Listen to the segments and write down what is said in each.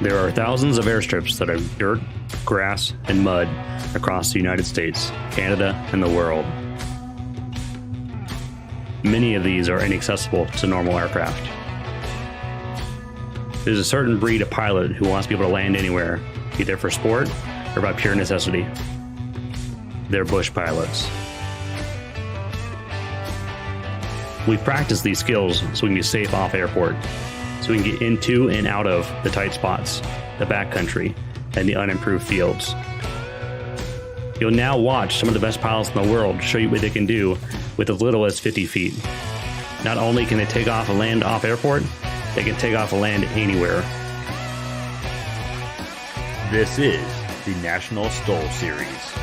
There are thousands of airstrips that are dirt, grass, and mud across the United States, Canada, and the world. Many of these are inaccessible to normal aircraft. There's a certain breed of pilot who wants to be able to land anywhere, either for sport or by pure necessity. They're bush pilots. We practice these skills so we can be safe off airport, so we can get into and out of the tight spots, the backcountry, and the unimproved fields. You'll now watch some of the best pilots in the world show you what they can do with as little as 50 feet. Not only can they take off and land off airport, they can take off and land anywhere. This is the National STOL Series.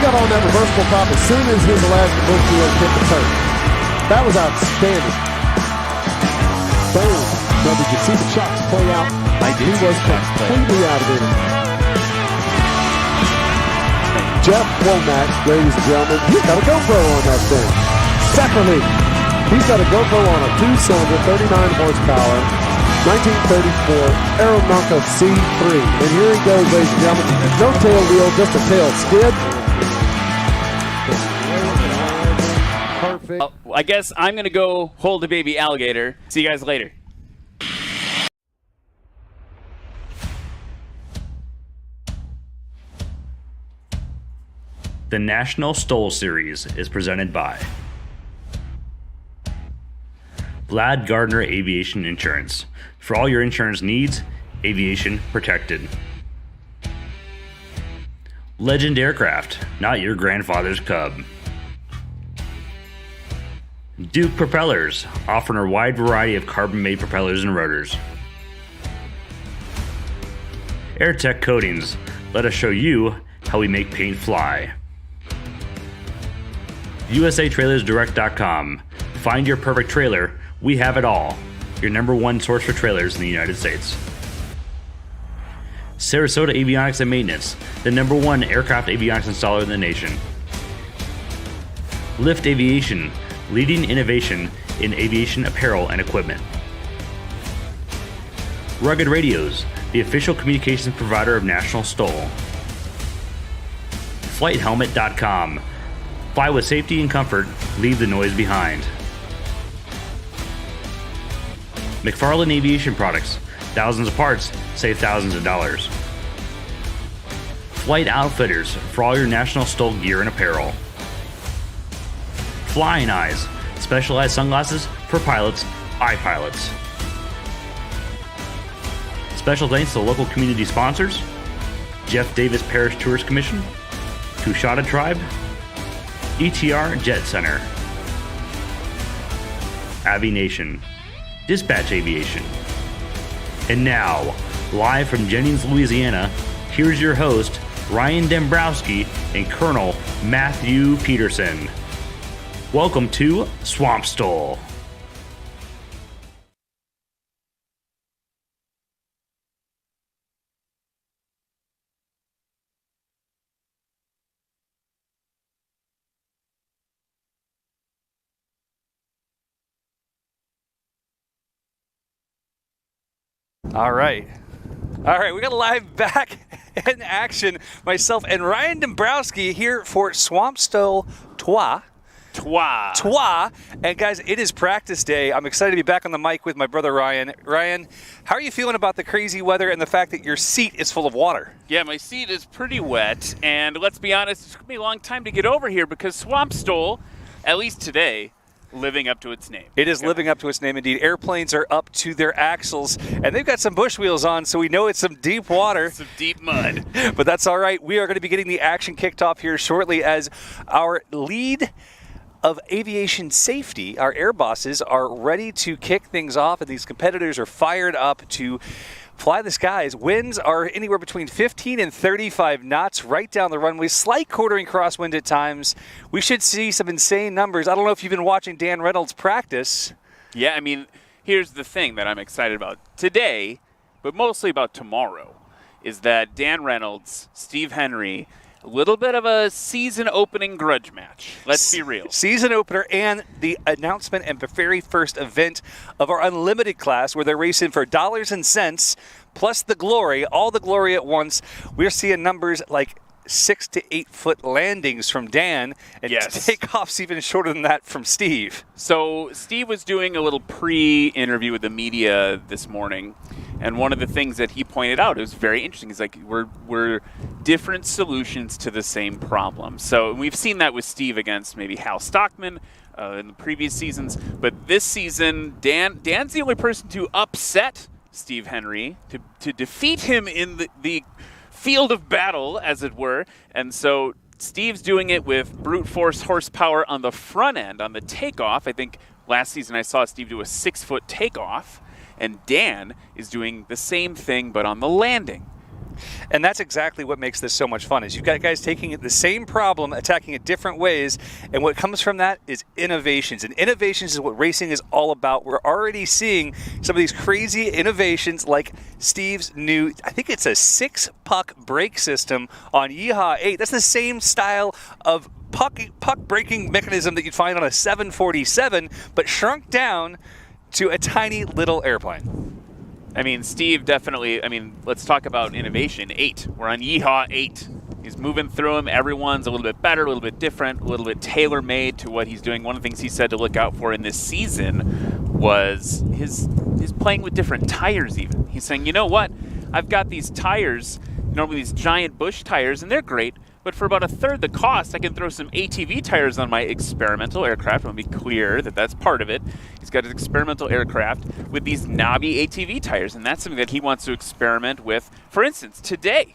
Got on that reversible prop as soon as his elastic windshield hit the turn. That was outstanding. Boom. Now, did you see the shots play out? I did. He was completely out of it. Jeff Womack, ladies and gentlemen, he's got a GoPro on that thing. Separately, he's got a GoPro on a 2-cylinder, 39 horsepower, 1934 Aeronautica C3. And here he goes, ladies and gentlemen. No tail wheel, just a tail skid. Perfect. I guess I'm going to go hold a baby alligator. See you guys later. The National STOL Series is presented by Vlad Gardner Aviation Insurance. For all your insurance needs, aviation protected. Legend Aircraft, not your grandfather's Cub. Duke Propellers, offering a wide variety of carbon-made propellers and rotors. AirTech Coatings, let us show you how we make paint fly. USATrailersDirect.com, find your perfect trailer We have it all. Your number one source for trailers in the United States. Sarasota Avionics and Maintenance, the number one aircraft avionics installer in the nation. Lift Aviation, leading innovation in aviation apparel and equipment. Rugged Radios, the official communications provider of National STOL. FlightHelmet.com. Fly with safety and comfort, leave the noise behind. McFarlane Aviation Products. Thousands of parts, save thousands of dollars. Flight Outfitters, for all your National STOL gear and apparel. Flying Eyes, specialized sunglasses for pilots, iPilots. Special thanks to local community sponsors, Jeff Davis Parish Tourist Commission, Coushatta Tribe, ETR Jet Center, Aviation, Dispatch Aviation. And now, live from Jennings, Louisiana, here's your host, Ryan Dembrowski and Colonel Matthew Peterson. Welcome to Swamp STOL. All right, we got a live back in action. Myself and Ryan Dembrowski here for Swamp STOL Trois. And guys, it is practice day. I'm excited to be back on the mic with my brother Ryan. Ryan, how are you feeling about the crazy weather and the fact that your seat is full of water? Yeah, my seat is pretty wet, and let's be honest, it's going to be a long time to get over here because Swamp STOL, at least today, living up to its name. It is living up to its name indeed. Airplanes are up to their axles, and they've got some bush wheels on, so we know it's some deep water. Some deep mud. But that's all right. We are going to be getting the action kicked off here shortly as our lead of aviation safety, our air bosses, are ready to kick things off, and these competitors are fired up to fly the skies. Winds are anywhere between 15 and 35 knots right down the runway. Slight quartering crosswind at times. We should see some insane numbers. I don't know if you've been watching Dan Reynolds practice. Yeah, I mean, here's the thing that I'm excited about today, but mostly about tomorrow, is that Dan Reynolds, Steve Henry, a little bit of a season opening grudge match. Let's be real. Season opener and the announcement and the very first event of our Unlimited class where they're racing for dollars and cents plus the glory, all the glory at once. We're seeing numbers like 6 to 8 foot landings from Dan and takeoffs even shorter than that from Steve. So Steve was doing a little pre-interview with the media this morning, and one of the things that he pointed out, it was very interesting, is like we're different solutions to the same problem. So we've seen that with Steve against maybe Hal Stockman in the previous seasons, but this season Dan's the only person to upset Steve Henry, to defeat him in the field of battle, as it were. And so Steve's doing it with brute force horsepower on the front end, on the takeoff. I think last season I saw Steve do a 6-foot takeoff, and Dan is doing the same thing but on the landing. And that's exactly what makes this so much fun, is you've got guys taking the same problem, attacking it different ways, and what comes from that is innovations. And innovations is what racing is all about. We're already seeing some of these crazy innovations like Steve's new, I think it's a 6-puck brake system on Yeehaw 8. That's the same style of puck braking mechanism that you'd find on a 747, but shrunk down to a tiny little airplane. I mean, Steve definitely, let's talk about innovation. 8. We're on Yeehaw 8. He's moving through them. Everyone's a little bit better, a little bit different, a little bit tailor-made to what he's doing. One of the things he said to look out for in this season was his playing with different tires even. He's saying, you know what? I've got these tires, normally these giant Bush tires, and they're great, but for about a third the cost, I can throw some ATV tires on my experimental aircraft. I want to be clear that that's part of it. He's got his experimental aircraft with these knobby ATV tires, and that's something that he wants to experiment with. For instance, today,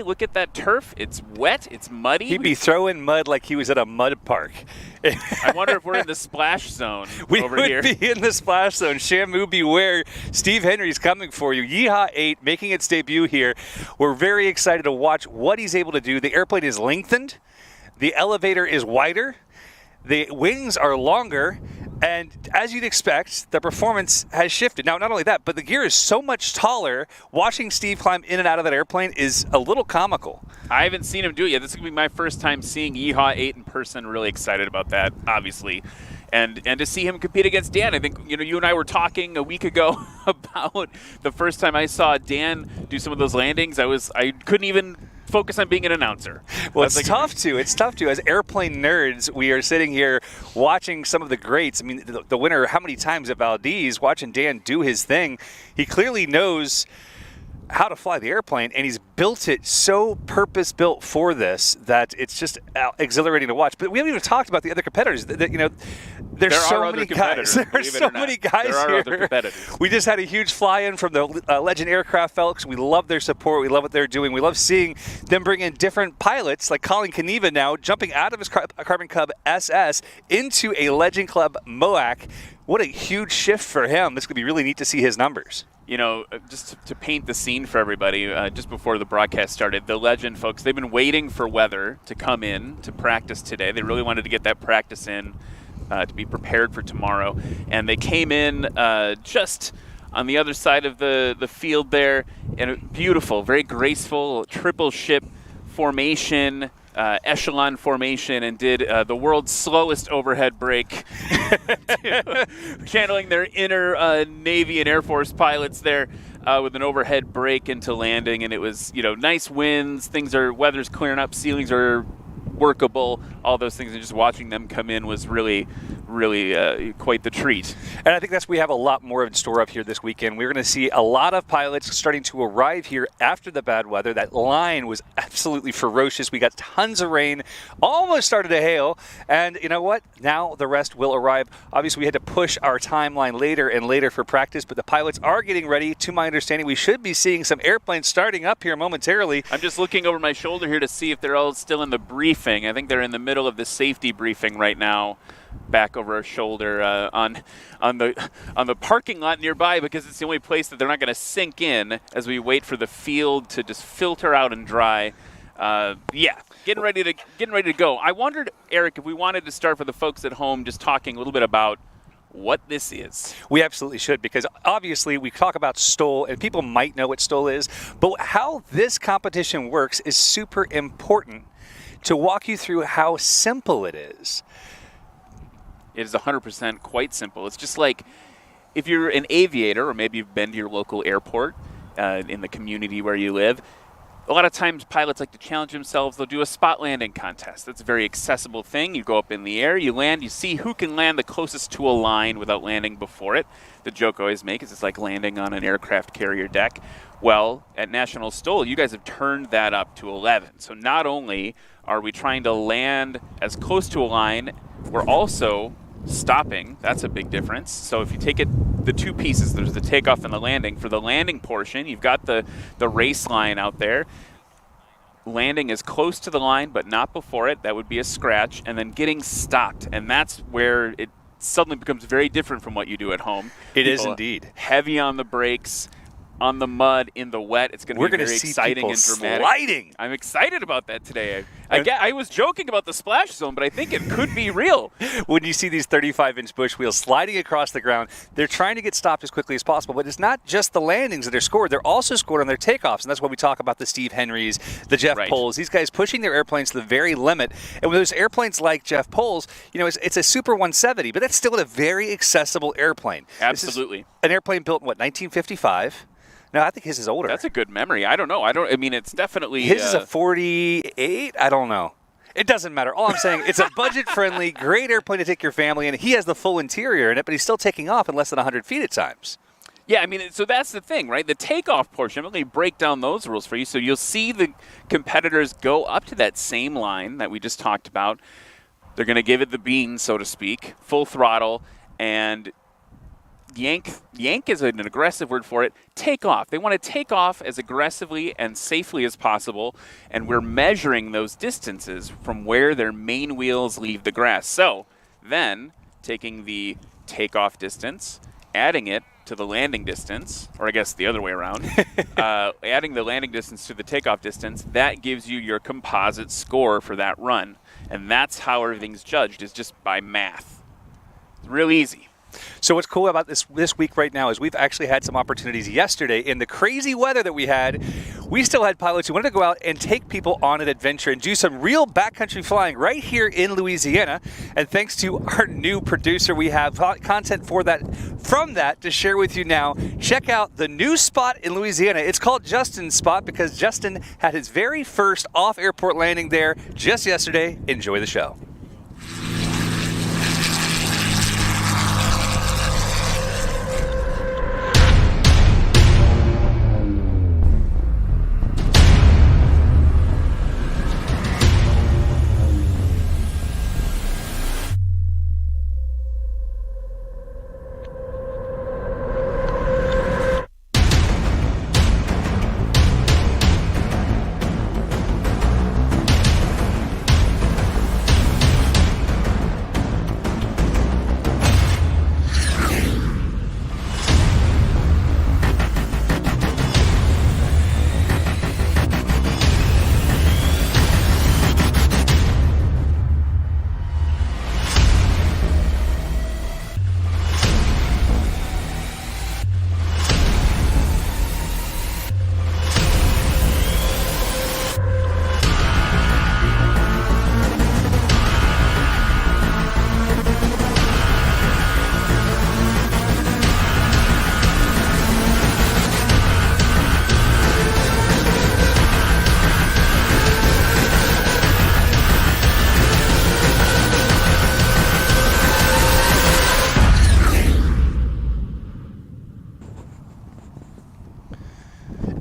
look at that turf. It's wet. It's muddy. He'd be throwing mud like he was at a mud park. I wonder if we're in the splash zone over here. We would be in the splash zone. Shamu beware. Steve Henry's coming for you. Yeehaw 8 making its debut here. We're very excited to watch what he's able to do. The airplane is lengthened. The elevator is wider. The wings are longer. And as you'd expect, the performance has shifted. Now, not only that, but the gear is so much taller. Watching Steve climb in and out of that airplane is a little comical. I haven't seen him do it yet. This is going to be my first time seeing Yeehaw 8 in person. Really excited about that, obviously. And to see him compete against Dan. I think, you and I were talking a week ago about the first time I saw Dan do some of those landings. I couldn't even focus on being an announcer. Well, it's tough to. It's tough to. As airplane nerds, we are sitting here watching some of the greats. I mean, the winner, how many times at Valdez, watching Dan do his thing. He clearly knows how to fly the airplane, and he's built it so purpose-built for this that it's just exhilarating to watch. But we haven't even talked about the other competitors. There's so many guys. There are so many guys here. Other competitors. We just had a huge fly-in from the Legend Aircraft folks. We love their support. We love what they're doing. We love seeing them bring in different pilots, like Colin Kaniva now, jumping out of his Carbon Cub SS into a Legend Club MOAC. What a huge shift for him. This could be really neat to see his numbers. Just to paint the scene for everybody, just before the broadcast started, the Legend folks, they've been waiting for weather to come in to practice today. They really wanted to get that practice in to be prepared for tomorrow. And they came in just on the other side of the field there, and beautiful, very graceful triple ship formation, echelon formation, and did the world's slowest overhead brake, channeling their inner Navy and Air Force pilots there with an overhead brake into landing. And it was, nice winds, weather's clearing up, ceilings are workable, all those things, and just watching them come in was really quite the treat. And I think we have a lot more in store up here this weekend. We're going to see a lot of pilots starting to arrive here after the bad weather. That line was absolutely ferocious. We got tons of rain, almost started to hail, and you know what? Now the rest will arrive. Obviously, we had to push our timeline later and later for practice, but the pilots are getting ready. To my understanding, we should be seeing some airplanes starting up here momentarily. I'm just looking over my shoulder here to see if they're all still in the briefing. I think they're in the middle of the safety briefing right now, back over our shoulder on the parking lot nearby, because it's the only place that they're not going to sink in as we wait for the field to just filter out and dry. Getting ready to go. I wondered, Eric, if we wanted to start for the folks at home just talking a little bit about what this is. We absolutely should, because obviously we talk about STOL, and people might know what STOL is, but how this competition works is super important to walk you through how simple it is. It is 100% quite simple. It's just like if you're an aviator, or maybe you've been to your local airport in the community where you live. A lot of times pilots like to challenge themselves. They'll do a spot landing contest. That's a very accessible thing. You go up in the air, you land, you see who can land the closest to a line without landing before it. The joke I always make is it's like landing on an aircraft carrier deck. Well, at National STOL, you guys have turned that up to 11. So not only are we trying to land as close to a line, we're also stopping. That's a big difference. So if you take the two pieces, there's the takeoff and the landing. For the landing portion, you've got the race line out there. Landing is close to the line, but not before it. That would be a scratch. And then getting stopped. And that's where it suddenly becomes very different from what you do at home. It is indeed. Heavy on the brakes, on the mud, in the wet. It's going to be very exciting and dramatic. Sliding. I'm excited about that today. I was joking about the splash zone, but I think it could be real. When you see these 35-inch bush wheels sliding across the ground, they're trying to get stopped as quickly as possible. But it's not just the landings that are scored. They're also scored on their takeoffs. And that's why we talk about the Steve Henrys, the Jeff Poles, these guys pushing their airplanes to the very limit. And with those airplanes like Jeff Poles, it's a Super 170, but that's still a very accessible airplane. Absolutely. An airplane built in, 1955? No, I think his is older. That's a good memory. I don't know. It's definitely... His is a 48? I don't know. It doesn't matter. All I'm saying, it's a budget-friendly, great airplane to take your family in. He has the full interior in it, but he's still taking off in less than 100 feet at times. Yeah, so that's the thing, right? The takeoff portion, I'm going to break down those rules for you. So you'll see the competitors go up to that same line that we just talked about. They're going to give it the beans, so to speak, full throttle, and... Yank is an aggressive word for it. Take off. They want to take off as aggressively and safely as possible, and we're measuring those distances from where their main wheels leave the grass. So then, taking the takeoff distance, adding it to the landing distance, or I guess the other way around, adding the landing distance to the takeoff distance, that gives you your composite score for that run. And that's how everything's judged, is just by math. Real easy. So what's cool about this week right now is we've actually had some opportunities yesterday. In the crazy weather that we had, we still had pilots who wanted to go out and take people on an adventure and do some real backcountry flying right here in Louisiana. And thanks to our new producer, we have content from that to share with you now. Check out the new spot in Louisiana. It's called Justin's Spot because Justin had his very first off-airport landing there just yesterday. Enjoy the show.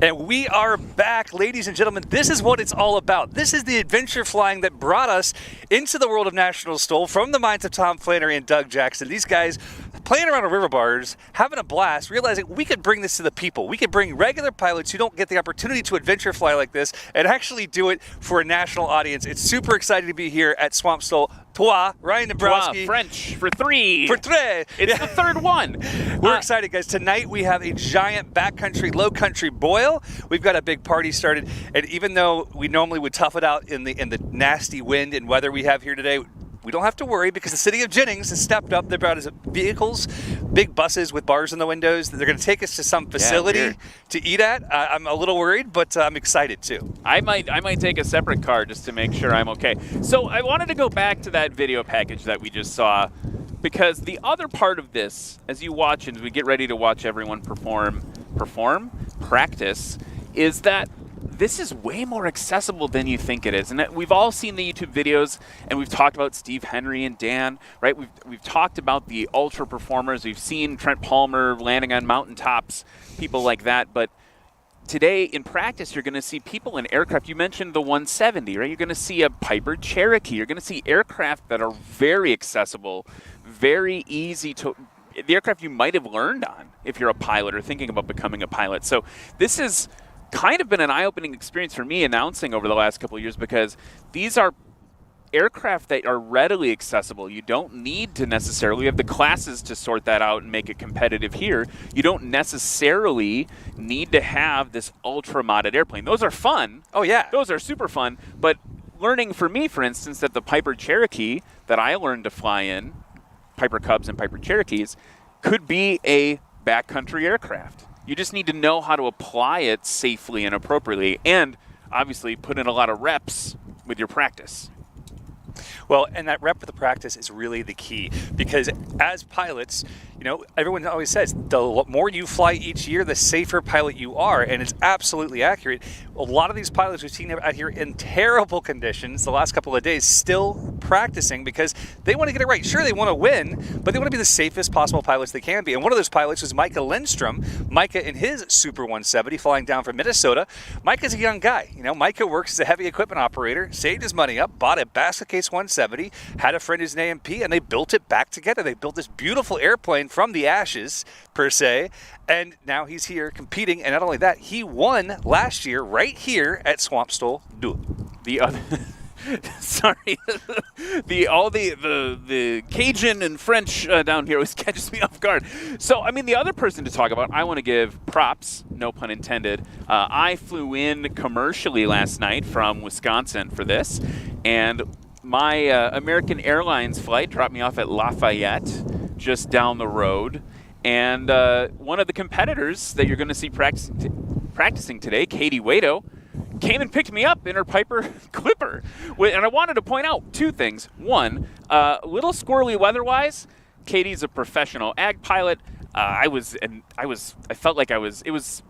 And we are back, ladies and gentlemen. This is what it's all about. This is the adventure flying that brought us into the world of National STOL from the minds of Tom Flannery and Doug Jackson. These guys playing around on river bars, having a blast, realizing we could bring this to the people. We could bring regular pilots who don't get the opportunity to adventure fly like this and actually do it for a national audience. It's super exciting to be here at Swamp STOL. Toi, Ryan Dabrowski. French for three. For tres. It's the third one. We're excited, guys. Tonight we have a giant backcountry, low country boil. We've got a big party started, and even though we normally would tough it out in the nasty wind and weather we have here today, we don't have to worry because the city of Jennings has stepped up. They brought us vehicles, big buses with bars in the windows. They're going to take us to some facility to eat at. I'm a little worried, but I'm excited too. I might take a separate car just to make sure I'm okay. So I wanted to go back to that video package that we just saw, because the other part of this, as you watch and as we get ready to watch everyone practice, is that this is way more accessible than you think it is. And we've all seen the YouTube videos, and we've talked about Steve Henry and Dan, right? We've talked about the ultra performers. We've seen Trent Palmer landing on mountaintops, people like that. But today in practice, you're going to see people in aircraft. You mentioned the 170, right? You're going to see a Piper Cherokee. You're going to see aircraft that are very accessible, very easy to, the aircraft you might have learned on if you're a pilot or thinking about becoming a pilot. So this is kind of been an eye-opening experience for me announcing over the last couple of years, because these are aircraft that are readily accessible. You don't need to necessarily have the classes to sort that out and make it competitive here. You don't necessarily need to have this ultra-modded airplane. Those are fun. Oh, yeah. Those are super fun. But learning for me, for instance, that the Piper Cherokee that I learned to fly in, Piper Cubs and Piper Cherokees, could be a backcountry aircraft. You just need to know how to apply it safely and appropriately, and obviously put in a lot of reps with your practice. Well, and that rep with the practice is really the key, because as pilots, you know, everyone always says the more you fly each year, the safer pilot you are, and it's absolutely accurate. A lot of these pilots we've seen out here in terrible conditions the last couple of days still practicing because they want to get it right. Sure, they want to win, but they want to be the safest possible pilots they can be. And one of those pilots was Micah Lindstrom. Micah in his Super 170 flying down from Minnesota. Micah's a young guy. You know, Micah works as a heavy equipment operator, saved his money up, bought a basket case 170, had a friend who's an AMP, and they built it back together. They built this beautiful airplane from the ashes, per se, and now he's here competing. And not only that, he won last year right here at Swamp STOL. The other, sorry, the Cajun and French down here always catches me off guard. So, I mean, the other person to talk about, I want to give props, no pun intended. I flew in commercially last night from Wisconsin for this, and my American Airlines flight dropped me off at Lafayette. just down the road. And one of the competitors that you're going to see practicing today, Katie Waito, came and picked me up in her Piper Clipper. And I wanted to point out two things. One, a little squirrely weather-wise, Katie's a professional ag pilot. I felt like it was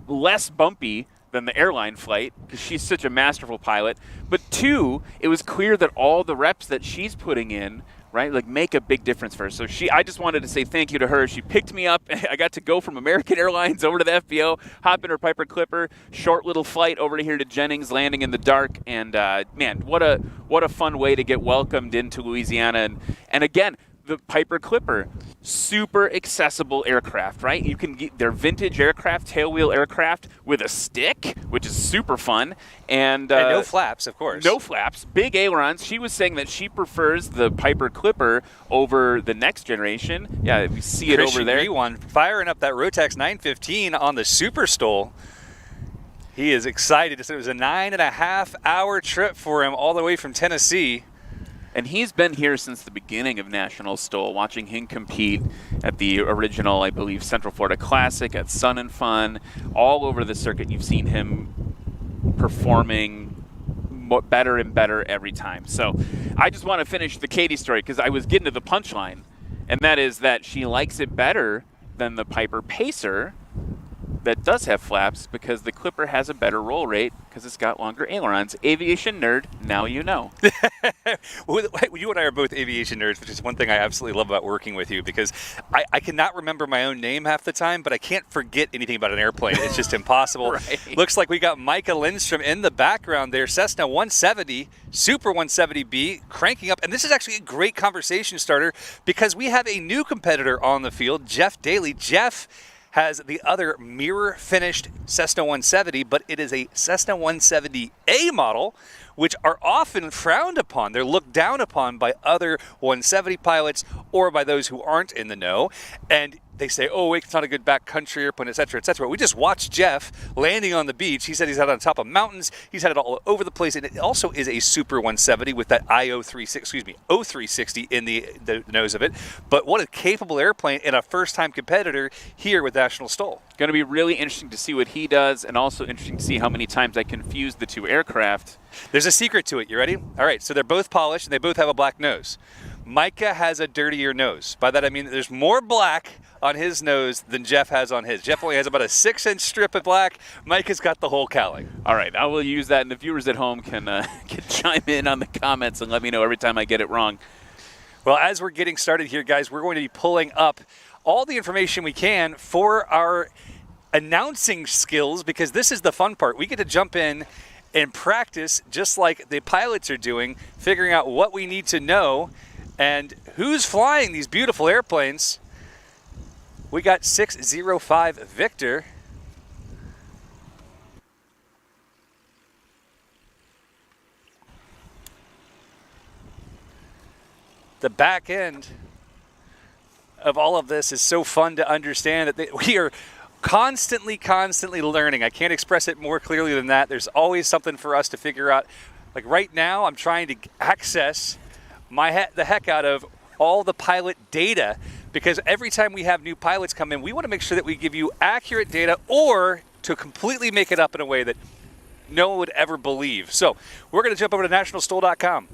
less bumpy than the airline flight because she's such a masterful pilot. But two, it was clear that all the reps that she's putting in, right, like make a big difference for her. So I just wanted to say thank you to her. She picked me up. I got to go from American Airlines over to the FBO, hop in her Piper Clipper, short little flight over to here to Jennings, landing in the dark. And man, what a fun way to get welcomed into Louisiana. And again, the Piper Clipper, super accessible aircraft, right? You can get their vintage aircraft, tailwheel aircraft with a stick, which is super fun. And no flaps, of course. No flaps, big ailerons. She was saying that she prefers the Piper Clipper over the next generation. Yeah, we see it over there. Christian firing up that Rotax 915 on the Super STOL. He is excited. It was a 9.5-hour trip for him all the way from Tennessee. And he's been here since the beginning of National STOL, watching him compete at the original, I believe, Central Florida Classic, at Sun and Fun, all over the circuit. You've seen him performing better and better every time. So I just want to finish the Katie story because I was getting to the punchline, and that is that she likes it better than the Piper Pacer that does have flaps because the Clipper has a better roll rate because it's got longer ailerons. Aviation nerd, now you know. You and I are both aviation nerds, which is one thing I absolutely love about working with you because I cannot remember my own name half the time, but I can't forget anything about an airplane. It's just impossible. Right. Looks like we got Micah Lindstrom in the background there. Cessna 170, Super 170B, cranking up. And this is actually a great conversation starter because we have a new competitor on the field, Jeff Daly. Jeff has the other mirror-finished Cessna 170, but it is a Cessna 170A model, which are often frowned upon. They're looked down upon by other 170 pilots or by those who aren't in the know. And they say, oh, it's not a good backcountry airplane, et cetera, et cetera. We just watched Jeff landing on the beach. He said he's had it on top of mountains. He's had it all over the place. And it also is a Super 170 with that O360 in the nose of it. But what a capable airplane and a first-time competitor here with National STOL. Going to be really interesting to see what he does, and also interesting to see how many times I confuse the two aircraft. There's a secret to it. You ready? All right, so they're both polished, and they both have a black nose. Micah has a dirtier nose. By that I mean that there's more black on his nose than Jeff has on his. Jeff only has about a 6-inch strip of black. Micah's got the whole cowling. All right, I will use that, and the viewers at home can chime in on the comments and let me know every time I get it wrong. Well, as we're getting started here, guys, we're going to be pulling up all the information we can for our announcing skills because this is the fun part. We get to jump in and practice just like the pilots are doing, figuring out what we need to know and who's flying these beautiful airplanes. We got 605 Victor. The back end of all of this is so fun to understand that we are constantly learning. I can't express it more clearly than that. There's always something for us to figure out. Like right now, I'm trying to access the heck out of all the pilot data because every time we have new pilots come in, we want to make sure that we give you accurate data or to completely make it up in a way that no one would ever believe. So we're going to jump over to nationalstol.com.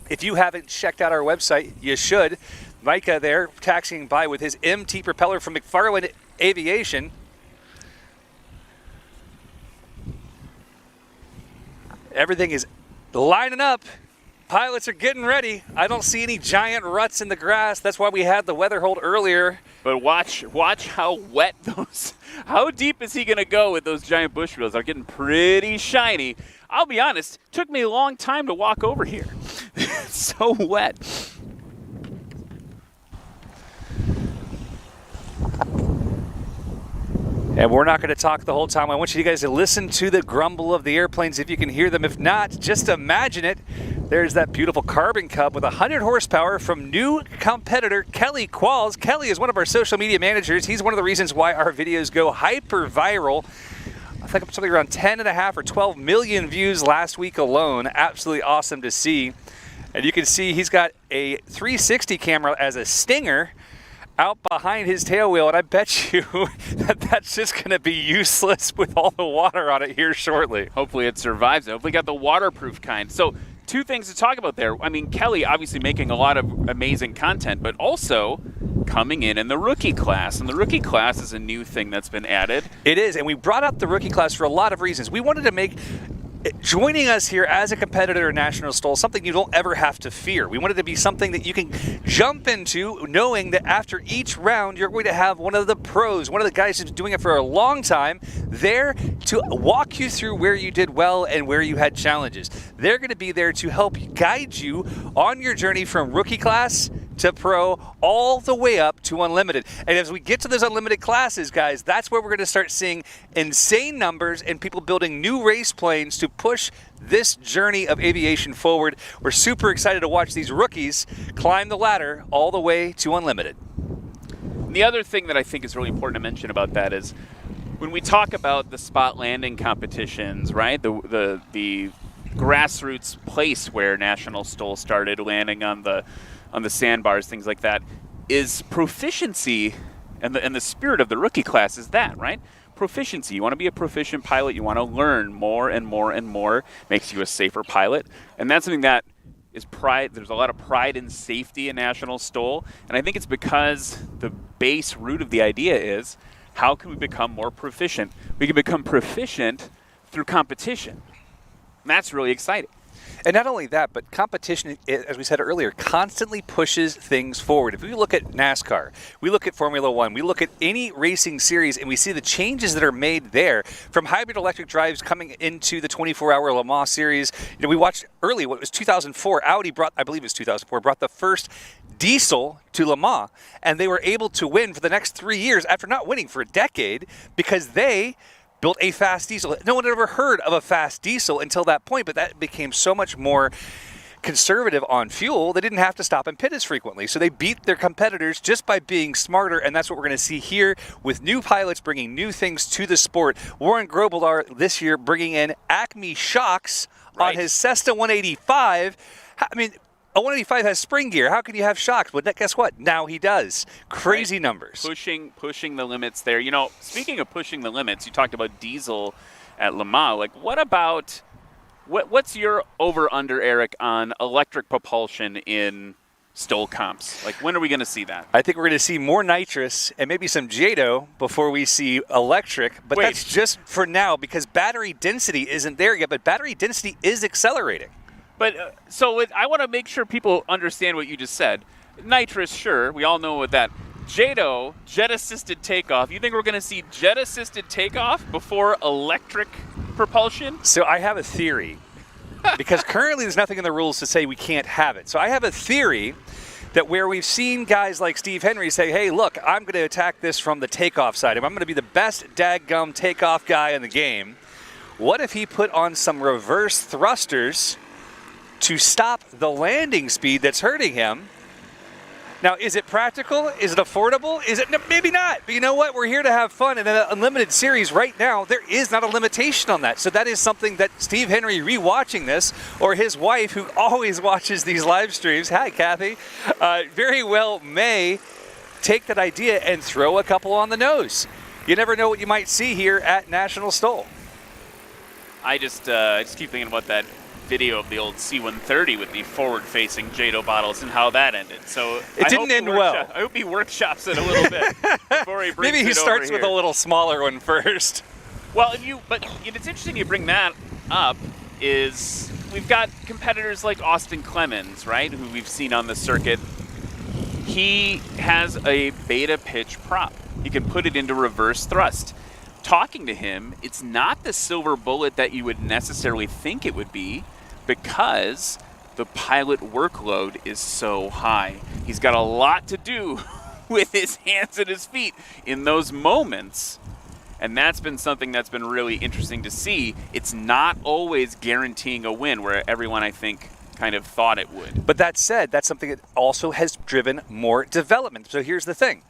If you haven't checked out our website, you should. Micah there taxiing by with his MT propeller from McFarland Aviation. Everything is lining up. Pilots are getting ready. I don't see any giant ruts in the grass. That's why we had the weather hold earlier. But watch how wet those. How deep is he going to go with those giant bush wheels? They're getting pretty shiny. I'll be honest, it took me a long time to walk over here. It's so wet. And we're not going to talk the whole time. I want you guys to listen to the grumble of the airplanes if you can hear them. If not, just imagine it. There's that beautiful Carbon Cub with 100 horsepower from new competitor Kelly Qualls. Kelly is one of our social media managers. He's one of the reasons why our videos go hyper viral. I think something around 10.5 or 12 million views last week alone. Absolutely awesome to see. And you can see he's got a 360 camera as a stinger out behind his tail wheel, and I bet you that that's just going to be useless with all the water on it here shortly. Hopefully it survives it. Hopefully got the waterproof kind. So 2 things to talk about there. I mean, Kelly obviously making a lot of amazing content, but also coming in the rookie class. And the rookie class is a new thing that's been added. It is, and we brought up the rookie class for a lot of reasons. We wanted to make joining us here as a competitor in National STOL something you don't ever have to fear. We wanted to be something that you can jump into knowing that after each round you're going to have one of the pros, one of the guys who's been doing it for a long time, there to walk you through where you did well and where you had challenges. They're going to be there to help guide you on your journey from rookie class to pro, all the way up to unlimited. And as we get to those unlimited classes, guys, that's where we're going to start seeing insane numbers and people building new race planes to push this journey of aviation forward. We're super excited to watch these rookies climb the ladder all the way to unlimited. The other thing that I think is really important to mention about that is when we talk about the spot landing competitions, right? The grassroots place where National STOL started, landing on the sandbars, things like that, is proficiency, and the spirit of the rookie class is that, right? Proficiency. You want to be a proficient pilot. You want to learn more and more and more. Makes you a safer pilot, and that's something that is pride. There's a lot of pride and safety in National STOL, and I think it's because the base root of the idea is how can we become more proficient? We can become proficient through competition. And that's really exciting. And not only that, but competition, as we said earlier, constantly pushes things forward. If we look at NASCAR, we look at Formula One, we look at any racing series, and we see the changes that are made there from hybrid electric drives coming into the 24-hour Le Mans series. You know, we watched early, what was 2004, Audi brought, I believe it was 2004, brought the first diesel to Le Mans, and they were able to win for the next 3 years after not winning for a decade because they built a fast diesel. No one had ever heard of a fast diesel until that point, but that became so much more conservative on fuel. They didn't have to stop and pit as frequently. So they beat their competitors just by being smarter, and that's what we're going to see here with new pilots bringing new things to the sport. Warren Grobelaar this year bringing in Acme shocks on his Cessna 185. I mean, a 185 has spring gear. How can you have shocks? Well, guess what? Now he does. Crazy numbers. Pushing the limits there. You know, speaking of pushing the limits, you talked about diesel at Le Mans. Like, what about, what's your over-under, Eric, on electric propulsion in STOL comps? Like, when are we going to see that? I think we're going to see more nitrous and maybe some JATO before we see electric. But that's just for now because battery density isn't there yet. But battery density is accelerating. But I want to make sure people understand what you just said. Nitrous, sure, we all know what that. JATO, jet-assisted takeoff. You think we're going to see jet-assisted takeoff before electric propulsion? So I have a theory, because currently there's nothing in the rules to say we can't have it. So I have a theory that where we've seen guys like Steve Henry say, hey, look, I'm going to attack this from the takeoff side. I'm going to be the best daggum takeoff guy in the game. What if he put on some reverse thrusters to stop the landing speed that's hurting him? Now, is it practical? Is it affordable? Is it? No, maybe not. But you know what? We're here to have fun. And in an unlimited series right now, there is not a limitation on that. So that is something that Steve Henry rewatching this, or his wife, who always watches these live streams, hi, Kathy, very well may take that idea and throw a couple on the nose. You never know what you might see here at National STOL. I just keep thinking about that video of the old C-130 with the forward-facing JATO bottles and how that ended. So it didn't end well. I hope he workshops it a little bit before he brings it Maybe he starts over with a little smaller one first. Well, but it's interesting you bring that up. Is we've got competitors like Austin Clemens, right, who we've seen on the circuit. He has a beta pitch prop. He can put it into reverse thrust. Talking to him, it's not the silver bullet that you would necessarily think it would be because the pilot workload is so high. He's got a lot to do with his hands and his feet in those moments. And that's been something that's been really interesting to see. It's not always guaranteeing a win where everyone, I think, kind of thought it would. But that said, that's something that also has driven more development. So here's the thing.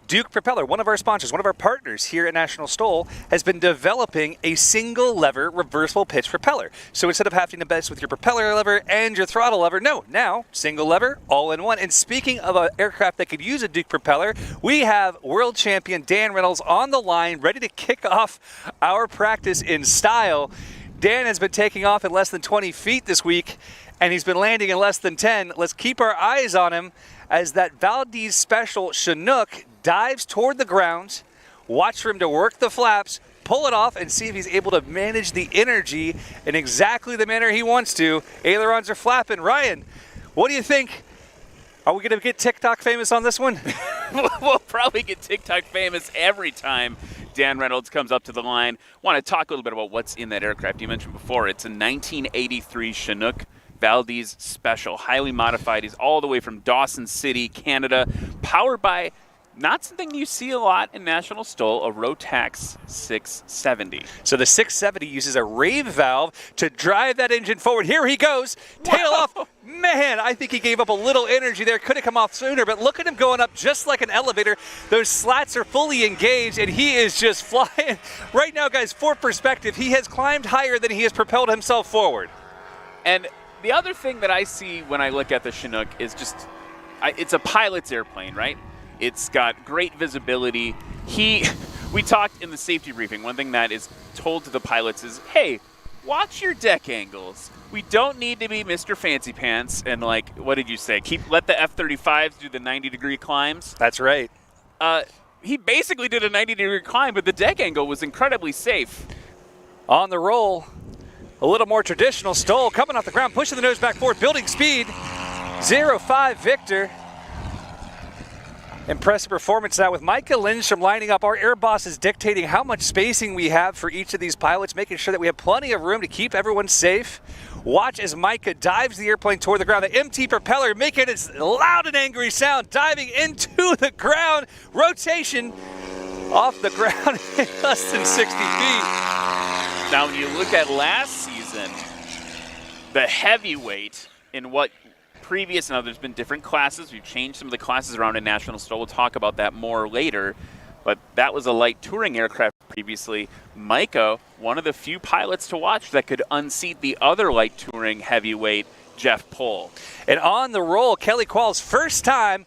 Duke Propeller, one of our sponsors, one of our partners here at National STOL, has been developing a single lever reversible pitch propeller. So instead of having to mess with your propeller lever and your throttle lever, no, now single lever, all in one. And speaking of an aircraft that could use a Duke propeller, we have world champion Dan Reynolds on the line, ready to kick off our practice in style. Dan has been taking off in less than 20 feet this week, and he's been landing in less than 10. Let's keep our eyes on him as that Valdez Special Chinook dives toward the ground. Watch for him to work the flaps, pull it off, and see if he's able to manage the energy in exactly the manner he wants to. Ailerons are flapping. Ryan, what do you think? Are we going to get TikTok famous on this one? We'll probably get TikTok famous every time Dan Reynolds comes up to the line. Want to talk a little bit about what's in that aircraft. You mentioned before, it's a 1983 Chinook Valdez Special, highly modified. He's all the way from Dawson City, Canada, powered by not something you see a lot in National STOL, a Rotax 670. So the 670 uses a rave valve to drive that engine forward. Here he goes, tail off. Man, I think he gave up a little energy there. Could have come off sooner, but look at him going up just like an elevator. Those slats are fully engaged, and he is just flying. Right now, guys, for perspective, he has climbed higher than he has propelled himself forward. And the other thing that I see when I look at the Chinook is just, it's a pilot's airplane, right? It's got great visibility. We talked in the safety briefing, one thing that is told to the pilots is, hey, watch your deck angles. We don't need to be Mr. Fancy Pants and, like, what did you say? Let the F-35s do the 90-degree climbs. That's right. He basically did a 90-degree climb, but the deck angle was incredibly safe. On the roll, a little more traditional. STOL coming off the ground, pushing the nose back forward, building speed. 0-5 Victor. Impressive performance now with Micah Lindstrom lining up. Our air boss is dictating how much spacing we have for each of these pilots, making sure that we have plenty of room to keep everyone safe. Watch as Micah dives the airplane toward the ground. The MT propeller making its loud and angry sound, diving into the ground. Rotation off the ground in less than 60 feet. Now, when you look at last season, the heavyweight in what now there's been different classes. We've changed some of the classes around in National STOL. We'll talk about that more later. But that was a light touring aircraft previously. Micah, one of the few pilots to watch that could unseat the other light touring heavyweight, Jeff Pohl. And on the roll, Kelly Qualls' first time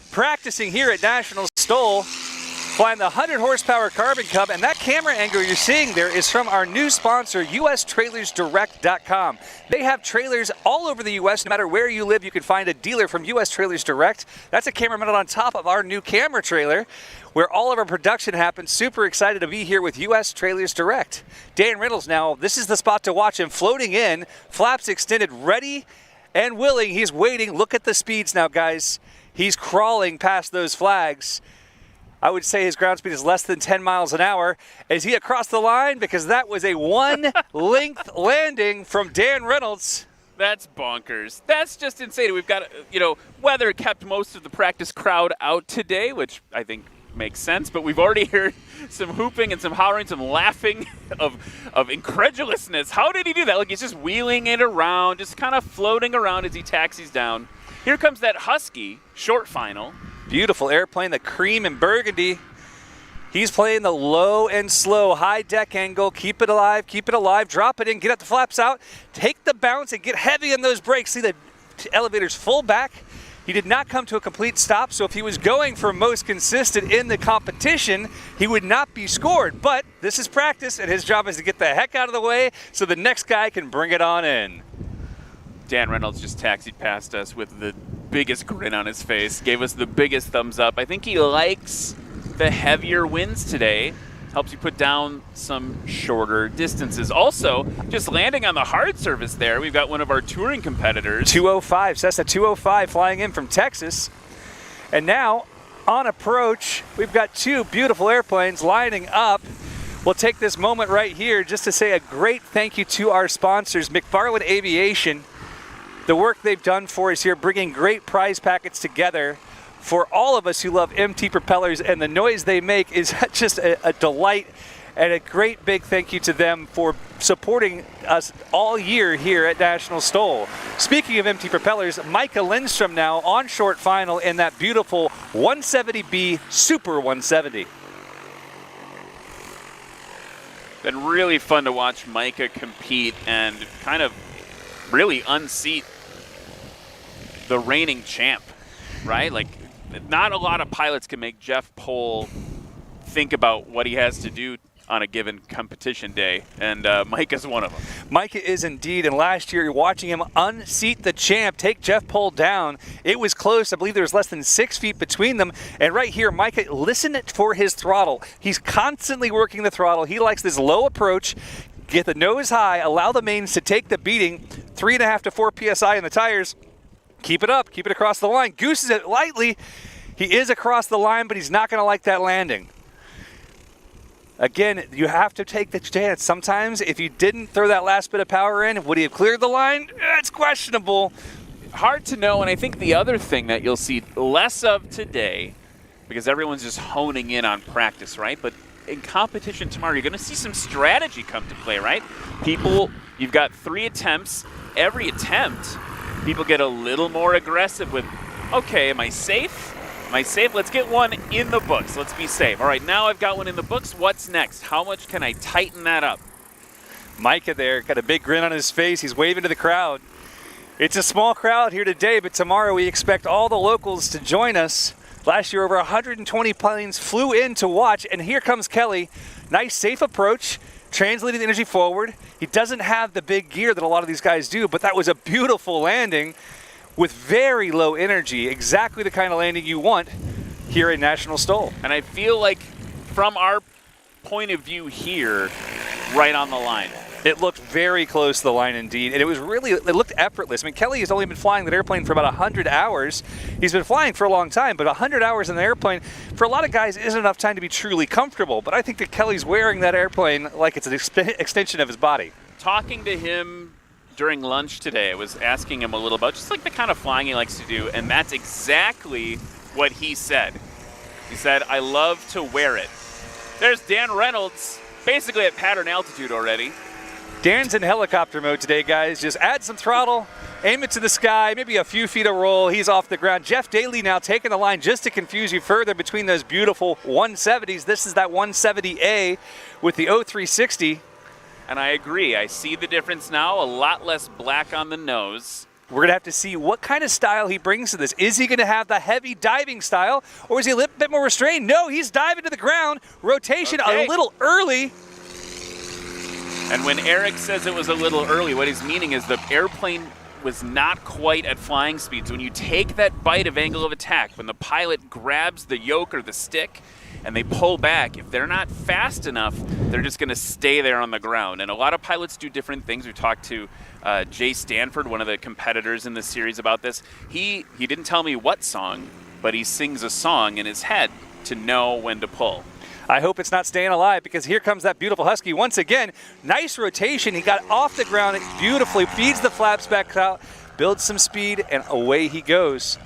practicing here at National STOL, flying the 100 horsepower Carbon Cub, and that camera angle you're seeing there is from our new sponsor, USTrailersDirect.com. They have trailers all over the U.S. No matter where you live, you can find a dealer from US Trailers Direct. That's a camera mounted on top of our new camera trailer, where all of our production happens. Super excited to be here with US Trailers Direct. Dan Reynolds now, this is the spot to watch him floating in, flaps extended, ready and willing. He's waiting. Look at the speeds now, guys. He's crawling past those flags. I would say his ground speed is less than 10 miles an hour. Is he across the line? Because that was a one-length landing from Dan Reynolds. That's bonkers. That's just insane. We've got, weather kept most of the practice crowd out today, which I think makes sense. But we've already heard some hooping and some hollering, some laughing of incredulousness. How did he do that? Like, he's just wheeling it around, just kind of floating around as he taxis down. Here comes that Husky short final. Beautiful airplane, the cream and burgundy. He's playing the low and slow, high deck angle. Keep it alive, drop it in, get the flaps out, take the bounce and get heavy in those brakes. See the elevator's full back. He did not come to a complete stop, so if he was going for most consistent in the competition, he would not be scored. But this is practice, and his job is to get the heck out of the way so the next guy can bring it on in. Dan Reynolds just taxied past us with the biggest grin on his face, gave us the biggest thumbs up. I think he likes the heavier winds today. Helps you put down some shorter distances. Also, just landing on the hard surface there, we've got one of our touring competitors. 205, Cessna 205 flying in from Texas. And now, on approach, we've got two beautiful airplanes lining up. We'll take this moment right here just to say a great thank you to our sponsors, McFarland Aviation. The work they've done for us here, bringing great prize packets together for all of us who love MT propellers, and the noise they make is just a delight. And a great big thank you to them for supporting us all year here at National STOL. Speaking of empty propellers, Micah Lindstrom now on short final in that beautiful 170B Super 170. Been really fun to watch Micah compete and kind of really unseat the reigning champ, right? Like, not a lot of pilots can make Jeff Pohl think about what he has to do on a given competition day, and Micah's one of them. Micah is indeed, and last year, you're watching him unseat the champ, take Jeff Pohl down. It was close. I believe there was less than 6 feet between them. And right here, Micah, listen for his throttle. He's constantly working the throttle. He likes this low approach. Get the nose high, allow the mains to take the beating. 3.5 to 4 PSI in the tires. Keep it up, keep it across the line. Gooses it lightly. He is across the line, but he's not going to like that landing. Again, you have to take the chance. Sometimes if you didn't throw that last bit of power in, would he have cleared the line? It's questionable. Hard to know, and I think the other thing that you'll see less of today, because everyone's just honing in on practice, right? But in competition tomorrow, you're going to see some strategy come to play, right? You've got 3 attempts. Every attempt, people get a little more aggressive with, okay, am I safe? Am I safe? Let's get one in the books. Let's be safe. All right, now I've got one in the books. What's next? How much can I tighten that up? Micah there, got a big grin on his face. He's waving to the crowd. It's a small crowd here today, but tomorrow we expect all the locals to join us. Last year, over 120 planes flew in to watch, and here comes Kelly. Nice, safe approach, translating the energy forward. He doesn't have the big gear that a lot of these guys do, but that was a beautiful landing with very low energy, exactly the kind of landing you want here at National STOL. And I feel like from our point of view here, right on the line. It looked very close to the line indeed, and it looked effortless. I mean, Kelly has only been flying that airplane for about 100 hours. He's been flying for a long time, but 100 hours in the airplane, for a lot of guys, isn't enough time to be truly comfortable. But I think that Kelly's wearing that airplane like it's an extension of his body. Talking to him during lunch today, I was asking him a little about just like the kind of flying he likes to do, and that's exactly what he said. He said, I love to wear it. There's Dan Reynolds, basically at pattern altitude already. Dan's in helicopter mode today, guys. Just add some throttle, aim it to the sky, maybe a few feet of roll. He's off the ground. Jeff Daly now taking the line just to confuse you further between those beautiful 170s. This is that 170A with the 0360. And I agree. I see the difference now. A lot less black on the nose. We're going to have to see what kind of style he brings to this. Is he going to have the heavy diving style, or is he a little bit more restrained? No, he's diving to the ground. Rotation a little early. And when Eric says it was a little early, what he's meaning is the airplane was not quite at flying speed. So when you take that bite of angle of attack, when the pilot grabs the yoke or the stick and they pull back, if they're not fast enough, they're just going to stay there on the ground. And a lot of pilots do different things. We talked to Jay Stanford, one of the competitors in this series, about this. He didn't tell me what song, but he sings a song in his head to know when to pull. I hope it's not Staying Alive, because here comes that beautiful Husky once again. Nice rotation. He got off the ground beautifully, feeds the flaps back out, builds some speed, and away he goes.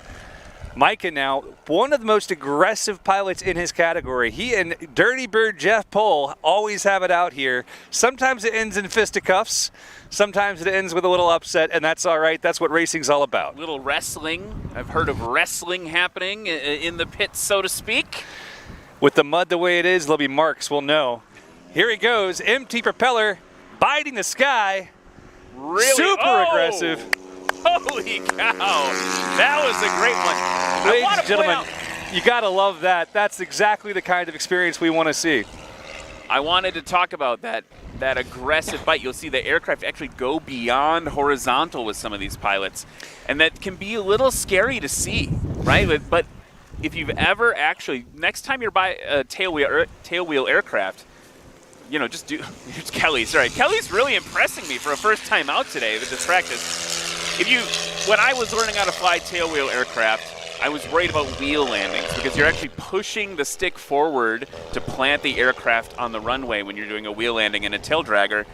Micah now, one of the most aggressive pilots in his category. He and Dirty Bird Jeff Pohl always have it out here. Sometimes it ends in fisticuffs. Sometimes it ends with a little upset, and that's all right. That's what racing's all about. Little wrestling. I've heard of wrestling happening in the pits, so to speak. With the mud the way it is, there'll be marks, we'll know. Here he goes, empty propeller, biting the sky. Really? Super aggressive. Holy cow. That was a great one. Ladies and gentlemen, you gotta love that. That's exactly the kind of experience we want to see. I wanted to talk about that aggressive bite. You'll see the aircraft actually go beyond horizontal with some of these pilots. And that can be a little scary to see, right? But if you've ever actually, next time you're by a tailwheel aircraft, you know, just do, here's Kelly, sorry. Kelly's really impressing me for a first time out today with this practice. When I was learning how to fly tailwheel aircraft, I was worried about wheel landings because you're actually pushing the stick forward to plant the aircraft on the runway when you're doing a wheel landing in a tail dragger.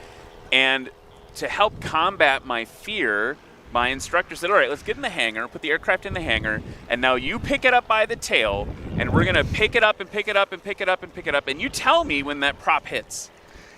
And to help combat my fear, my instructor said, all right, let's get in the hangar, put the aircraft in the hangar, and now you pick it up by the tail and we're going to pick it up and pick it up and pick it up and pick it up. And you tell me when that prop hits.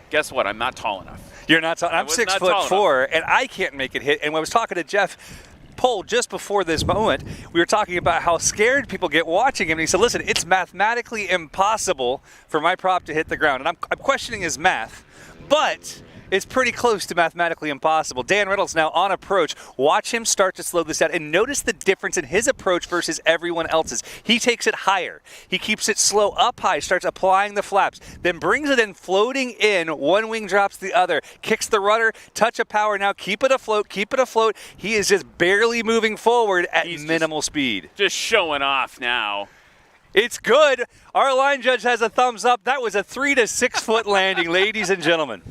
Guess what? I'm not tall enough. You're not tall. I'm 6'4", and I can't make it hit. And when I was talking to Jeff Pohl just before this moment, we were talking about how scared people get watching him. And he said, listen, it's mathematically impossible for my prop to hit the ground. And I'm questioning his math, but it's pretty close to mathematically impossible. Dan Reynolds now on approach. Watch him start to slow this down and notice the difference in his approach versus everyone else's. He takes it higher. He keeps it slow up high, starts applying the flaps, then brings it in floating in. One wing drops the other, kicks the rudder, touch of power now, keep it afloat, keep it afloat. He is just barely moving forward at minimal speed. Just showing off now. It's good. Our line judge has a thumbs up. That was a 3 to 6 foot landing, ladies and gentlemen.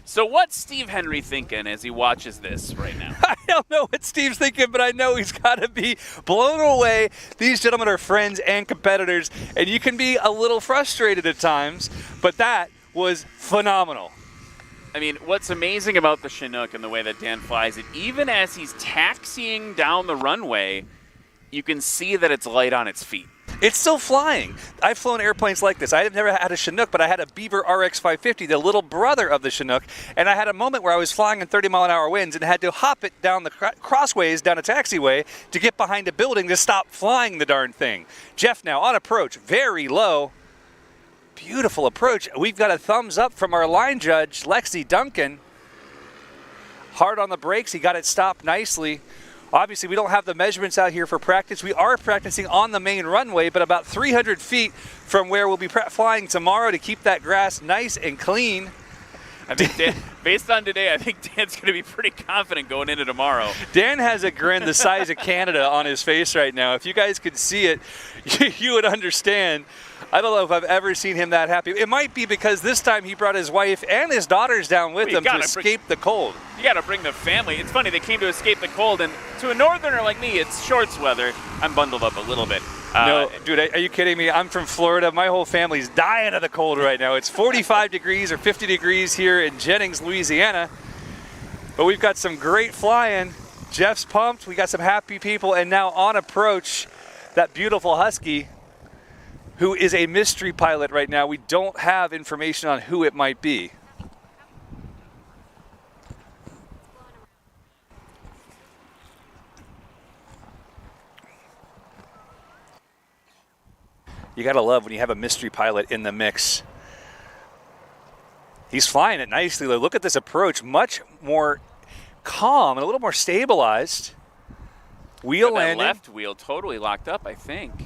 So what's Steve Henry thinking as he watches this right now? I don't know what Steve's thinking, but I know he's got to be blown away. These gentlemen are friends and competitors, and you can be a little frustrated at times, but that was phenomenal. I mean, what's amazing about the Chinook and the way that Dan flies it, even as he's taxiing down the runway, you can see that it's light on its feet. It's still flying. I've flown airplanes like this. I've never had a Chinook, but I had a Beaver RX 550, the little brother of the Chinook, and I had a moment where I was flying in 30-mile-an-hour winds and had to hop it down the crossways, down a taxiway, to get behind a building to stop flying the darn thing. Jeff now on approach, very low. Beautiful approach. We've got a thumbs up from our line judge, Lexi Duncan. Hard on the brakes. He got it stopped nicely. Obviously, we don't have the measurements out here for practice. We are practicing on the main runway, but about 300 feet from where we'll be flying tomorrow to keep that grass nice and clean. I think Dan, based on today, I think Dan's going to be pretty confident going into tomorrow. Dan has a grin the size of Canada on his face right now. If you guys could see it, you would understand. I don't know if I've ever seen him that happy. It might be because this time he brought his wife and his daughters down with him to escape the cold. You got to bring the family. It's funny, they came to escape the cold, and to a northerner like me, it's shorts weather. I'm bundled up a little bit. No, dude, are you kidding me? I'm from Florida. My whole family's dying of the cold right now. It's 45 degrees or 50 degrees here in Jennings, Louisiana. But we've got some great flying. Jeff's pumped. We got some happy people. And now on approach, that beautiful Husky, who is a mystery pilot right now. We don't have information on who it might be. You gotta love when you have a mystery pilot in the mix. He's flying it nicely. Look at this approach, much more calm and a little more stabilized. Wheel landing. That left wheel totally locked up, I think.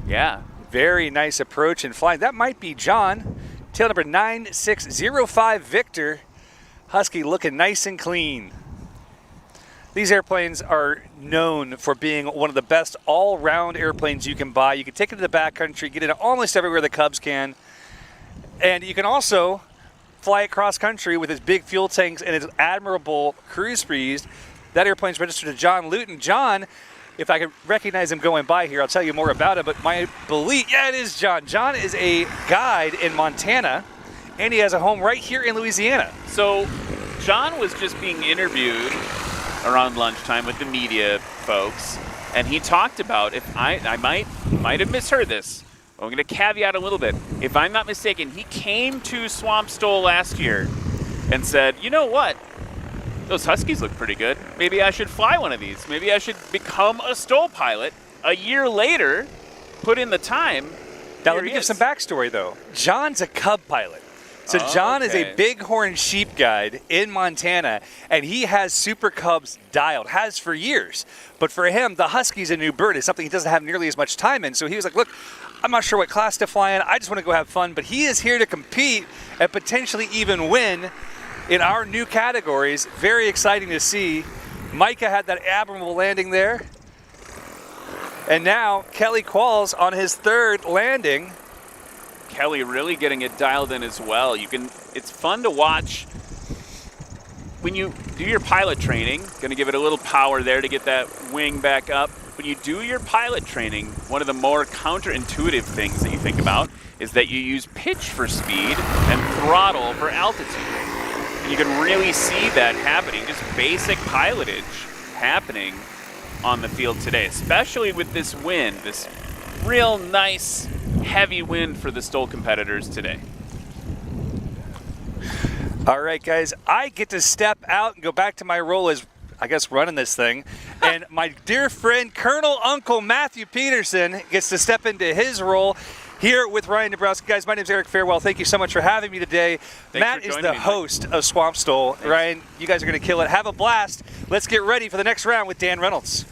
Yeah. Very nice approach and flying. That might be John. Tail number 9605 Victor. Husky looking nice and clean. These airplanes are known for being one of the best all-round airplanes you can buy. You can take it to the backcountry, get it almost everywhere the Cubs can. And you can also fly it cross-country with its big fuel tanks and its admirable cruise speeds. That airplane's registered to John Luton. John, if I could recognize him going by here, I'll tell you more about it. But my belief, yeah, it is John. John is a guide in Montana, and he has a home right here in Louisiana. So John was just being interviewed around lunchtime with the media folks, and he talked about, if I might have misheard this, I'm going to caveat a little bit. If I'm not mistaken, he came to Swamp STOL last year and said, you know what? Those Huskies look pretty good. Maybe I should fly one of these. Maybe I should become a STOL pilot. A year later, put in the time. Now let me give some backstory, though. John's a Cub pilot. So John is a bighorn sheep guide in Montana, and he has Super Cubs dialed, has for years. But for him, the Husky's a new bird. It's something he doesn't have nearly as much time in. So he was like, look, I'm not sure what class to fly in. I just want to go have fun. But he is here to compete and potentially even win in our new categories. Very exciting to see. Micah had that admirable landing there. And now Kelly Qualls on his third landing. Kelly really getting it dialed in as well. It's fun to watch when you do your pilot training. Going to give it a little power there to get that wing back up. When you do your pilot training, one of the more counterintuitive things that you think about is that you use pitch for speed and throttle for altitude. And you can really see that happening, just basic pilotage happening on the field today, especially with this wind, this real nice, heavy wind for the STOL competitors today. All right, guys, I get to step out and go back to my role as, I guess, running this thing. And my dear friend, Colonel Uncle Matthew Peterson, gets to step into his role here with Ryan Dabrowski. Guys, my name is Eric Fairwell. Thank you so much for having me today. Matt is the host of Swamp STOL. Thanks. Ryan, you guys are going to kill it. Have a blast. Let's get ready for the next round with Dan Reynolds.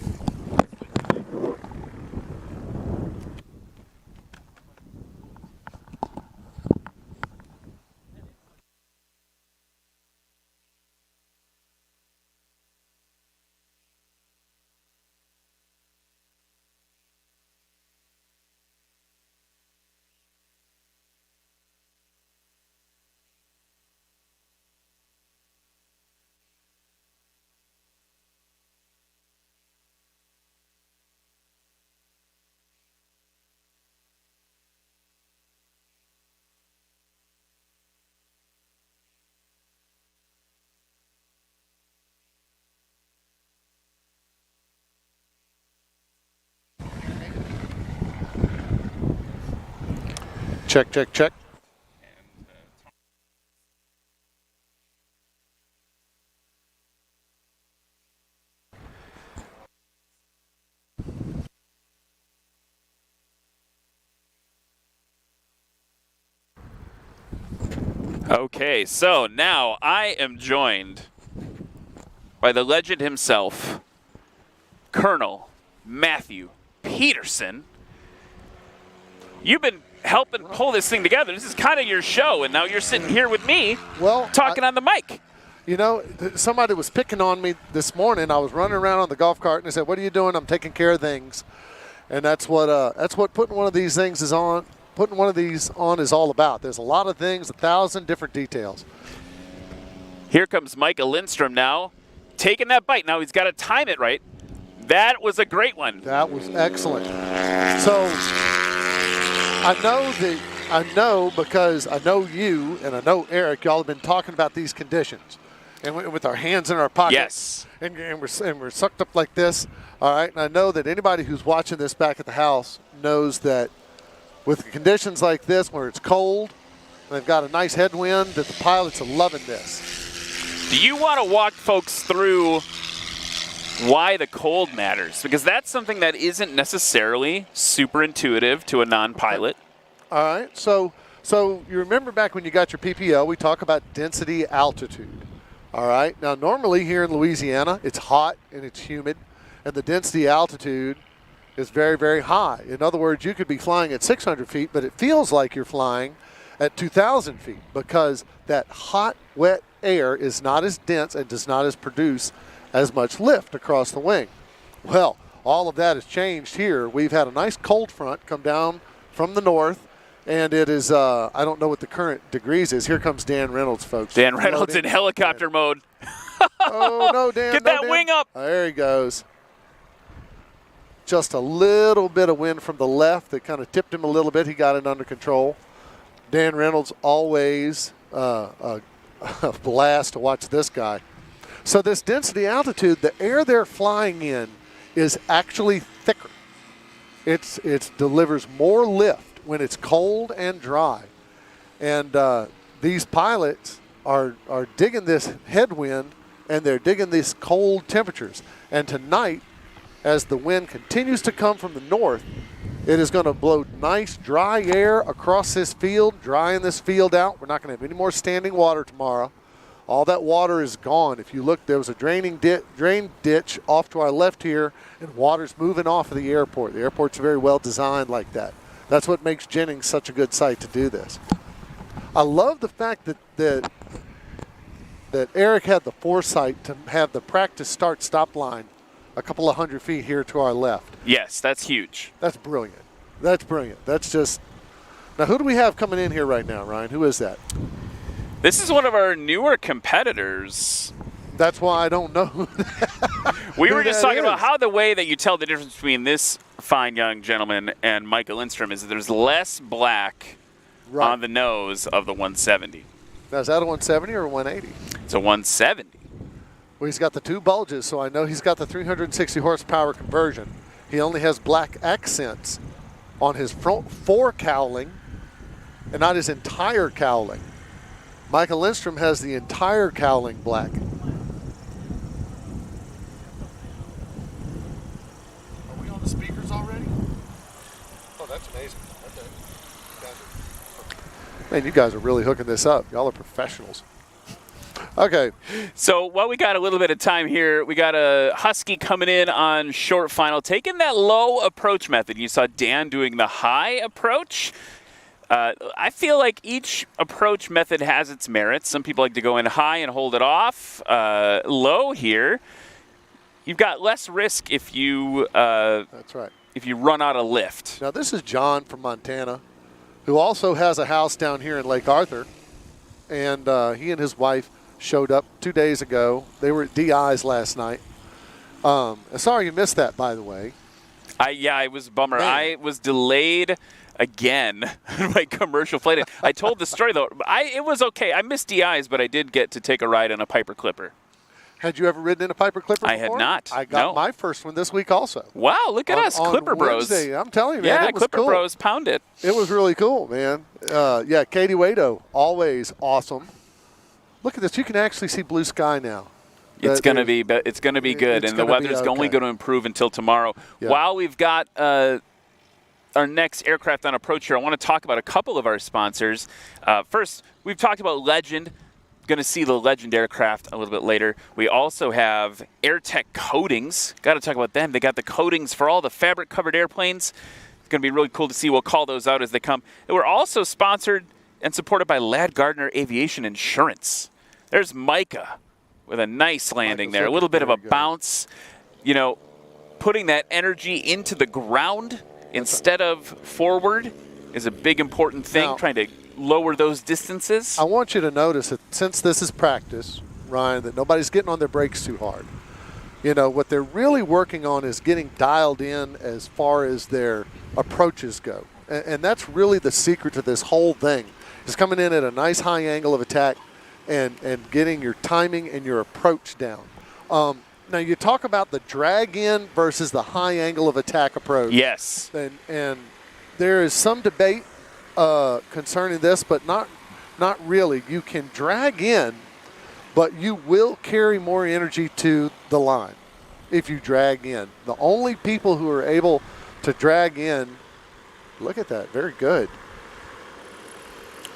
Check, check, check. Okay, so now I am joined by the legend himself, Colonel Matthew Peterson. You've been helping pull this thing together. This is kind of your show, and now you're sitting here with me talking on the mic. You know, somebody was picking on me this morning. I was running around on the golf cart, and they said, "What are you doing?" "I'm taking care of things." And that's what putting one of these things is on. Putting one of these on is all about. There's a lot of things, 1,000 different details. Here comes Micah Lindstrom now, taking that bite. Now he's got to time it right. That was a great one. That was excellent. So I know because I know you and I know Eric, y'all have been talking about these conditions. And with our hands in our pockets. Yes. And we're sucked up like this. All right. And I know that anybody who's watching this back at the house knows that with conditions like this where it's cold and they've got a nice headwind, that the pilots are loving this. Do you want to walk folks through why the cold matters? Because that's something that isn't necessarily super intuitive to a non-pilot. All right. So you remember back when you got your PPO, we talk about density altitude. All right. Now, normally here in Louisiana, it's hot and it's humid, and the density altitude is very, very high. In other words, you could be flying at 600 feet, but it feels like you're flying at 2,000 feet because that hot, wet air is not as dense and does not as produce as much lift across the wing. Well, all of that has changed here. We've had a nice cold front come down from the north, and it is, I don't know what the current degrees is. Here comes Dan Reynolds, folks. Dan Reynolds in helicopter mode. Oh, no, Dan. Get that wing up. There he goes. Just a little bit of wind from the left that kind of tipped him a little bit. He got it under control. Dan Reynolds, always a blast to watch this guy. So this density altitude, the air they're flying in is actually thicker. It delivers more lift when it's cold and dry. And these pilots are digging this headwind, and they're digging these cold temperatures. And tonight, as the wind continues to come from the north, it is going to blow nice dry air across this field, drying this field out. We're not going to have any more standing water tomorrow. All that water is gone. If you look, there was a drain ditch off to our left here, and water's moving off of the airport. The airport's very well designed like that. That's what makes Jennings such a good site to do this. I love the fact that Eric had the foresight to have the practice start-stop line a couple of 100 feet here to our left. Yes, that's huge. That's brilliant. That's brilliant. That's just – now who do we have coming in here right now, Ryan? Who is that? This is one of our newer competitors. That's why I don't know. We were just talking about how the way that you tell the difference between this fine young gentleman and Micah Lindstrom is that there's less black on the nose of the 170. Now, is that a 170 or a 180? It's a 170. Well, he's got the two bulges, so I know he's got the 360 horsepower conversion. He only has black accents on his front forecowling and not his entire cowling. Michael Lindstrom has the entire cowling black. Are we on the speakers already? Oh, that's amazing. Okay. Man, you guys are really hooking this up. Y'all are professionals. Okay. So while we got a little bit of time here, we got a Husky coming in on short final, taking that low approach method. You saw Dan doing the high approach. I feel like each approach method has its merits. Some people like to go in high and hold it off. Low here, you've got less risk if you That's right. if you run out of lift. Now this is John from Montana, who also has a house down here in Lake Arthur, and he and his wife showed up 2 days ago. They were at DI's last night. Sorry you missed that, by the way. Yeah, it was a bummer. Man. I was delayed again on my commercial flight. I told the story, though. It was okay. I missed DI's, but I did get to take a ride on a Piper Clipper. Had you ever ridden in a Piper Clipper I before? had not. I got No. my first one this week also. Wow, look at us, On Clipper Bros. Wednesday. I'm telling you, man, Yeah, it was Clipper cool. Bros pound it. It was really cool, man. Yeah, Katie Wado, always awesome. Look at this. You can actually see blue sky now. It's going to be good, it's and the gonna weather's be only okay. going to improve until tomorrow. Yeah. While we've got our next aircraft on approach here, I want to talk about a couple of our sponsors. First, we've talked about Legend. Going to see the Legend aircraft a little bit later. We also have AirTech Coatings. Got to talk about them. They got the coatings for all the fabric-covered airplanes. It's going to be really cool to see. We'll call those out as they come. And we're also sponsored and supported by Ladd Gardner Aviation Insurance. There's Micah with a nice landing there. A little bit of a bounce. You know, putting that energy into the ground instead of forward is a big important thing, Now, trying to lower those distances. I want you to notice that since this is practice, Ryan, that nobody's getting on their brakes too hard. You know, what they're really working on is getting dialed in as far as their approaches go. And that's really the secret to this whole thing, is coming in at a nice high angle of attack and getting your timing and your approach down. Now, you talk about the drag in versus the high angle of attack approach. Yes. And there is some debate concerning this, but not really. You can drag in, but you will carry more energy to the line if you drag in. The only people who are able to drag in, look at that, very good.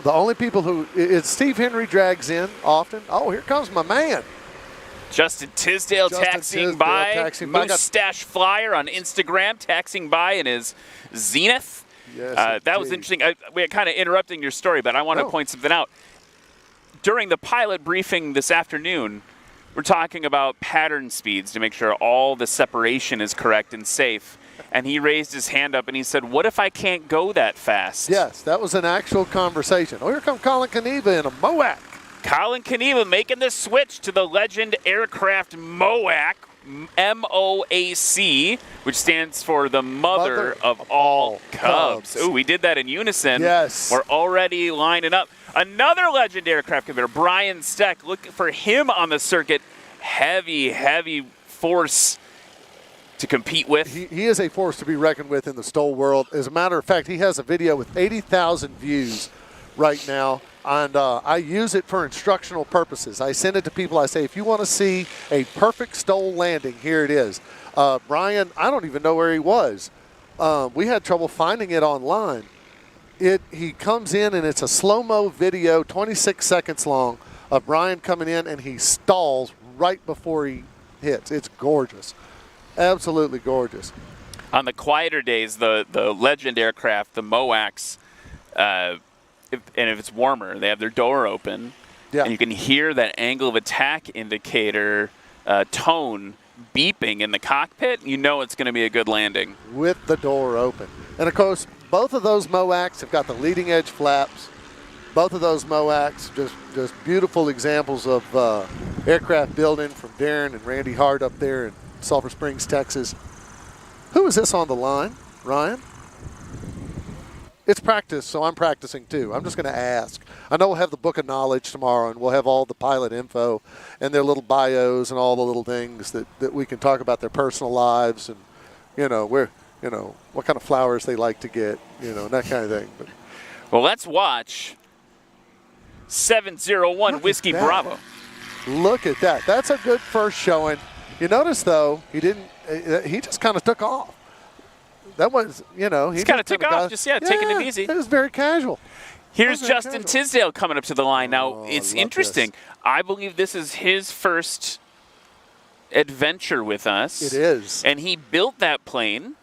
The only people who, Steve Henry drags in often. Oh, here comes my man. Justin Tisdale taxiing by. Mustache Flyer on Instagram taxiing by in his Zenith. Yes, that was interesting. We're kind of interrupting your story, but I want to point something out. During the pilot briefing this afternoon, we're talking about pattern speeds to make sure all the separation is correct and safe. And he raised his hand up and he said, "What if I can't go that fast?" Yes, that was an actual conversation. Oh, here comes Colin Kneva in a MOAC. Colin Kneva making the switch to the Legend Aircraft MOAC, MOAC, which stands for the mother of all Cubs. Ooh, we did that in unison. Yes. We're already lining up. Another Legend Aircraft commander, Brian Steck. Look for him on the circuit. Heavy force to compete with. He is a force to be reckoned with in the STOL world. As a matter of fact, he has a video with 80,000 views right now, and I use it for instructional purposes. I send it to people. I say, if you want to see a perfect STOL landing, here it is. Brian, I don't even know where he was. We had trouble finding it online. He comes in, and it's a slow-mo video, 26 seconds long, of Brian coming in, and he stalls right before he hits. It's gorgeous. Absolutely gorgeous. On the quieter days, the Legend aircraft, the MOACs, if it's warmer, they have their door open, and you can hear that angle of attack indicator tone beeping in the cockpit. You know it's going to be a good landing. With the door open. And, of course, both of those MOACs have got the leading edge flaps. Both of those MOACs, just beautiful examples of aircraft building from Darren and Randy Hart up there in Sulphur Springs, Texas. Who is this on the line, Ryan? It's practice, so I'm practicing too. I'm just going to ask. I know we'll have the book of knowledge tomorrow, and we'll have all the pilot info and their little bios and all the little things that we can talk about their personal lives. And, you know, what kind of flowers they like to get, and that kind of thing. But Well, let's watch 701 Whiskey that. Bravo. look at that. That's a good first showing. You notice, though, he just kind of took off. That was, he Just kind of took off, taking it easy. It was very casual. Here's Very Justin casual. Tisdale coming up to the line. Now, Oh, it's I love interesting. this. I believe this is his first adventure with us. It is. And he built that plane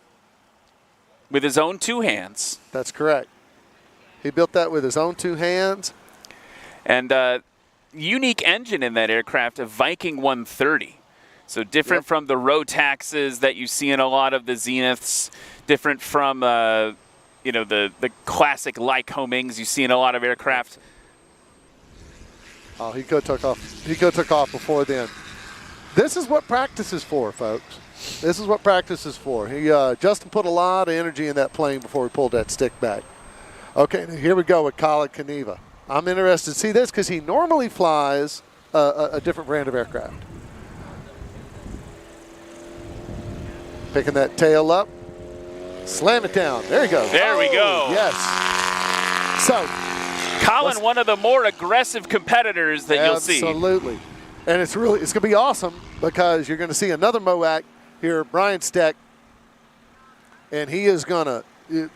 with his own 2 hands. That's correct. He built that with his own 2 hands. And unique engine in that aircraft, a Viking 130. So different from the Rotaxes that you see in a lot of the Zeniths, different from the classic Lycomings you see in a lot of aircraft. Oh, he could have took off. He could have took off before then. This is what practice is for, folks. This is what practice is for. Justin put a lot of energy in that plane before he pulled that stick back. Okay, now here we go with Khalid Kaniva. I'm interested to see this because he normally flies a different brand of aircraft. Picking that tail up. Slam it down. There you go. There we go. Yes. So, Colin, one of the more aggressive competitors that you'll see. absolutely. And it's going to be awesome because you're going to see another MOAC here, Brian Steck. And he is going to,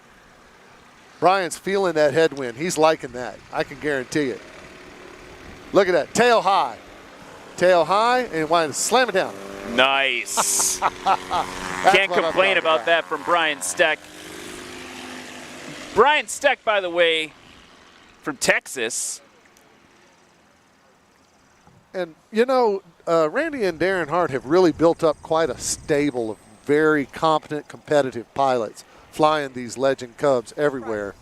Brian's feeling that headwind. He's liking that. I can guarantee it. Look at that. Tail high. Tail high and why slam it down. Nice. Can't what I'm complain talking about about. that from Brian Steck. Brian Steck, by the way, from Texas. And, Randy and Darren Hart have really built up quite a stable of very competent, competitive pilots flying these Legend Cubs everywhere.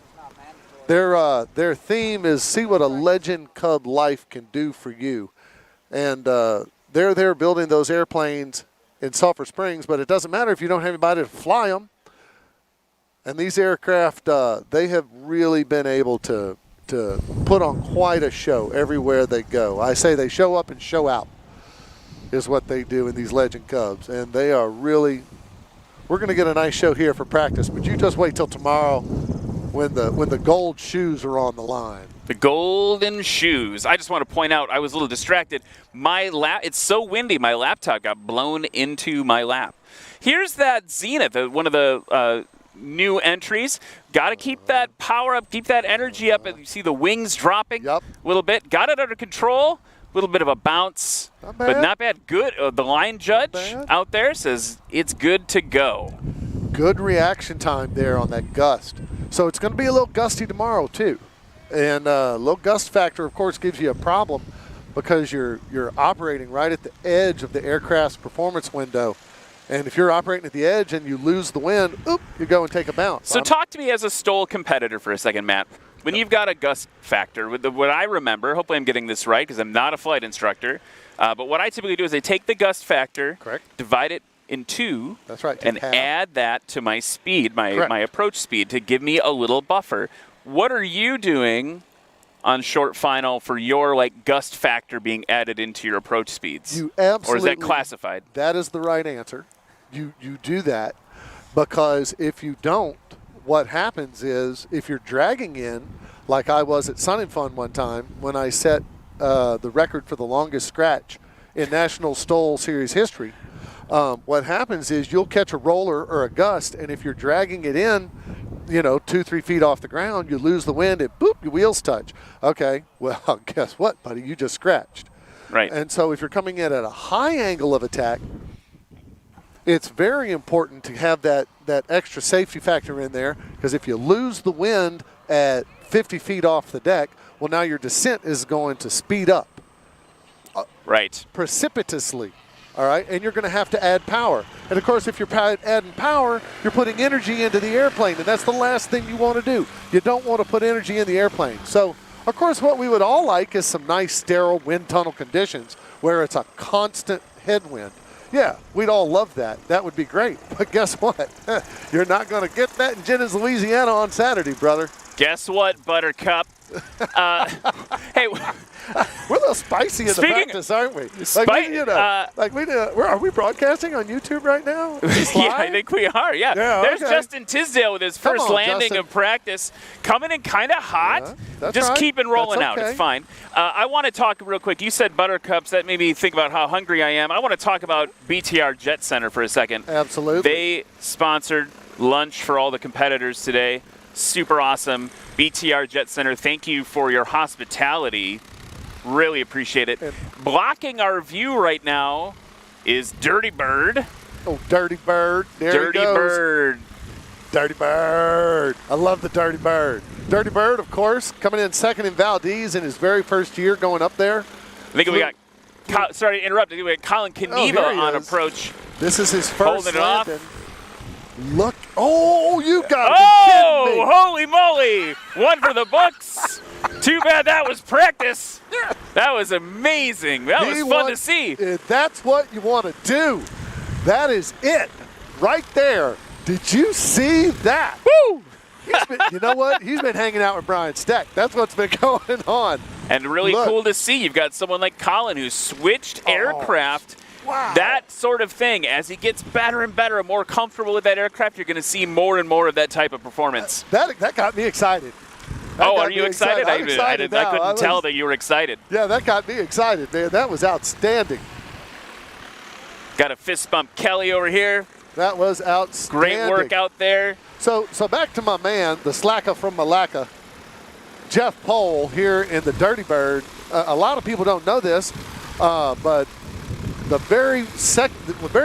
Their theme is see what a Legend Cub life can do for you. And they're there building those airplanes in Sulphur Springs, but it doesn't matter if you don't have anybody to fly them. And these aircraft, they have really been able to put on quite a show everywhere they go. I say they show up and show out is what they do in these Legend Cubs. And they are really, we're going to get a nice show here for practice, but you just wait till tomorrow when the gold shoes are on the line. The golden shoes. I just want to point out, I was a little distracted. It's so windy, my laptop got blown into my lap. Here's that Zenith, one of the new entries. Got to keep that power up, keep that energy up. You see the wings dropping a little bit. Got it under control. A little bit of a bounce, but not bad. Good. The line judge out there says it's good to go. Good reaction time there on that gust. So it's going to be a little gusty tomorrow too. And low gust factor, of course, gives you a problem because you're operating right at the edge of the aircraft's performance window. And if you're operating at the edge and you lose the wind, you go and take a bounce. So talk to me as a STOL competitor for a second, Matt. When you've got a gust factor, what I remember, hopefully I'm getting this right because I'm not a flight instructor, but what I typically do is I take the gust factor, divide it in 2, that's right, and add that to my speed, my approach speed, to give me a little buffer. What are you doing on short final for your gust factor being added into your approach speeds? You absolutely. Or is that classified? That is the right answer. You do that because if you don't, what happens is if you're dragging in, like I was at Sun and Fun one time when I set the record for the longest scratch in National STOL Series history, what happens is you'll catch a roller or a gust, and if you're dragging it in, 2-3 feet off the ground, you lose the wind, and boop, your wheels touch. Okay, well, guess what, buddy? You just scratched. Right. And so if you're coming in at a high angle of attack, it's very important to have that extra safety factor in there because if you lose the wind at 50 feet off the deck, well, now your descent is going to speed up. Right. Precipitously. All right, and you're going to have to add power. And, of course, if you're adding power, you're putting energy into the airplane, and that's the last thing you want to do. You don't want to put energy in the airplane. So, of course, what we would all like is some nice, sterile wind tunnel conditions where it's a constant headwind. Yeah, we'd all love that. That would be great. But guess what? You're not going to get that in Jennings, Louisiana on Saturday, brother. Guess what, Buttercup? Hey, We're a little spicy in the Speaking- practice, aren't we? Are we broadcasting on YouTube right now? Yeah, I think we are. Yeah. There's okay. Justin Tisdale with his Come first on, landing Justin. of practice, coming in kind of hot. Yeah, that's Just right. keeping rolling That's out. okay. It's fine. I want to talk real quick. You said buttercups. That made me think about how hungry I am. I want to talk about BTR Jet Center for a second. Absolutely. They sponsored lunch for all the competitors today. Super awesome. BTR Jet Center, thank you for your hospitality. Really appreciate it. Blocking our view right now is Dirty Bird. Oh, Dirty Bird. There Dirty he goes. Bird. Dirty Bird. I love the Dirty Bird. Dirty Bird, of course, coming in second in Valdez in his very first year going up there. I think we got, sorry to interrupt, I think we got Colin Kaniva he on is. approach. This is his first Holding it off. landing. Look. Oh, you got to Oh, be kidding me. holy moly. One for the books. Too bad that was practice. That was amazing. That was fun to see. That's what you want to do. That is it right there. Did you see that? Woo! You know what? He's been hanging out with Brian Steck. That's what's been going on. And really Look. cool to see. You've got someone like Colin who switched aircraft. Wow. That sort of thing. As he gets better and better and more comfortable with that aircraft, you're going to see more and more of that type of performance. That got me excited. That Oh, got are me you excited? I'm excited I now. couldn't was- tell that you were excited. Yeah, that got me excited, man. That was outstanding. Got a fist bump Kelly over here. That was outstanding. Great work out there. So back to my man, the slacker from Malacca, Jeff Pohl here in the Dirty Bird. A lot of people don't know this, but the very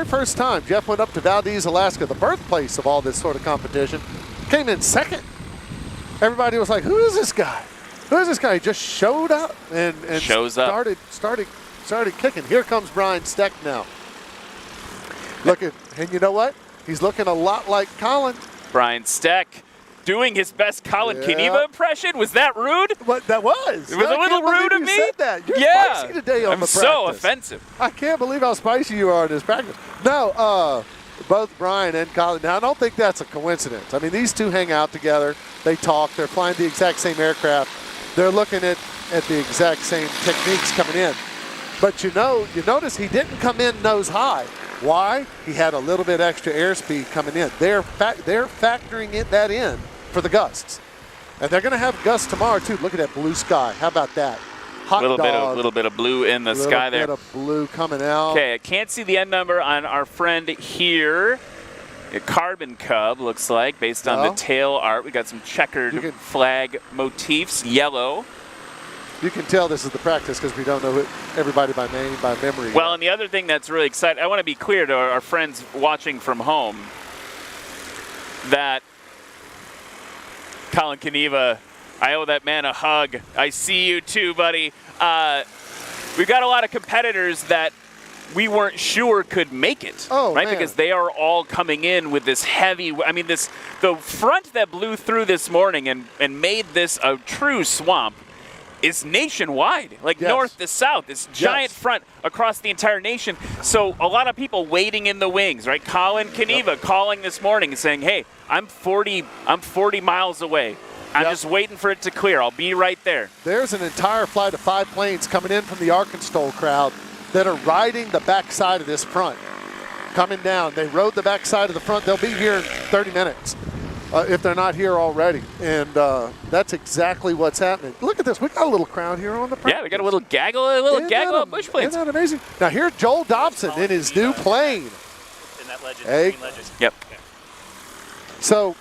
first time Jeff went up to Valdez, Alaska, the birthplace of all this sort of competition, came in second. Everybody was like, "Who is this guy? Who is this guy?" He just showed up and Shows up. started kicking. Here comes Brian Steck now. And you know what? He's looking a lot like Colin. Brian Steck doing his best Colin Yeah. Kaniva impression. Was that rude? What that was? It was a little rude of you me. Said that. You're Yeah. spicy today on I'm the so practice. offensive. I can't believe how spicy you are in this practice. No, both Brian and Colin. Now I don't think that's a coincidence. I mean, these two hang out together. They talk. They're flying the exact same aircraft. They're looking at the exact same techniques coming in. But you notice he didn't come in nose high. Why? He had a little bit extra airspeed coming in. They're factoring that in for the gusts. And they're going to have gusts tomorrow, too. Look at that blue sky. How about that? Hot dog. Little bit of blue in the sky there. A little bit of blue coming out. Okay, I can't see the end number on our friend here. A carbon cub, looks like, based on the tail art. We got some checkered flag motifs, yellow. You can tell this is the practice because we don't know everybody by name, by memory. Well, and the other thing that's really exciting, I want to be clear to our friends watching from home that Colin Kaniva, I owe that man a hug. I see you too, buddy. We've got a lot of competitors that we weren't sure could make it, right? Man. Because they are all coming in with this heavy, the front that blew through this morning and made this a true swamp is nationwide, north to south, this giant front across the entire nation. So a lot of people waiting in the wings, right? Colin Kaniva calling this morning and saying, hey, I'm 40 miles away. I'm just waiting for it to clear. I'll be right there. There's an entire flight of 5 planes coming in from the Arkansas crowd that are riding the backside of this front. Coming down. They rode the backside of the front. They'll be here in 30 minutes. If they're not here already. And that's exactly what's happening. Look at this. We got a little crowd here on the practice. Yeah, we got a little gaggle of bush planes. Isn't that amazing? Now here's Joel Dobson in his new plane. In that legend, Hey. green legend. Yep. So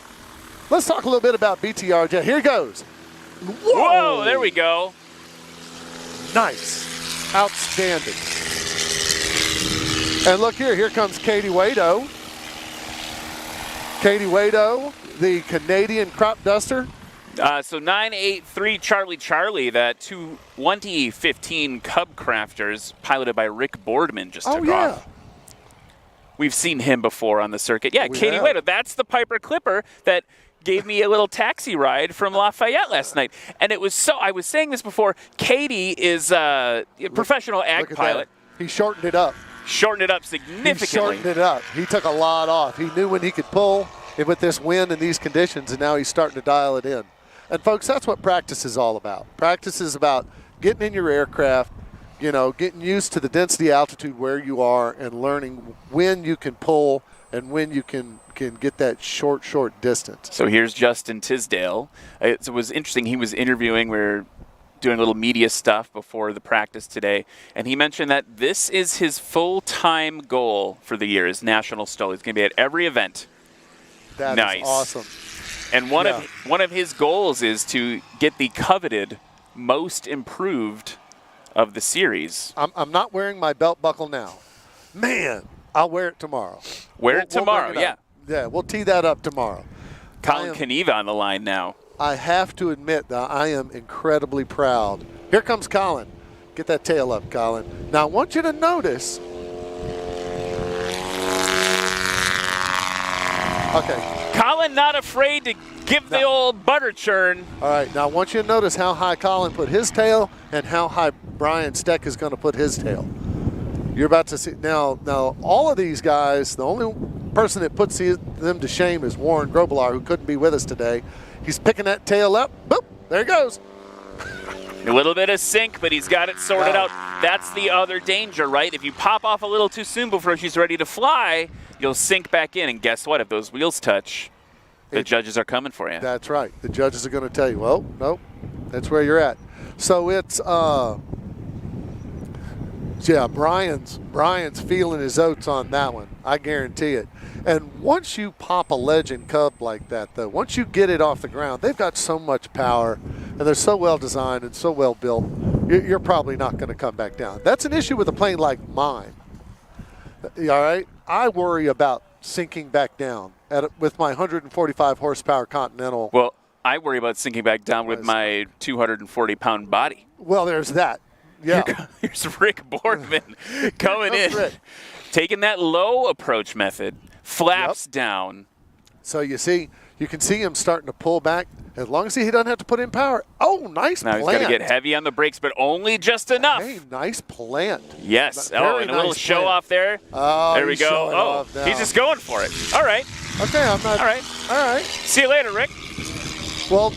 let's talk a little bit about BTR Jet. Here he goes. Whoa, there we go. Nice. Outstanding. And look here comes Katie Wado. Katie Wado, the Canadian crop duster. So 983 Charlie, that 2015 Cub Crafters piloted by Rick Boardman just took off. We've seen him before on the circuit. Yeah, Katie have. Wado. That's the Piper Clipper that gave me a little taxi ride from Lafayette last night. And it was I was saying this before, Katie is a professional ag Look at pilot. that. He shortened it up. Shortened it up He significantly. shortened it up. He took a lot off. He knew when he could pull with this wind and these conditions, and now he's starting to dial it in. And folks, that's what practice is all about. Practice is about getting in your aircraft, getting used to the density altitude where you are and learning when you can pull and when you can get that short distance. So here's Justin Tisdale. It was interesting. He was interviewing. We're doing a little media stuff before the practice today, and he mentioned that this is his full-time goal for the year, is National STOL. He's going to be at every event. That nice. is awesome. And one of his goals is to get the coveted most improved of the series. I'm not wearing my belt buckle now. Man, I'll wear it tomorrow. Wear it tomorrow, bring it up. Yeah, we'll tee that up tomorrow. Colin Kaniva on the line now. I have to admit that I am incredibly proud. Here comes Colin. Get that tail up, Colin. Now, I want you to notice. Okay. Colin not afraid to give the old butter churn. All right. Now, I want you to notice how high Colin put his tail and how high Brian Steck is going to put his tail. You're about to see. Now, all of these guys, the only person that puts them to shame is Warren Grobelar, who couldn't be with us today. He's picking that tail up. Boop. There he goes. A little bit of sink, but he's got it sorted out. That's the other danger, right? If you pop off a little too soon before she's ready to fly, you'll sink back in. And guess what? If those wheels touch, the judges are coming for you. That's right. The judges are going to tell you, well, nope, that's where you're at. So it's, Brian's feeling his oats on that one. I guarantee it. And once you pop a Legend Cub like that, though, once you get it off the ground, they've got so much power, and they're so well designed and so well built, you're probably not going to come back down. That's an issue with a plane like mine. All right? I worry about sinking back down with my 145 horsepower Continental. Well, I worry about sinking back down with my 240-pound body. Well, there's that. Yeah. Here's Rick Boardman coming in, taking that low approach method, flaps down. So you can see him starting to pull back. As long as he doesn't have to put in power. Oh, nice plant. Now he's got to get heavy on the brakes, but only just enough. Hey, nice plant. Yes. Very and a nice little show plant. off there. Oh, there we go. Oh, he's just going for it. All right. Okay, I'm not. All right. All right. See you later, Rick. Well,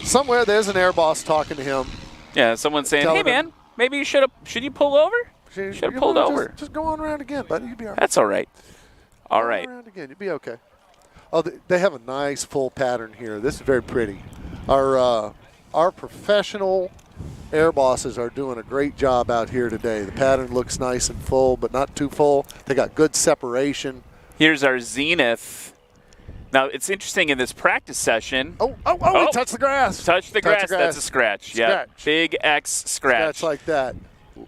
somewhere there's an air boss talking to him. Yeah, someone's saying, "Hey, man, maybe should you pull over? Should have pulled over. Just go on around again, buddy. You'll be all right. That's all right. All go right. on around again. You'll be okay. Oh, they have a nice full pattern here. This is very pretty. Our professional air bosses are doing a great job out here today. The pattern looks nice and full, but not too full. They got good separation. Here's our Zenith. Now, it's interesting in this practice session. Oh, he touched the grass. Touched the grass. That's a scratch. Yeah, big X scratch. Scratch like that.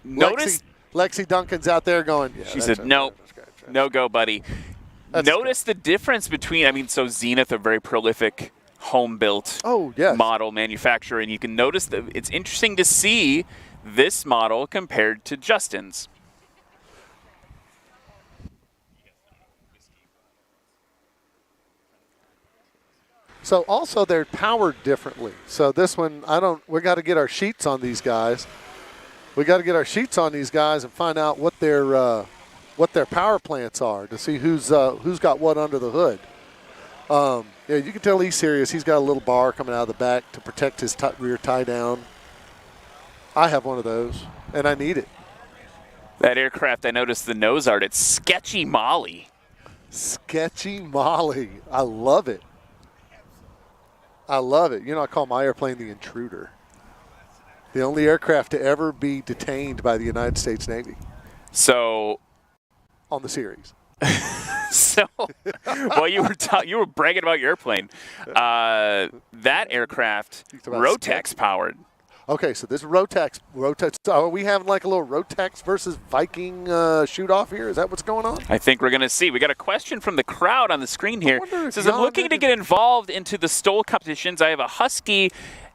Notice Lexi Duncan's out there going, she said, nope, no go, buddy. Notice the difference between, so Zenith, a very prolific home-built model manufacturer, and you can notice that it's interesting to see this model compared to Justin's. So also they're powered differently. So this one, we got to get our sheets on these guys. We got to get our sheets on these guys and find out what their power plants are to see who's got what under the hood. Yeah, you can tell he's serious. He's got a little bar coming out of the back to protect his rear tie down. I have one of those, and I need it. That aircraft, I noticed the nose art. It's Sketchy Molly. Sketchy Molly. I love it. I love it. I call my airplane the Intruder. The only aircraft to ever be detained by the United States Navy. So, on the series. So, well, you were bragging about your airplane. That aircraft, Rotax powered. Okay, so this is Rotax. Are we having like a little Rotax versus Viking shoot-off here? Is that what's going on? I think we're going to see. We got a question from the crowd on the screen here. It says, I'm looking to get involved into the STOL competitions. I have a Husky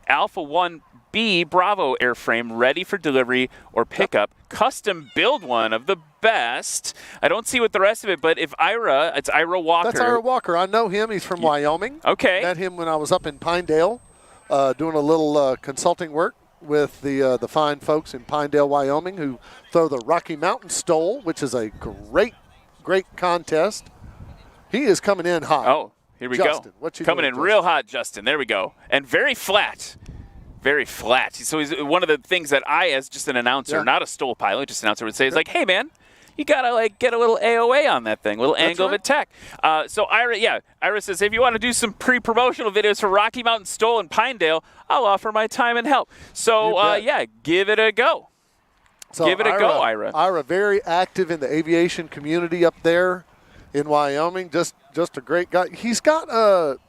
Alpha 1B Bravo airframe ready for delivery or pickup. Custom build one of the best. I don't see what the rest of it, but if it's Ira Walker. That's Ira Walker. I know him. He's from Wyoming. Okay. Met him when I was up in Pinedale doing a little consulting work with the fine folks in Pinedale, Wyoming, who throw the Rocky Mountain STOL, which is a great contest. He is coming in hot. Oh, here we Justin, go. What you coming doing, in real hot, Justin. There we go. And very flat. very flat. So he's one of the things that I, as just an announcer, not a STOL pilot, just an announcer, would say is like, hey, man, you got to like get a little AOA on that thing, a little angle of attack. So Ira says, if you want to do some pre-promotional videos for Rocky Mountain STOL in Pinedale, I'll offer my time and help. So, give it a go. So give it a go, Ira. Ira, very active in the aviation community up there in Wyoming. Just a great guy. He's got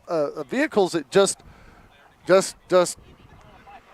vehicles that just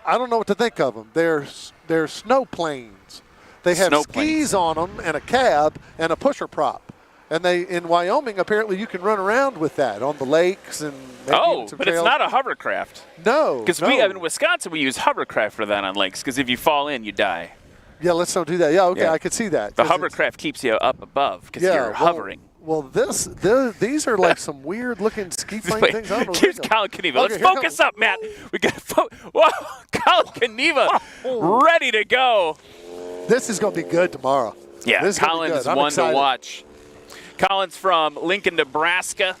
I don't know what to think of them. They're snow planes. They have skis on them and a cab and a pusher prop. And in Wyoming, apparently you can run around with that on the lakes and maybe some but trails. it's not a hovercraft. No. Because we have in Wisconsin, we use hovercraft for that on lakes. Because if you fall in, you die. Yeah, let's don't do that. Yeah, okay, I could see that. The hovercraft keeps you up above because you're hovering. Well, these are like some weird-looking ski plane things. I don't know. Here's Colin Kaniva. Let's focus up, Matt. We got Whoa, Colin Kaniva ready to go. This is going to be good tomorrow. Yeah, this Colin's one to watch. Colin's from Lincoln, Nebraska.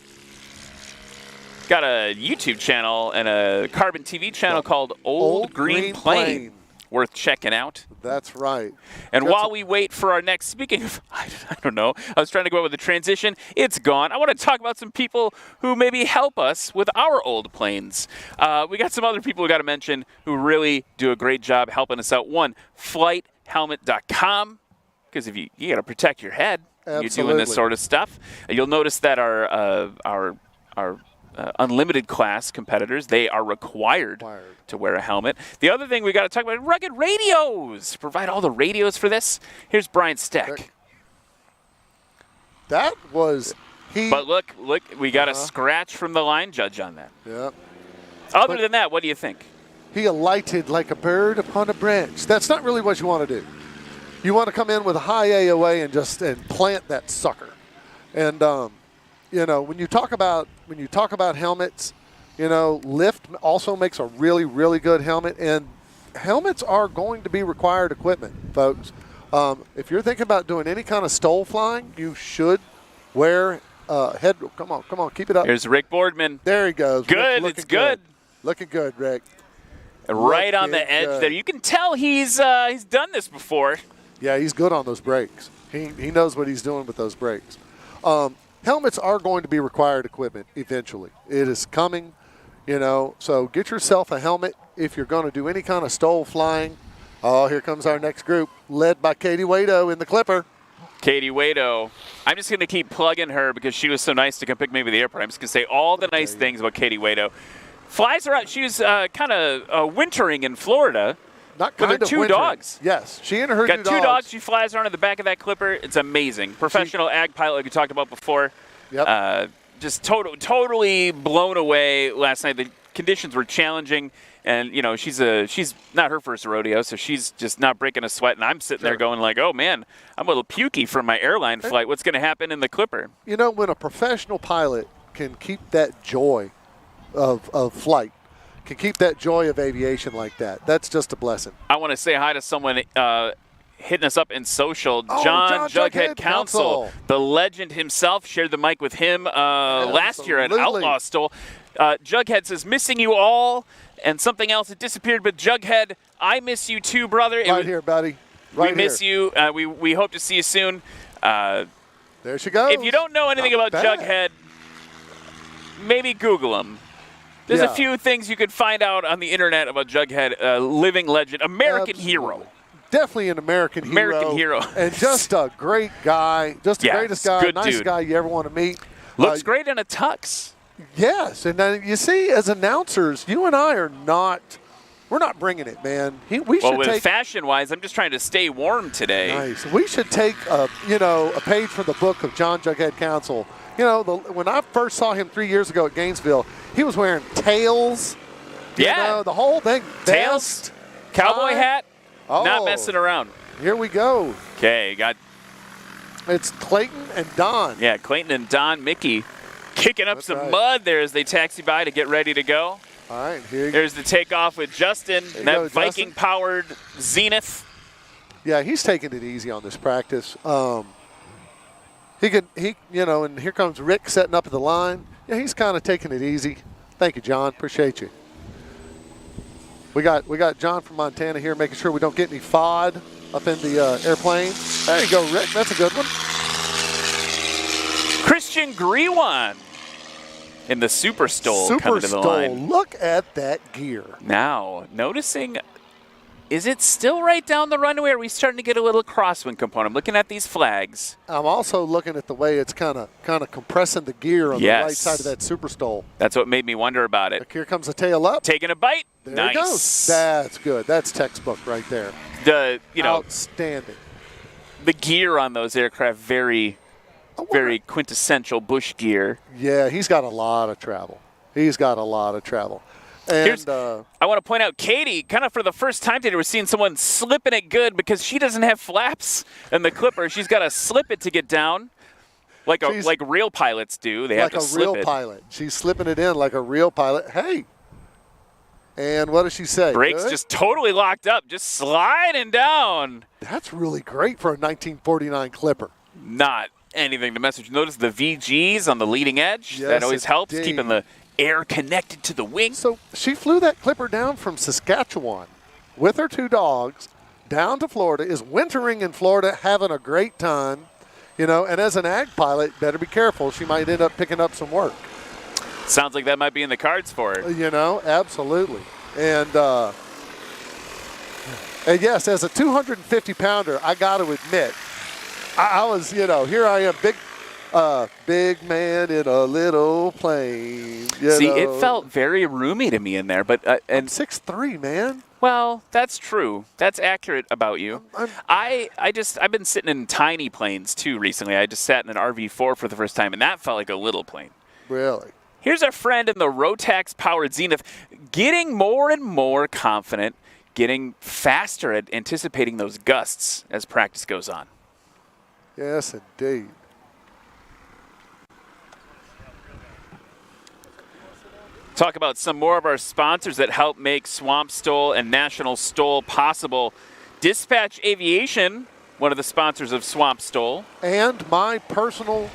Got a YouTube channel and a Carbon TV channel called Old Green Plane. Worth checking out. That's right. And while we wait for our next, speaking of, I don't know, I was trying to go out with a transition. It's gone. I want to talk about some people who maybe help us with our old planes. We got some other people we got to mention who really do a great job helping us out. One, flighthelmet.com, because if you got to protect your head, you're doing this sort of stuff. You'll notice that our unlimited class competitors, they are required to wear a helmet. The other thing we got to talk about, rugged radios. Provide all the radios for this. Here's Brian Steck. That was But look, we got a scratch from the line judge on that. Yeah. Other than that, what do you think? He alighted like a bird upon a branch. That's not really what you want to do. You want to come in with a high AOA and plant that sucker. And when you talk about helmets, Lift also makes a really, really good helmet, and helmets are going to be required equipment, folks. If you're thinking about doing any kind of STOL flying, you should wear head. Come on, keep it up. Here's Rick Boardman. There he goes. Good, it's good. Looking good, Rick. Right on the edge there. You can tell he's done this before. Yeah, he's good on those brakes. He knows what he's doing with those brakes. Helmets are going to be required equipment eventually. It is coming, so get yourself a helmet if you're going to do any kind of STOL flying. Oh, here comes our next group, led by Katie Wado in the Clipper. Katie Wado. I'm just going to keep plugging her because she was so nice to come pick me up at the airport. I'm just going to say all the nice things about Katie Wado. Flies around. She was kind of wintering in Florida. Not kind with her of two wintering. Dogs. Yes, she and her got two dogs. She flies around in the back of that Clipper. It's amazing. Professional ag pilot, like we talked about before. Yep. Just totally blown away last night. The conditions were challenging, and she's not her first rodeo, so she's just not breaking a sweat. And I'm sitting there going like, oh man, I'm a little pukey from my airline flight. What's going to happen in the Clipper? When a professional pilot can keep that joy of flight, can keep that joy of aviation like that, that's just a blessing. I want to say hi to someone hitting us up in social. John Jughead Council, the legend himself, shared the mic with him last year at Outlaw STOL. Jughead says, missing you all, and something else that disappeared, but Jughead, I miss you too, brother. Right here, buddy. We miss you. We hope to see you soon. There she goes. If you don't know anything about Jughead, maybe Google him. There's a few things you could find out on the internet about Jughead, living legend, American hero. Definitely an American hero. And just a great guy. Just the greatest guy, nice guy you ever want to meet. Looks great in a tux. Yes, and then you see, as announcers, you and I are we're not bringing it, man. Fashion-wise, I'm just trying to stay warm today. Nice. We should take a page from the book of John Jughead Council. When I first saw him 3 years ago at Gainesville, he was wearing tails. The whole thing. Tails, cowboy hat, not messing around. Here we go. Okay, it's Clayton and Don. Yeah, Clayton and Don Mickey kicking up some mud there as they taxi by to get ready to go. All right, here's the takeoff with Justin, that Viking-powered Zenith. Yeah, he's taking it easy on this practice. And here comes Rick setting up at the line. Yeah, he's kind of taking it easy. Thank you, John. Appreciate you. We got John from Montana here making sure we don't get any FOD up in the airplane. There you go, Rick. That's a good one. Christian Grewan in the Super STOL coming to the line. Look at that gear. Now, noticing, is it still right down the runway, or are we starting to get a little crosswind component? I'm looking at these flags. I'm also looking at the way it's kind of compressing the gear on the right side of that Super STOL. That's what made me wonder about it. Look, here comes the tail up. Taking a bite. There Nice. it goes. That's good. That's textbook right there. Outstanding. The gear on those aircraft, very quintessential Bush gear. Yeah, he's got a lot of travel. And I want to point out, Katie, kind of for the first time today, we're seeing someone slipping it good because she doesn't have flaps in the clipper. She's got to slip it to get down, like real pilots do. They have to slip it. Like a real pilot. She's slipping it in like a real pilot. Hey. And what does she say? Brakes Good? just totally locked up, just sliding down. That's really great for a 1949 Clipper. Not anything to mess with. Notice the VGs on the leading edge. Yes, that always helps, indeed. keeping the air connected to the wing. So she flew that Clipper down from Saskatchewan with her 2 dogs down to Florida, is wintering in Florida, having a great time, and as an ag pilot, better be careful. She might end up picking up some work. Sounds like that might be in the cards for her. Absolutely. And yes, as a 250-pounder, I got to admit, I was, here I am, big man in a little plane. It felt very roomy to me in there, but I'm 6'3", man. Well, that's true. That's accurate about you. I've been sitting in tiny planes too recently. I just sat in an RV4 for the first time, and that felt like a little plane. Really? Here's our friend in the Rotax-powered Zenith, getting more and more confident, getting faster at anticipating those gusts as practice goes on. Yes, indeed. Talk about some more of our sponsors that help make Swamp STOL and National STOL possible. Dispatch Aviation, one of the sponsors of Swamp STOL. And my personal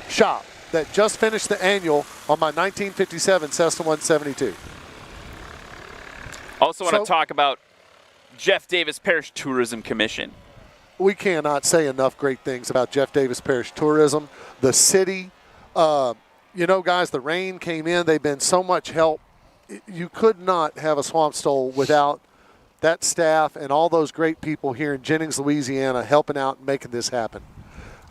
shop that just finished the annual on my 1957 Cessna 172. Also want to talk about Jeff Davis Parish Tourism Commission. We cannot say enough great things about Jeff Davis Parish Tourism, the city. Guys, the rain came in. They've been so much help. You could not have a Swamp STOL without that staff and all those great people here in Jennings, Louisiana, helping out and making this happen.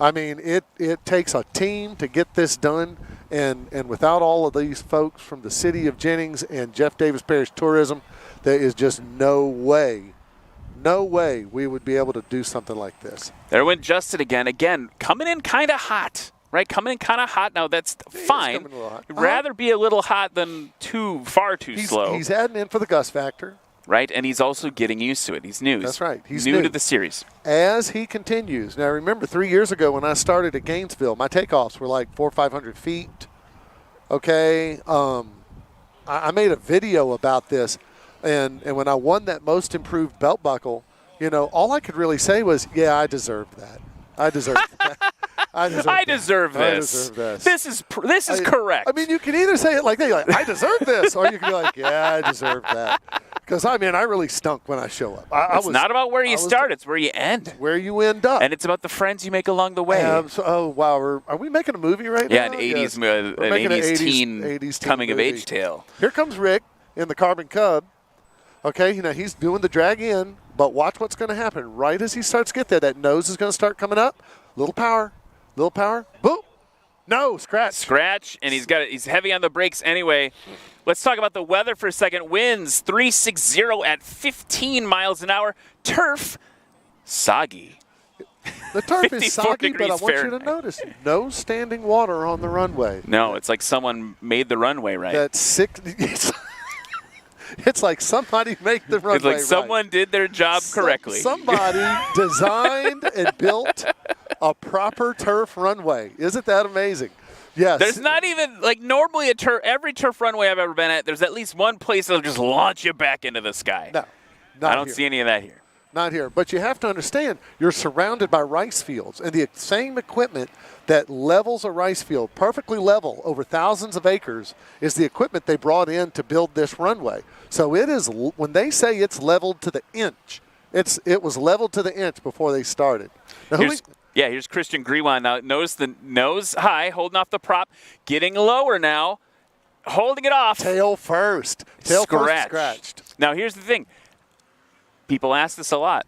I mean, it takes a team to get this done, and without all of these folks from the city of Jennings and Jeff Davis Parish Tourism, there is just no way we would be able to do something like this. There went Justin again, coming in kind of hot, right? Coming in kind of hot. Now, that's fine. Rather be a little hot than far too slow. He's adding in for the gust factor. Right, and he's also getting used to it. He's new. That's right. He's new to the series. As he continues. Now, remember, 3 years ago when I started at Gainesville, my takeoffs were like 400 or 500 feet. Okay. I made a video about this, and when I won that most improved belt buckle, all I could really say was, yeah, I deserved that. I deserve that. I deserve this. This is correct. I mean, you can either say it like I deserve this, or you can be like, yeah, I deserve that. Because, I really stunk when I show up. It's not about where you start. It's where you end. Where you end up. And it's about the friends you make along the way. Wow. Are we making a movie right now? Yeah, an 80s teen coming-of-age tale. Here comes Rick in the Carbon Cub. Okay, he's doing the drag in, but watch what's going to happen. Right as he starts to get there, that nose is going to start coming up. Little power. Boom. No, scratch. And he's heavy on the brakes anyway. Let's talk about the weather for a second. Winds 360 at 15 miles an hour. Turf, soggy. The turf is soggy, but I want you to notice, no standing water on the runway. No, it's like someone made the runway right. That's sick. It's like somebody made the runway It's like someone did their job correctly. Somebody designed and built a proper turf runway. Isn't that amazing? Yes. There's not even, normally every turf runway I've ever been at, there's at least one place that'll just launch you back into the sky. No. I don't see any of that here. Not here. But you have to understand, you're surrounded by rice fields, and the same equipment that levels a rice field perfectly level over thousands of acres is the equipment they brought in to build this runway. So it is, when they say it's leveled to the inch, it was leveled to the inch before they started. Now, here's Christian Grewan. Now, notice the nose high, holding off the prop, getting lower now, holding it off. Tail first. Tail first scratched. Now, here's the thing. People ask this a lot.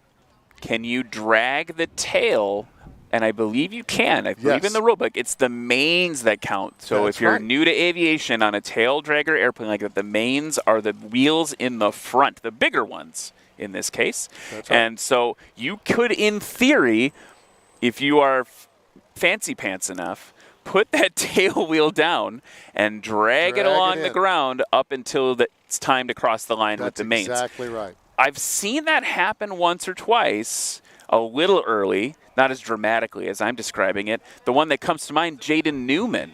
Can you drag the tail? And I believe you can. I believe in the rulebook. It's the mains that count. So That's if you're right. new to aviation on a tail dragger airplane like that, the mains are the wheels in the front, the bigger ones in this case. That's right. And so you could, in theory, if you are fancy pants enough, put that tail wheel down and drag it along the ground up until it's time to cross the line with the mains. That's exactly right. I've seen that happen once or twice, a little early, not as dramatically as I'm describing it. The one that comes to mind, Jaden Newman.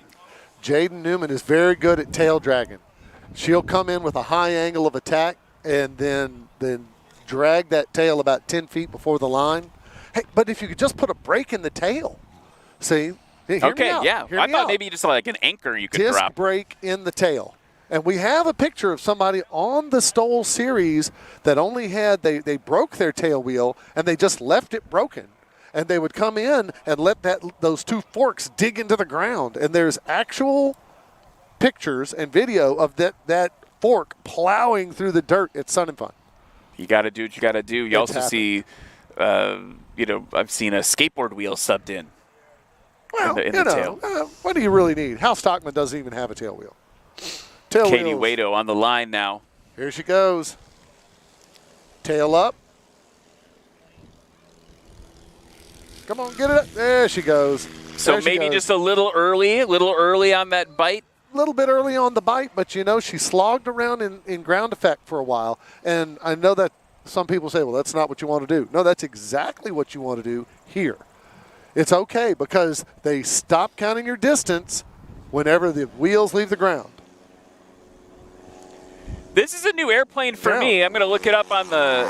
Jaden Newman is very good at tail dragging. She'll come in with a high angle of attack and then drag that tail about 10 feet before the line. Hey, but if you could just put a brake in the tail, see? Hear me out. Yeah. I thought maybe you just like an anchor you could disc drop. brake in the tail. And we have a picture of somebody on the STOL series that only had, they broke their tail wheel and they just left it broken. And they would come in and let those two forks dig into the ground. And there's actual pictures and video of that fork plowing through the dirt. It's Sun and Fun. You got to do what you got to do. You also see, I've seen a skateboard wheel subbed in. Well, in the tail. What do you really need? Hal Stockman doesn't even have a tail wheel. Tail Katie wheels. Waito on the line now. Here she goes. Tail up. Come on, get it up. There she goes. So maybe just a little early on that bite. A little bit early on the bite, but she slogged around in ground effect for a while. And I know that some people say, well, that's not what you want to do. No, that's exactly what you want to do here. It's okay because they stop counting your distance whenever the wheels leave the ground. This is a new airplane for me. I'm going to look it up on the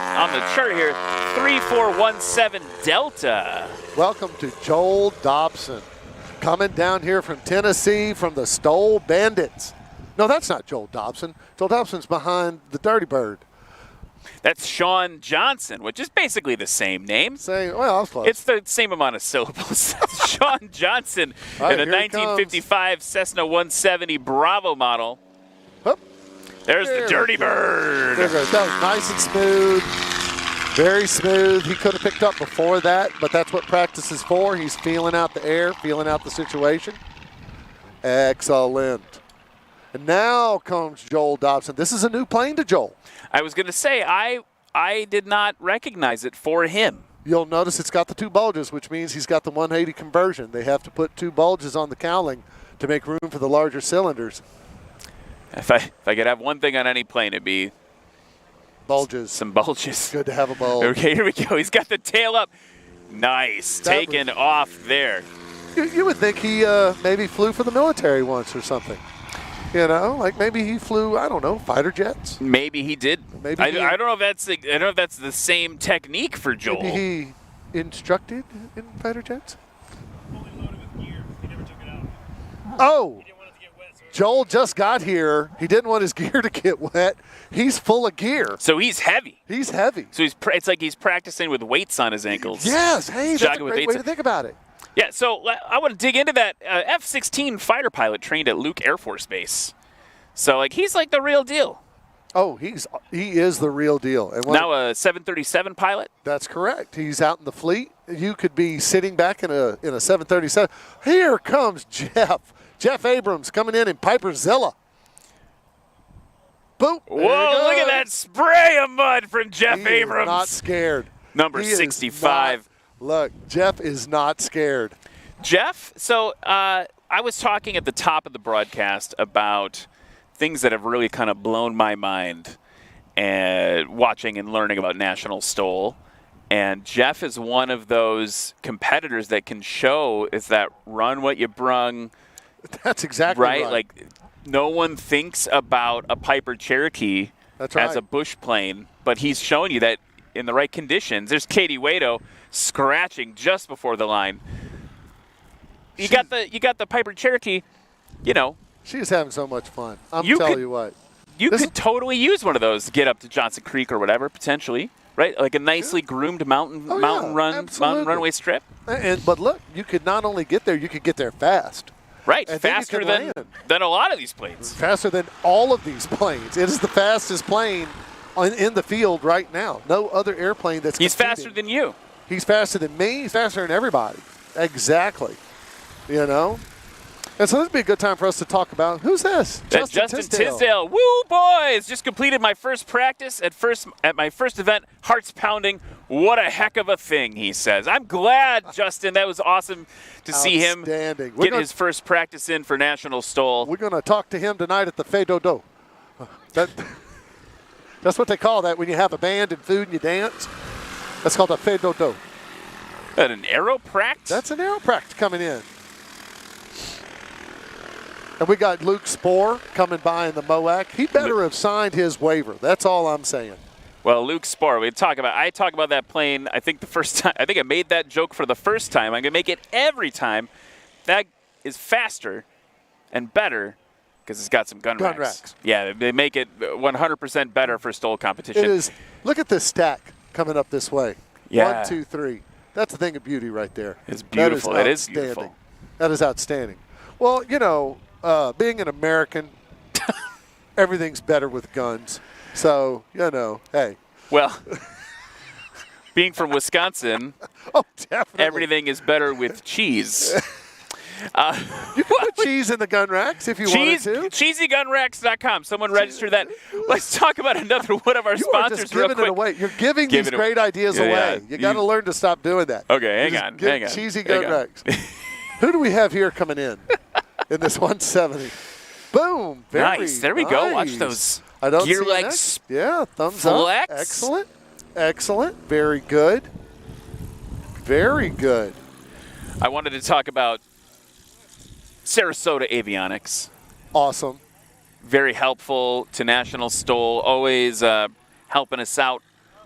chart here. 3417 Delta. Welcome to Joel Dobson, coming down here from Tennessee from the STOL Bandits. No, that's not Joel Dobson. Joel Dobson's behind the Dirty Bird. That's Sean Johnson, which is basically the same name. Well, I was close. It's the same amount of syllables. Sean Johnson Right, in a here he 1955 Cessna 170 Bravo model. Hup. There's the Dirty Bird. That was nice and smooth. Very smooth. He could have picked up before that, but that's what practice is for. He's feeling out the air, feeling out the situation. Excellent. And now comes Joel Dobson. This is a new plane to Joel. I was going to say, I did not recognize it for him. You'll notice it's got the two bulges, which means he's got the 180 conversion. They have to put two bulges on the cowling to make room for the larger cylinders. If I could have one thing on any plane, it'd be bulges. Some bulges. Good to have a bulge. Okay, here we go. He's got the tail up. Nice. Taken off there. You would think he maybe flew for the military once or something. Like maybe he flew, I don't know, fighter jets. Maybe he did. Maybe I don't know if that's the same technique for Joel. Maybe he instructed in fighter jets. Fully loaded with gear. He never took it out. Oh. He didn't want it to get wet. So Joel just got here. He didn't want his gear to get wet. He's full of gear. So he's heavy. He's heavy. So it's like he's practicing with weights on his ankles. Yes. Hey, that's a Jogging with great weights. way to think about it. Yeah, so I want to dig into that F-16 fighter pilot trained at Luke Air Force Base. So, he's like the real deal. Oh, he is the real deal. And now a 737 pilot? That's correct. He's out in the fleet. You could be sitting back in a 737. Here comes Jeff. Jeff Abrams coming in Piperzilla. Boop. Whoa, look at that spray of mud from Jeff Abrams. Is not scared. Number 65. Look, Jeff is not scared. Jeff, so I was talking at the top of the broadcast about things that have really kind of blown my mind and watching and learning about National STOL. And Jeff is one of those competitors that can show is that run what you brung. That's exactly right. Like no one thinks about a Piper Cherokee That's right. as a bush plane, but he's showing you that in the right conditions. There's Katie Waito scratching just before the line. You got the Piper Cherokee, you know. She's having so much fun. I'm You telling could- you what. You could totally use one of those to get up to Johnson Creek or whatever, potentially, right? Like a nicely groomed mountain Oh, mountain yeah, absolutely. mountain runway strip. But look, you could not only get there, you could get there fast. Right, And then you faster can than land. a lot of these planes. Faster than all of these planes. It is the fastest plane in the field right now. No other airplane that's He's competing. faster than you. He's faster than me. He's faster than everybody. Exactly. You know? And so this would be a good time for us to talk about, who's this? That's Justin Tisdale. Woo, boys! Just completed my first practice at my first event. Hearts pounding. What a heck of a thing, he says. I'm glad, Justin. That was awesome to see him Outstanding. get his first practice in for National STOL. We're going to talk to him tonight at the Fé Dodo. That's what they call that when you have a band and food and you dance. That's called a Fé Dodo. An aero pract? That's an aero practice coming in. And we got Luke Spohr coming by in the MOAC. He better have signed his waiver. That's all I'm saying. Well, Luke Spohr, I talk about that plane, I think the first time. I think I made that joke for the first time. I'm going to make it every time. That is faster and better because it's got some gun racks. Yeah, they make it 100% better for STOL competition. It is. Look at this stack coming up this way. Yeah. 1, 2, 3. That's a thing of beauty right there. It's beautiful. That It is is beautiful. outstanding. That is outstanding. Well, you know, being an American, everything's better with guns. So, you know, hey. Well, being from Wisconsin, Oh, definitely. everything is better with cheese. You can put cheese in the gun racks if you wanted to. CheesyGunRacks.com. Someone registered that. Let's talk about another one of our You are sponsors just real giving quick. it away. You're giving Giving these it- great ideas Yeah, away. yeah. You got to learn to stop doing that. Okay, You just hang give on. Cheesy hang gun on. racks. Who do we have here coming in this 170? Boom. Very Nice. There we go. Watch nice. those I don't gear see legs next. Yeah, thumbs flex. up. Excellent. Excellent. Very good. Very good. I wanted to talk about Sarasota Avionics. Awesome. Very helpful to National STOL, always helping us out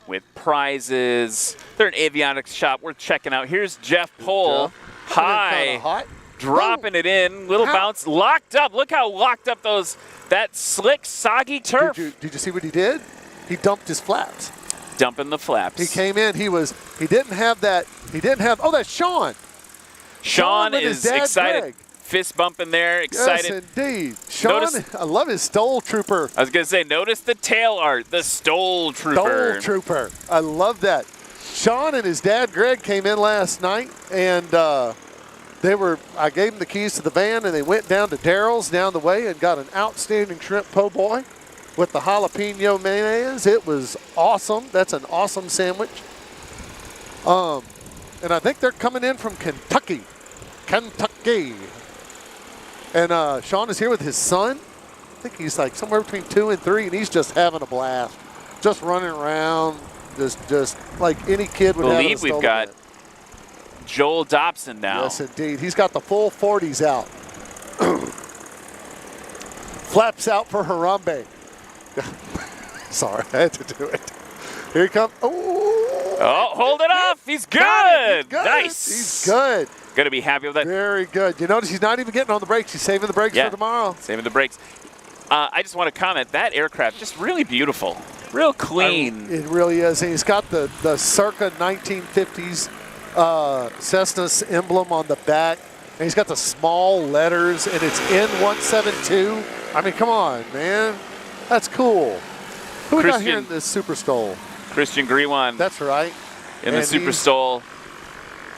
with prizes. They're an avionics shop worth checking out. Here's Jeff Pohl. Jeff. Coming in Hi. kinda hot. Dropping it in. Little How- bounce. Locked up. Look how locked up that slick, soggy turf. Did you see what he did? He dumped his flaps. Dumping the flaps. He came in. He didn't have. Oh, that's Sean. Sean with his is dad, excited. Greg. Fist bumping there. Excited. Yes, indeed. Sean, Notice- I love his STOL Trooper. I was going to say, notice the tail art. The STOL Trooper. STOL Trooper. I love that. Sean and his dad, Greg, came in last night, and I gave them the keys to the van, and they went down to Daryl's down the way and got an outstanding shrimp po' boy with the jalapeno mayonnaise. It was awesome. That's an awesome sandwich. And I think they're coming in from Kentucky. And Sean is here with his son. I think he's like somewhere between 2 and 3, and he's just having a blast. Just running around, just like any kid would have. Believe we've got Joel Dobson now. Yes, indeed. He's got the full 40s out. Flaps out for Harambe. Sorry, I had to do it. Here he comes. Oh, hold it off. He's good. Got it. He's good. Nice. He's good. Going to be happy with that. Very good. You notice he's not even getting on the brakes. He's saving the brakes Yeah. for tomorrow. Saving the brakes. I just want to comment, that aircraft just really beautiful. Real clean. It really is. And he's got the circa 1950s Cessna emblem on the back. And he's got the small letters, and it's N172. I mean, come on, man. That's cool. Who we got here in the Super STOL? Christian Griwan That's right. in the and Super he's- STOL.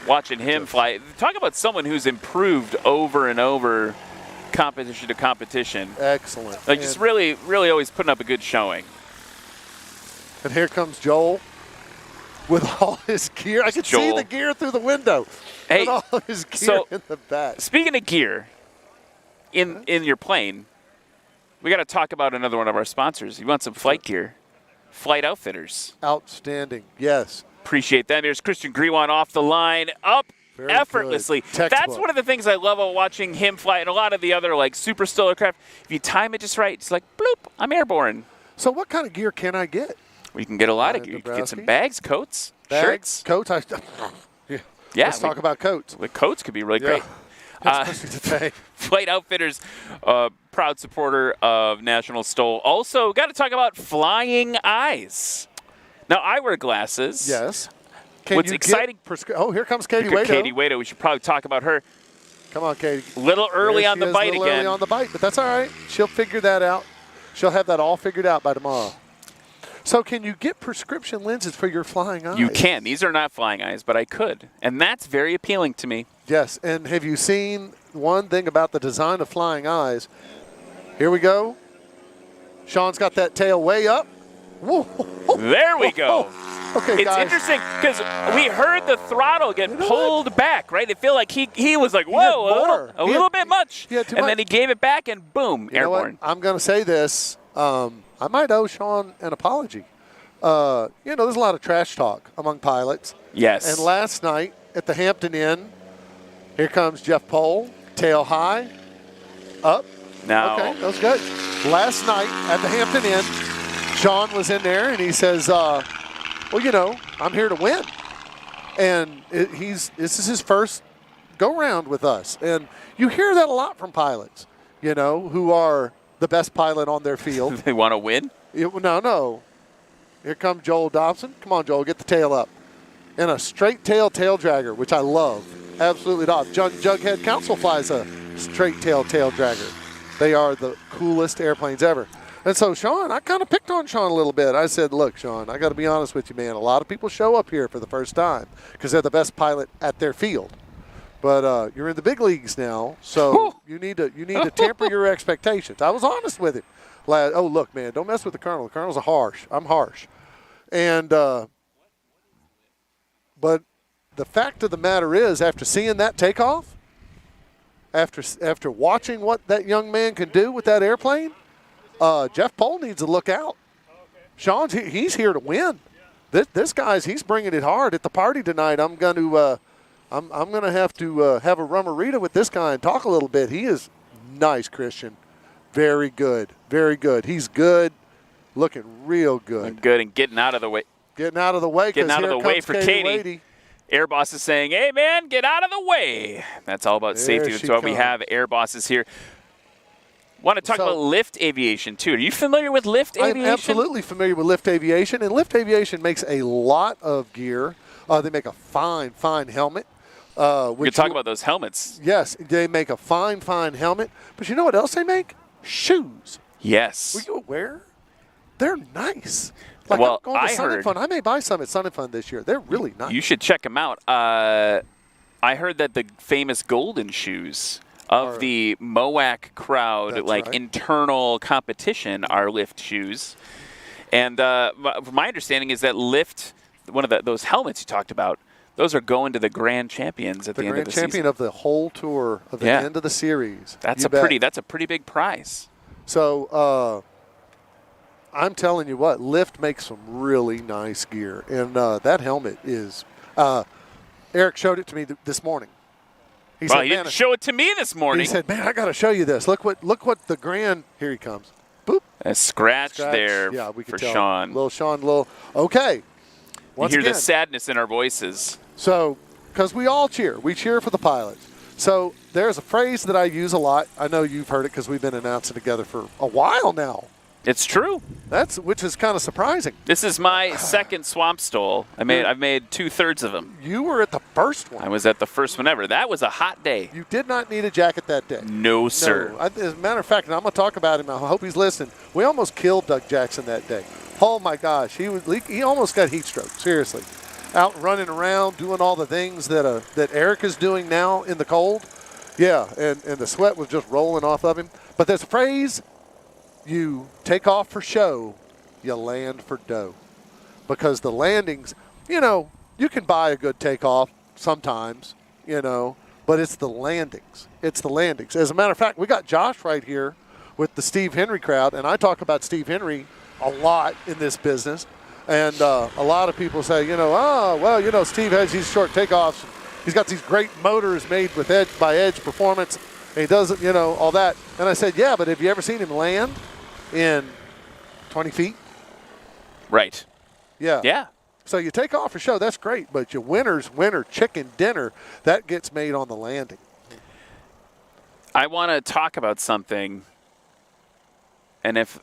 Watching him fly. Talk about someone who's improved over and over, competition to competition. Excellent. Like just really, really always putting up a good showing. And here comes Joel with all his gear. I can see Joel. the gear through the window. Hey, with all his gear so- in the back. Speaking of gear, in your plane, we got to talk about another one of our sponsors. You want some flight gear? Flight Outfitters. Outstanding. Yes. Appreciate that. Here's Christian Griwan off the line, up Very effortlessly. good. That's Textbook. one of the things I love about watching him fly, and a lot of the other like Super STOL aircraft. If you time it just right, it's like bloop, I'm airborne. So what kind of gear can I get? We can get a lot of Ryan gear. You can get some Dabrowski. bags, coats, Bags, shirts. coats. Yeah. Yeah, Let's talk about coats. The coats could be really Yeah. great. Especially today. Flight Outfitters, proud supporter of National STOL. Also, got to talk about flying eyes. Now, I wear glasses. Yes. Can What's you exciting? oh, here comes Katie Look at Waito. Katie Waito. We should probably talk about her. Come on, Katie. A little early There on she the is, bite a little again. Early on the bite, but that's all right. She'll figure that out. She'll have that all figured out by tomorrow. So can you get prescription lenses for your flying eyes? You can. These are not flying eyes, but I could. And that's very appealing to me. Yes, and have you seen one thing about the design of flying eyes? Here we go. Sean's got that tail way up. Whoa. There we go. Okay, It's guys. interesting because we heard the throttle get pulled back, right? It felt like he was like, He had whoa, more. a He little had- bit much. he had too and much. then he gave it back and boom, You know what? airborne. I'm going to say this. I might owe Sean an apology. There's a lot of trash talk among pilots. Yes. And last night at the Hampton Inn, here comes Jeff Pohl, tail high, up. Now, Okay, that was good. Last night at the Hampton Inn, Sean was in there and he says, I'm here to win. And this is his first go-round with us. And you hear that a lot from pilots, who are the best pilot on their field. they want to win? No. Here comes Joel Dobson. Come on, Joel, get the tail up. And a straight tail dragger, which I love. Absolutely not. Jughead Council flies a straight tail dragger. They are the coolest airplanes ever. And so, Sean, I kind of picked on Sean a little bit. I said, look, Sean, I got to be honest with you, man. A lot of people show up here for the first time because they're the best pilot at their field. But you're in the big leagues now, so you need to temper your expectations. I was honest with him. Oh, look, man, don't mess with the Colonel. The Colonel's harsh. I'm harsh. And but the fact of the matter is, after seeing that takeoff, after watching what that young man can do with that airplane, Jeff Pohl needs to look out. Sean's he's here to win. This guy's he's bringing it hard at the party tonight. I'm going to have to have a rummarita with this guy and talk a little bit. He is nice, Christian. Very good. Very good. He's good. Looking real good. Good and getting out of the way. Getting out of the way. Getting out of here the way comes for Katie. Air Boss is saying, hey, man, get out of the way. That's all about There safety. she That's why we comes. have Air Bosses here. Want to talk So- about Lift Aviation, too. Are you familiar with Lift Aviation? I'm absolutely familiar with Lift Aviation, and Lift Aviation makes a lot of gear. They make a fine helmet. We could talk about those helmets. Yes, they make a fine helmet. But you know what else they make? Shoes. Yes. Were you aware? They're nice. Like Well, I'm going to I Sun and heard- Fun. I may buy some at Sun and Fun this year. They're really nice. You should check them out. I heard that the famous golden shoes of the MOAC crowd, That's like right. internal competition, are Lift shoes. And my understanding is that Lift, one of those helmets you talked about, those are going to the grand champions at the, the end grand of the champion season. of the whole tour of the Yeah. end of the series. That's You a bet. pretty big prize. So I'm telling you what, Lyft makes some really nice gear, and that helmet is. Eric showed it to me this morning. He Well, said, he "Man," didn't show it to me this morning. he said, "Man, I got to show you this. Look what the grand. Here he comes. Boop. A scratch Scratch. there Yeah, we for could tell. Sean. Okay. You Once hear again, the sadness in our voices. So, because we all cheer. We cheer for the pilots. So there's a phrase that I use a lot. I know you've heard it because we've been announcing together for a while now. It's true. Which is kind of surprising. This is my second swamp stole. I've made 2/3 of them. You were at the first one. I was at the first one ever. That was a hot day. You did not need a jacket that day. No, sir. No. As a matter of fact, and I'm going to talk about him. I hope he's listening. We almost killed Doug Jackson that day. Oh my gosh, he almost got heat stroke. Seriously, out running around doing all the things that Eric is doing now in the cold. Yeah, and the sweat was just rolling off of him. But there's a phrase: you take off for show, you land for dough. Because the landings, you can buy a good takeoff sometimes, but it's the landings. It's the landings. As a matter of fact, we got Josh right here with the Steve Henry crowd, and I talk about Steve Henry a lot in this business. And a lot of people say, Steve has these short takeoffs. He's got these great motors made with Edge Performance, and he does, all that. And I said, yeah, but have you ever seen him land in 20 feet? Right. Yeah. Yeah. So you take off a show, that's great, but your winner chicken dinner, that gets made on the landing. I want to talk about something, and if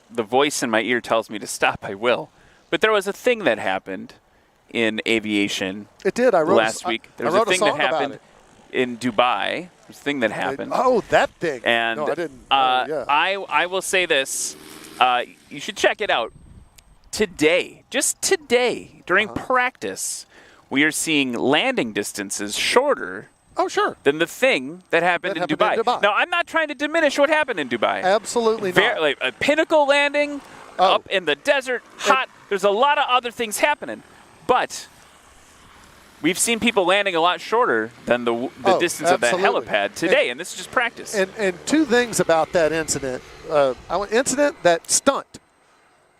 the voice in my ear tells me to stop, I will. But there was a thing that happened in aviation It did. I wrote last week. There was a thing that happened in Dubai. There's a thing that happened. That thing. And no, I didn't. I will say this. You should check it out. Today, just today, during practice, we are seeing landing distances shorter Oh, sure. than the thing that happened, in Dubai. Now, I'm not trying to diminish what happened in Dubai. Absolutely not. Like a pinnacle landing up in the desert, hot. There's a lot of other things happening. But we've seen people landing a lot shorter than the distance of that helipad today, and this is just practice. And two things about that incident. That stunt.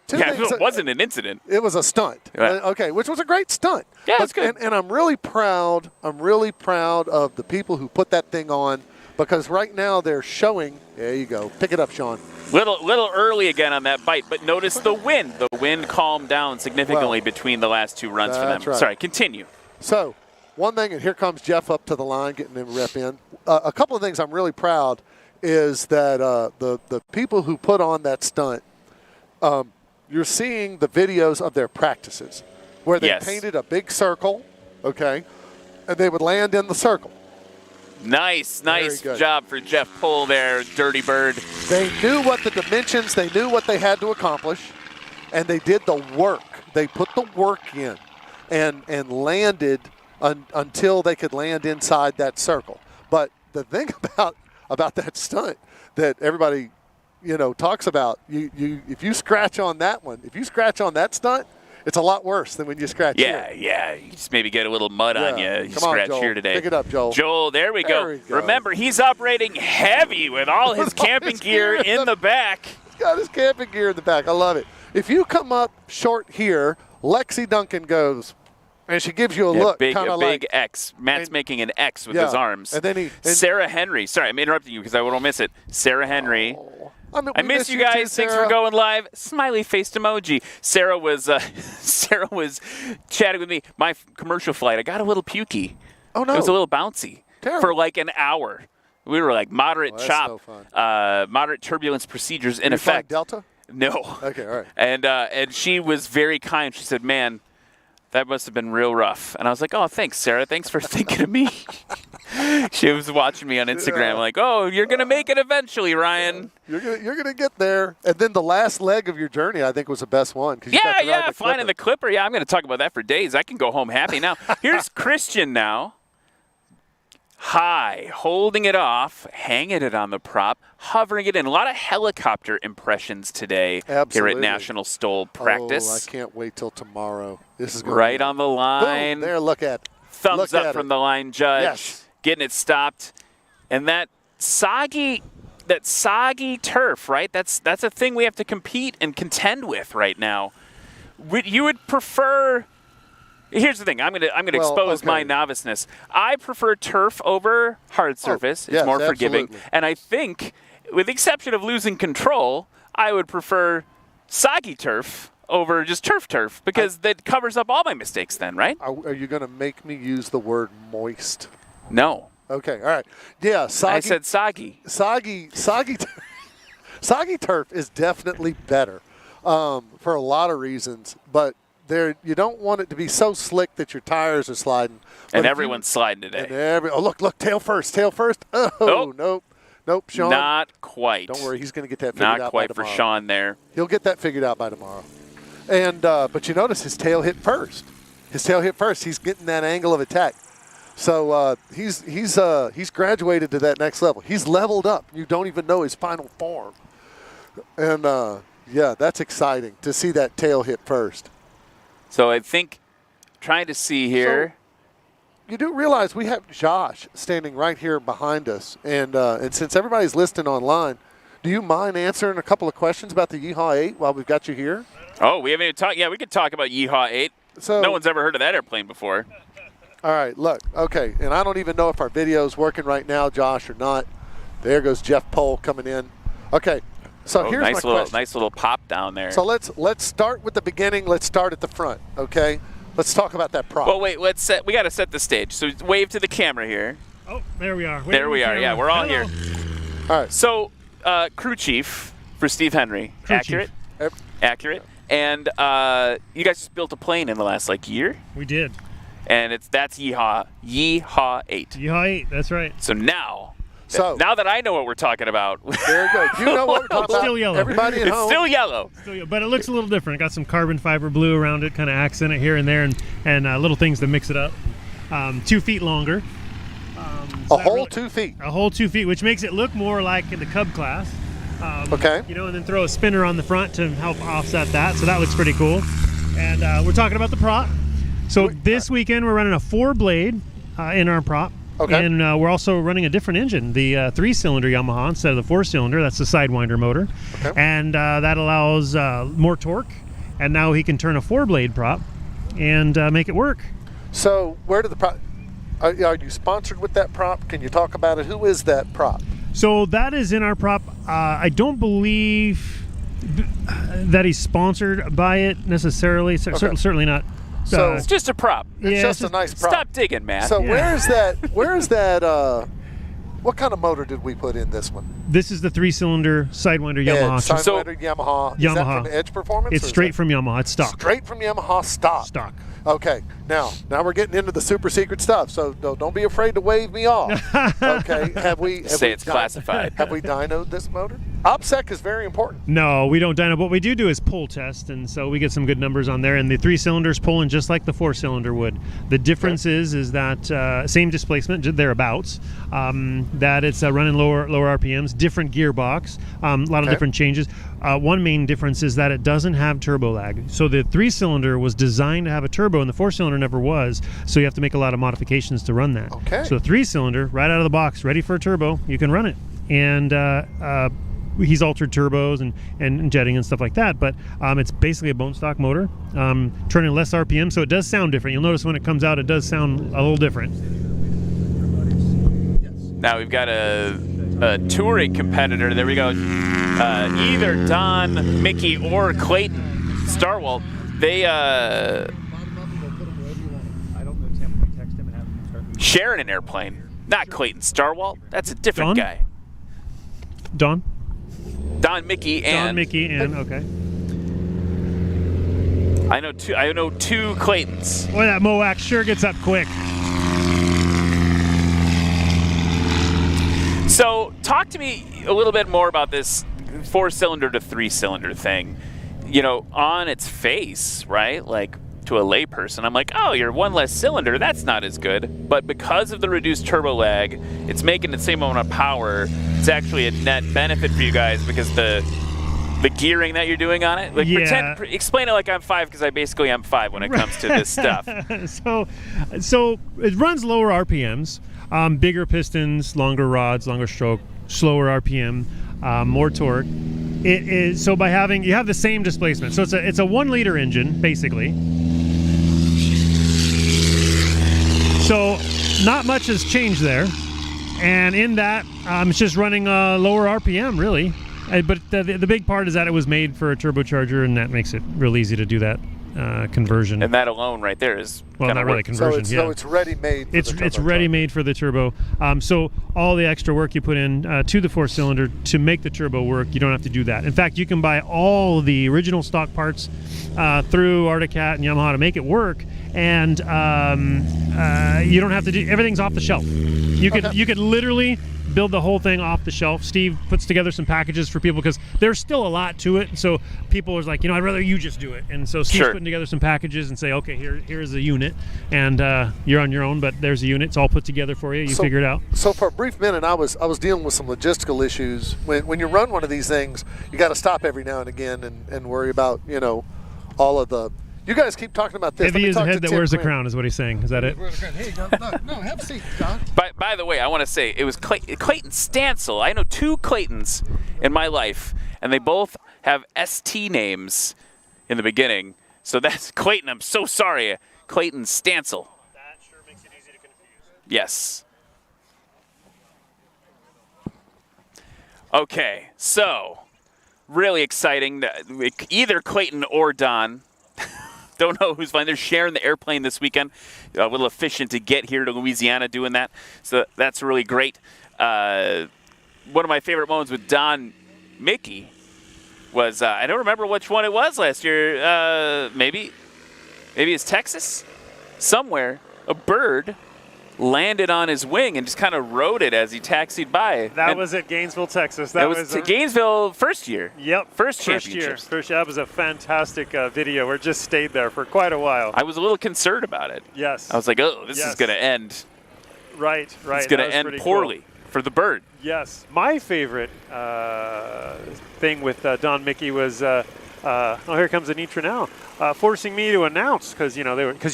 It wasn't an incident. It was a stunt. Yeah. Which was a great stunt. Yeah, it's good. And I'm really proud. I'm really proud of the people who put that thing on, because right now they're showing. There you go. Pick it up, Sean. Little early again on that bite, but notice the wind. The wind calmed down significantly between the last two runs for them. That's right. Sorry, continue. So, one thing, and here comes Jeff up to the line, getting him rep in. A couple of things I'm really proud is that the people who put on that stunt, you're seeing the videos of their practices where they painted a big circle, and they would land in the circle. Nice job for Jeff Pohl there, Dirty Bird. They knew what the dimensions, they knew what they had to accomplish, and they did the work. They put the work in and landed until they could land inside that circle. But the thing about that stunt that everybody talks about, if you scratch on that one, if you scratch on that stunt, it's a lot worse than when you scratch here. Yeah. You just maybe get a little mud on you. You Come on, scratch Joel. here today. Pick it up, Joel. Joel, there we go. Remember, he's operating heavy with all his camping gear in the back. He's got his camping gear in the back. I love it. If you come up short here, Lexi Duncan goes, and she gives you a look, kind of like big X. Matt's making an X with his arms. And then Sarah Henry. Sorry, I'm interrupting you because I won't miss it. Sarah Henry. I miss you guys. Too, Thanks for going live. Smiley faced emoji. Sarah was chatting with me. My commercial flight, I got a little pukey. Oh no! It was a little bouncy. Terrible. For like an hour. We were like moderate chop, no moderate turbulence procedures in effect. Delta? No. Okay, all right. And she was very kind. She said, "Man, that must have been real rough." And I was like, "Oh, thanks, Sarah. Thanks for thinking of me." She was watching me on Instagram, like, "Oh, you're gonna make it eventually, Ryan. You're gonna get there." And then the last leg of your journey, I think, was the best one. Flying in the Clipper. Yeah, I'm gonna talk about that for days. I can go home happy now. Here's Christian now. High, holding it off, hanging it on the prop, hovering it in. A lot of helicopter impressions today here at National STOL practice. Oh, I can't wait till tomorrow. This is right on the line. Boom, there, look at it. Thumbs up from the line judge. Yes. Getting it stopped. And that soggy turf, right? That's a thing we have to compete and contend with right now. You would prefer. Here's the thing. I'm gonna expose my noviceness. I prefer turf over hard surface. It's more forgiving. Absolutely. And I think, with the exception of losing control, I would prefer soggy turf over just turf because that covers up all my mistakes then, right? Are you going to make me use the word moist? No. Okay, all right. Yeah, soggy. I said soggy. Soggy turf is definitely better for a lot of reasons, but you don't want it to be so slick that your tires are sliding. And everyone's sliding today. Look, tail first. Oh, nope, Sean. Not quite. Don't worry, he's going to get that figured out by tomorrow. Not quite for Sean there. He'll get that figured out by tomorrow. And but you notice his tail hit first. He's getting that angle of attack. So he's graduated to that next level. He's leveled up. You don't even know his final form. And that's exciting to see that tail hit first. So I think, trying to see here. So you do realize we have Josh standing right here behind us, and since everybody's listening online, do you mind answering a couple of questions about the Yeehaw 8 while we've got you here? Oh, we haven't even talked. Yeah, we could talk about Yeehaw 8. So no one's ever heard of that airplane before. All right, look, okay, and I don't even know if our video is working right now, Josh, or not. There goes Jeff Pohl coming in. Okay, So here's my question. nice little pop down there. So let's start with the beginning. Let's start at the front, okay? Let's talk about that prop. Well, wait. We got to set the stage. So wave to the camera here. Oh, there we are. There we are. Yeah, we're all Hello. here. All right. So, crew chief for Steve Henry. Crew Accurate. Yep. Accurate. And you guys just built a plane in the last year, We did. and that's Yeehaw 8. Yeehaw 8, that's right. So now that I know what we're talking about, There you go. You know what we're talking about. Still yellow. Everybody at it's home. still yellow. But it looks a little different. Got some carbon fiber blue around it, kind of accent it here and there, and little things to mix it up. 2 feet longer. a whole 2 feet. A whole 2 feet, which makes it look more like in the Cub class. Okay. You know, and then throw a spinner on the front to help offset that. So that looks pretty cool. And we're talking about the prop. So this weekend we're running a 4-blade in our prop. Okay. And we're also running a different engine, the 3-cylinder Yamaha instead of the 4-cylinder. That's the Sidewinder motor. Okay. And that allows more torque. And now he can turn a 4-blade prop and make it work. So where did the prop? Are you sponsored with that prop? Can you talk about it? Who is that prop? So that is in our prop. I don't believe that he's sponsored by it necessarily. Certainly not. So It's just a prop. It's Yeah, just it's a nice prop. Stop digging, man. So Yeah. where is that? What kind of motor did we put in this one? This is the 3-cylinder Sidewinder Yamaha. Edge, Sidewinder Yamaha. Is that Yamaha. from Edge Performance? It's or is straight that from Yamaha. It's stock. straight from Yamaha stock. Stock. Okay, now we're getting into the super secret stuff. So don't be afraid to wave me off. Okay, have we Say it's classified. Have we dynoed this motor? OPSEC is very important. No, we don't dyno. What we do is pull test, and so we get some good numbers on there. And the 3-cylinder's pulling just like the 4-cylinder would. The difference is that same displacement, thereabouts. That it's running lower RPMs, different gearbox, a lot of different changes. One main difference is that it doesn't have turbo lag. So the 3-cylinder was designed to have a turbo, and the 4-cylinder never was. So you have to make a lot of modifications to run that. Okay. So the 3-cylinder, right out of the box, ready for a turbo, you can run it. And he's altered turbos and jetting and stuff like that, but it's basically a bone stock motor, turning less RPM, so it does sound different. You'll notice when it comes out, it does sound a little different. Now we've got a touring competitor. There we go. Either Don, Mickey, or Clayton Starwalt. They sharing an airplane. Not Clayton Starwalt. That's a different Don? guy. Don, Mickey, and okay. I know two Claytons. Boy, that Moax sure gets up quick. So talk to me a little bit more about this 4-cylinder to 3-cylinder thing. You know, on its face, right? Like to a layperson, I'm like, oh, you're one less cylinder. That's not as good. But because of the reduced turbo lag, it's making the same amount of power. It's actually a net benefit for you guys because the gearing that you're doing on it. Like, Yeah. explain it like I'm 5 because I basically am 5 when it comes to this stuff. So it runs lower RPMs, bigger pistons, longer rods, longer stroke, slower RPM, more torque. It is so by having you have the same displacement. So it's a 1-liter engine basically. So not much has changed there, and in that it's just running lower RPM really. But the big part is that it was made for a turbocharger, and that makes it real easy to do that conversion. And that alone right there is Well, gonna not really work. conversion. So it's ready made. It's ready made for the turbo. So all the extra work you put in to the 4-cylinder to make the turbo work, you don't have to do that. In fact, you can buy all the original stock parts through Articat and Yamaha to make it work, and you don't have to do everything's off the shelf. You could literally build the whole thing off the shelf. Steve puts together some packages for people because there's still a lot to it. So people are like, I'd rather you just do it. And so Steve's putting together some packages and say, okay, here's a unit, and you're on your own, but there's a unit. It's all put together for you. You figure it out. So for a brief minute, I was dealing with some logistical issues. When you run one of these things, you got to stop every now and again and worry about all of the. You guys keep talking about this. If he is the head that wears the crown, is what he's saying. Is that it? Hey, no, have a seat, John. By the way, I want to say it was Clayton Stansel. I know 2 Claytons in my life, and they both have ST names in the beginning. So that's Clayton. I'm so sorry, Clayton Stansel. That sure makes it easy to confuse. Yes. Okay, so really exciting. Either Clayton or Don. Don't know who's flying. They're sharing the airplane this weekend. A little efficient to get here to Louisiana doing that. So that's really great. One of my favorite moments with Don Mickey was, I don't remember which one it was last year. Maybe it's Texas. Somewhere, a bird landed on his wing and just kind of rode it as he taxied by. That was at Gainesville, Texas. That was Gainesville first year. Yep. First First championships. year. That was a fantastic video. We just stayed there for quite a while. I was a little concerned about it. Yes. I was like, oh, this is going to end. Right. It's going to end poorly for the bird. Yes. My favorite thing with Don Mickey was, here comes Anitra now, forcing me to announce because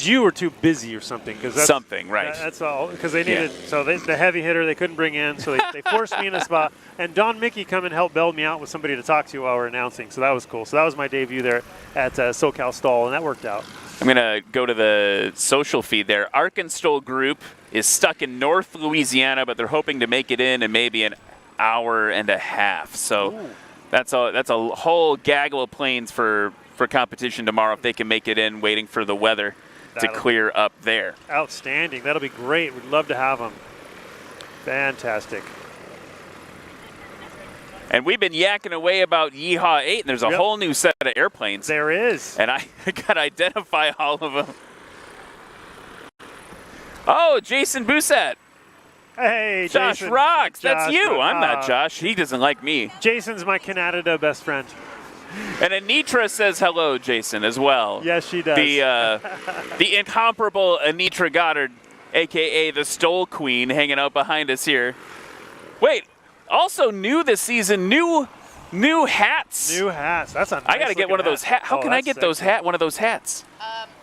you were too busy or something. Something, right? That's all. Because they needed the heavy hitter they couldn't bring in, so they forced me in a spot. And Don Mickey come and help bailed me out with somebody to talk to while we're announcing. So that was cool. So that was my debut there at SoCal STOL, and that worked out. I'm going to go to the social feed there. Arkansas Group is stuck in North Louisiana, but they're hoping to make it in maybe an hour and a half. So that's a whole gaggle of planes for competition tomorrow if they can make it in, waiting for the weather to clear up there. Outstanding. That'll be great. We'd love to have them. Fantastic. And we've been yakking away about Yeehaw 8, and there's a whole new set of airplanes. There is. And I got to identify all of them. Oh, Jason Bousset. Hey, Josh Jason. rocks. That's Josh, you. I'm not Josh. He doesn't like me. Jason's my Canada best friend. And Anitra says hello, Jason, as well. Yes, she does. The incomparable Anitra Goddard, a.k.a. the STOL Queen, hanging out behind us here. Wait, also new this season, new hats. New hats. That's a nice I got to get one of those hats. How can I get one of those hats?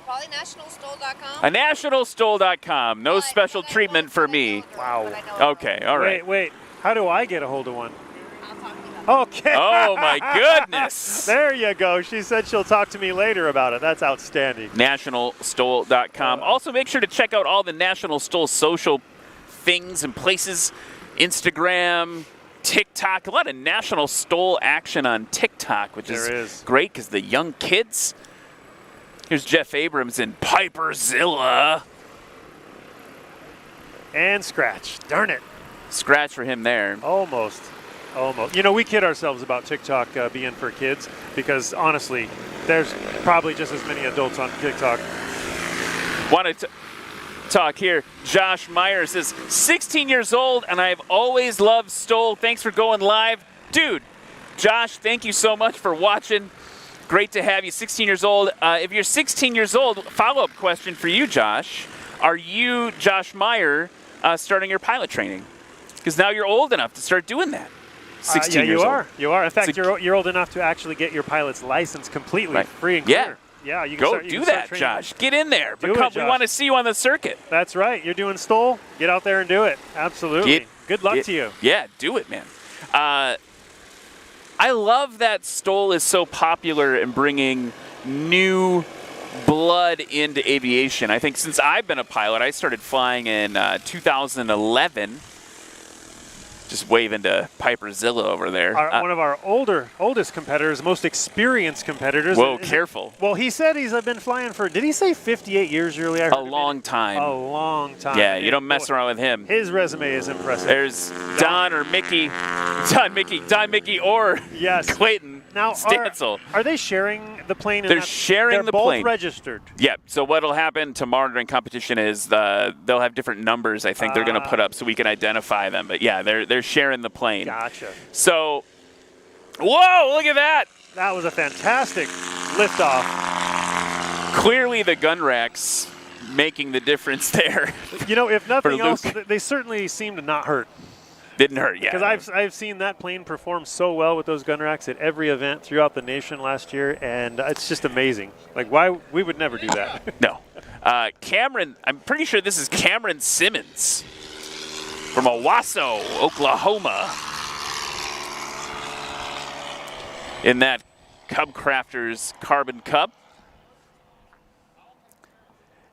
Probably nationalstol.com. Nationalstol.com. No special treatment for me. Wow. Okay, all right. Wait. How do I get a hold of one? I'll talk to you about Okay. Oh, my goodness. There you go. She said she'll talk to me later about it. That's outstanding. Nationalstol.com. Also, make sure to check out all the National Stol social things and places. Instagram, TikTok. A lot of National Stol action on TikTok, which is great because the young kids. Here's Jeff Abrams in Piperzilla. And scratch. Darn it. Scratch for him there. Almost. We kid ourselves about TikTok being for kids because, honestly, there's probably just as many adults on TikTok. Want to talk here. Josh Meyer says, 16 years old, and I've always loved STOL. Thanks for going live. Dude, Josh, thank you so much for watching. Great to have you, 16 years old. If you're 16 years old, follow-up question for you, Josh. Are you, Josh Meyer, starting your pilot training? Because now you're old enough to start doing that. 16 years old. You are. In fact, you're old enough to actually get your pilot's license completely free and clear. Yeah, you can go do that, Josh. Get in there. We want to see you on the circuit. That's right. You're doing STOL. Get out there and do it. Absolutely. Good luck to you. Yeah, do it, man. I love that STOL is so popular in bringing new blood into aviation. I think since I've been a pilot, I started flying in 2011. Just waving to Piperzilla over there. One of our oldest competitors, most experienced competitors. Whoa, careful. Well, he said he's been flying for, did he say 58 years earlier? A long time. A long time. Yeah, you don't mess around with him. His resume is impressive. There's Don Mickey, or Clayton. Now, Stancil. Are they sharing the plane? They're sharing the plane. They're both registered. Yeah. So what'll happen tomorrow during competition is they'll have different numbers. I think they're going to put up so we can identify them. But yeah, they're sharing the plane. Gotcha. So, whoa! Look at that. That was a fantastic liftoff. Clearly, the gun racks making the difference there. If nothing else, they certainly seem to not hurt. Didn't hurt, yeah. Because I've seen that plane perform so well with those gun racks at every event throughout the nation last year, and it's just amazing. Like, why we would never do that. No. Cameron, I'm pretty sure this is Cameron Simmons from Owasso, Oklahoma, in that Cub Crafters Carbon Cup.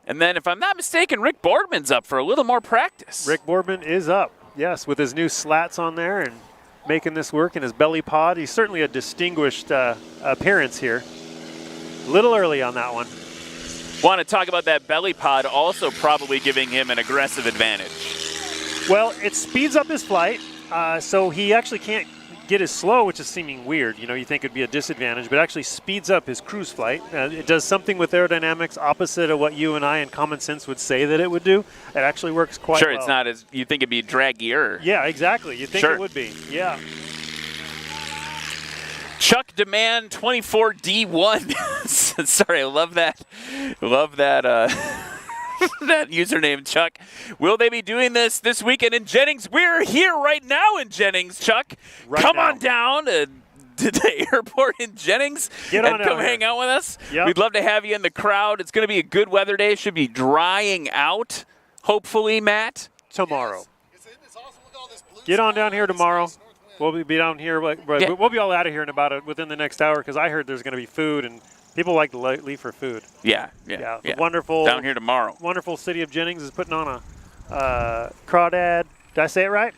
And then, if I'm not mistaken, Rick Boardman's up for a little more practice. Rick Boardman is up. Yes, with his new slats on there, and making this work in his belly pod. He's certainly a distinguished appearance here. A little early on that one. Want to talk about that belly pod also probably giving him an aggressive advantage. Well, it speeds up his flight, so he actually can't get as slow, which is seeming weird. You think it'd be a disadvantage, but actually speeds up his cruise flight. It does something with aerodynamics opposite of what you and I in common sense would say that it would do. It actually works quite well. Sure, it's not as, you think it'd be draggier. Yeah, exactly. You think it would be. Yeah. Chuck Demand 24D1. Sorry, I love that. Love that. That username, Chuck. Will they be doing this weekend in Jennings? We're here right now in Jennings, Chuck. Come on down to the airport in Jennings and come hang out with us. Yep. We'd love to have you in the crowd. It's going to be a good weather day. It should be drying out, hopefully, Matt. Tomorrow. Get on down here tomorrow. We'll be down here. We'll be all out of here within the next hour because I heard there's going to be food and people like to leave for food. Yeah. Wonderful. Down here tomorrow. Wonderful city of Jennings is putting on a crawdad. Did I say it right?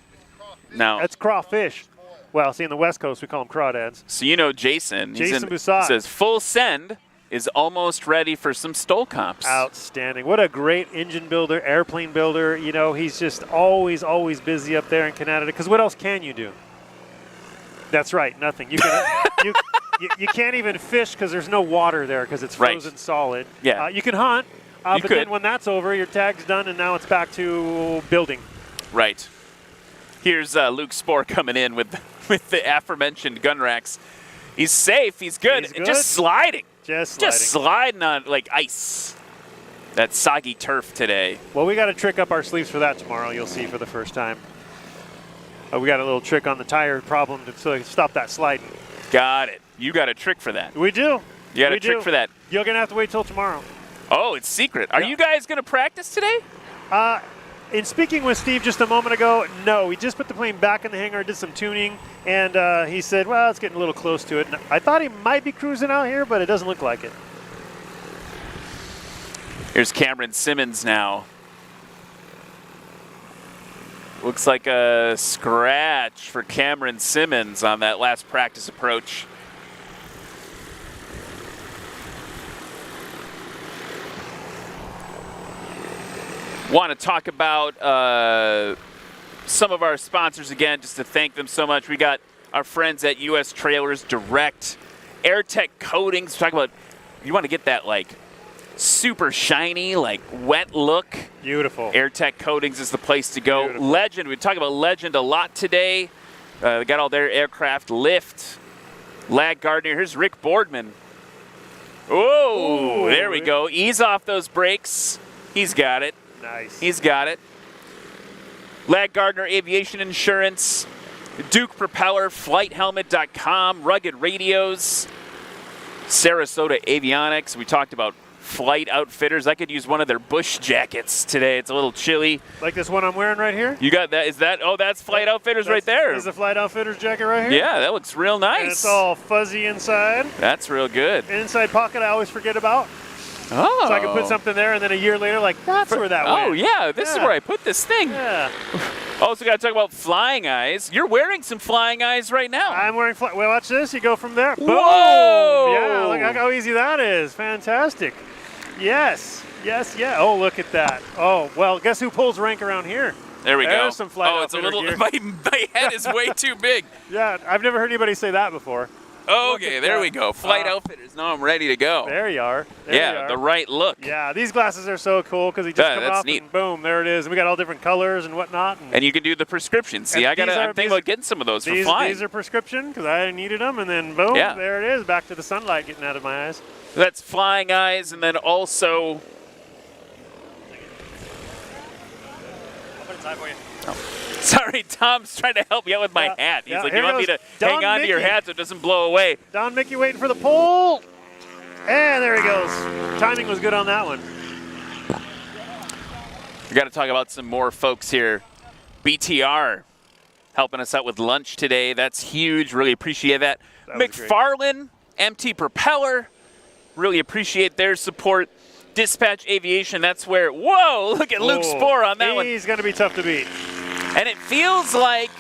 No. That's crawfish. Well, see, in the West Coast, we call them crawdads. So Jason. Jason Boussat. Says full send is almost ready for some STOL comps. Outstanding. What a great engine builder, airplane builder. He's just always busy up there in Canada because what else can you do? That's right, nothing. You can you can't even fish because there's no water there because it's frozen solid. Yeah. You can hunt, but then when that's over, your tag's done and now it's back to building. Right. Here's Luke Spohr coming in with the aforementioned gun racks. He's safe. He's good. He's good. Just sliding. Just sliding on like ice. That soggy turf today. Well, we got to trick up our sleeves for that tomorrow. You'll see for the first time. We got a little trick on the tire problem to stop that sliding. Got it. You got a trick for that. We do. You got a trick for that. You're going to have to wait till tomorrow. Oh, it's secret. Are you guys going to practice today? In speaking with Steve just a moment ago, no. We just put the plane back in the hangar, did some tuning, and he said, well, it's getting a little close to it. And I thought he might be cruising out here, but it doesn't look like it. Here's Cameron Simmons now. Looks like a scratch for Cameron Simmons on that last practice approach. Want to talk about some of our sponsors again, just to thank them so much. We got our friends at U.S. Trailers Direct, AirTech Coatings. Talk about, you want to get that like super shiny, like wet look. Beautiful. AirTech Coatings is the place to go. Beautiful. Legend, we talk about Legend a lot today. They got all their aircraft lift. Lag Gardner, here's Rick Boardman. Oh, there we go. Ease off those brakes. He's got it. Nice. He's got it. Lag Gardner Aviation Insurance, Duke Propeller, FlightHelmet.com, Rugged Radios, Sarasota Avionics. We talked about Flight Outfitters. I could use one of their bush jackets today. It's a little chilly. Like this one I'm wearing right here? You got that? Is that? Oh, that's Flight Outfitters right there. Is the Flight Outfitters jacket right here? Yeah, that looks real nice. And it's all fuzzy inside. That's real good. An inside pocket I always forget about. Oh. So I can put something there, and then a year later, like, that's where that went. Oh, yeah, this is where I put this thing. Yeah. Also got to talk about Flying Eyes. You're wearing some Flying Eyes right now. I'm wearing well, watch this. You go from there. Boom. Whoa. Yeah, look how easy that is. Fantastic. Yes. Yeah. Oh, look at that. Oh, well, guess who pulls rank around here? There we go. There's some Flight Oh, it's a little, gear. my head is way too big. Yeah, I've never heard anybody say that before. Okay, there we go. Flight Outfitters. Now I'm ready to go. There you are. The right look. Yeah, these glasses are so cool because he just come that's off neat. and boom, there it is. And we got all different colors and whatnot. And you can do the prescription. See, I'm thinking about getting some of those for flying. These are prescription because I needed them, and then boom, there it is, back to the sunlight getting out of my eyes. That's Flying Eyes, and then also. I'll put it aside for you. Sorry, Tom's trying to help me out with my hat. He's like, you want me to hang on to your hat so it doesn't blow away. Don Mickey waiting for the pole. And there he goes. Timing was good on that one. We got to talk about some more folks here. BTR helping us out with lunch today. That's huge. Really appreciate that. McFarlane, MT Propeller. Really appreciate their support. Dispatch Aviation, that's where, whoa, look at Luke Spohr on that one. He's going to be tough to beat. And it feels like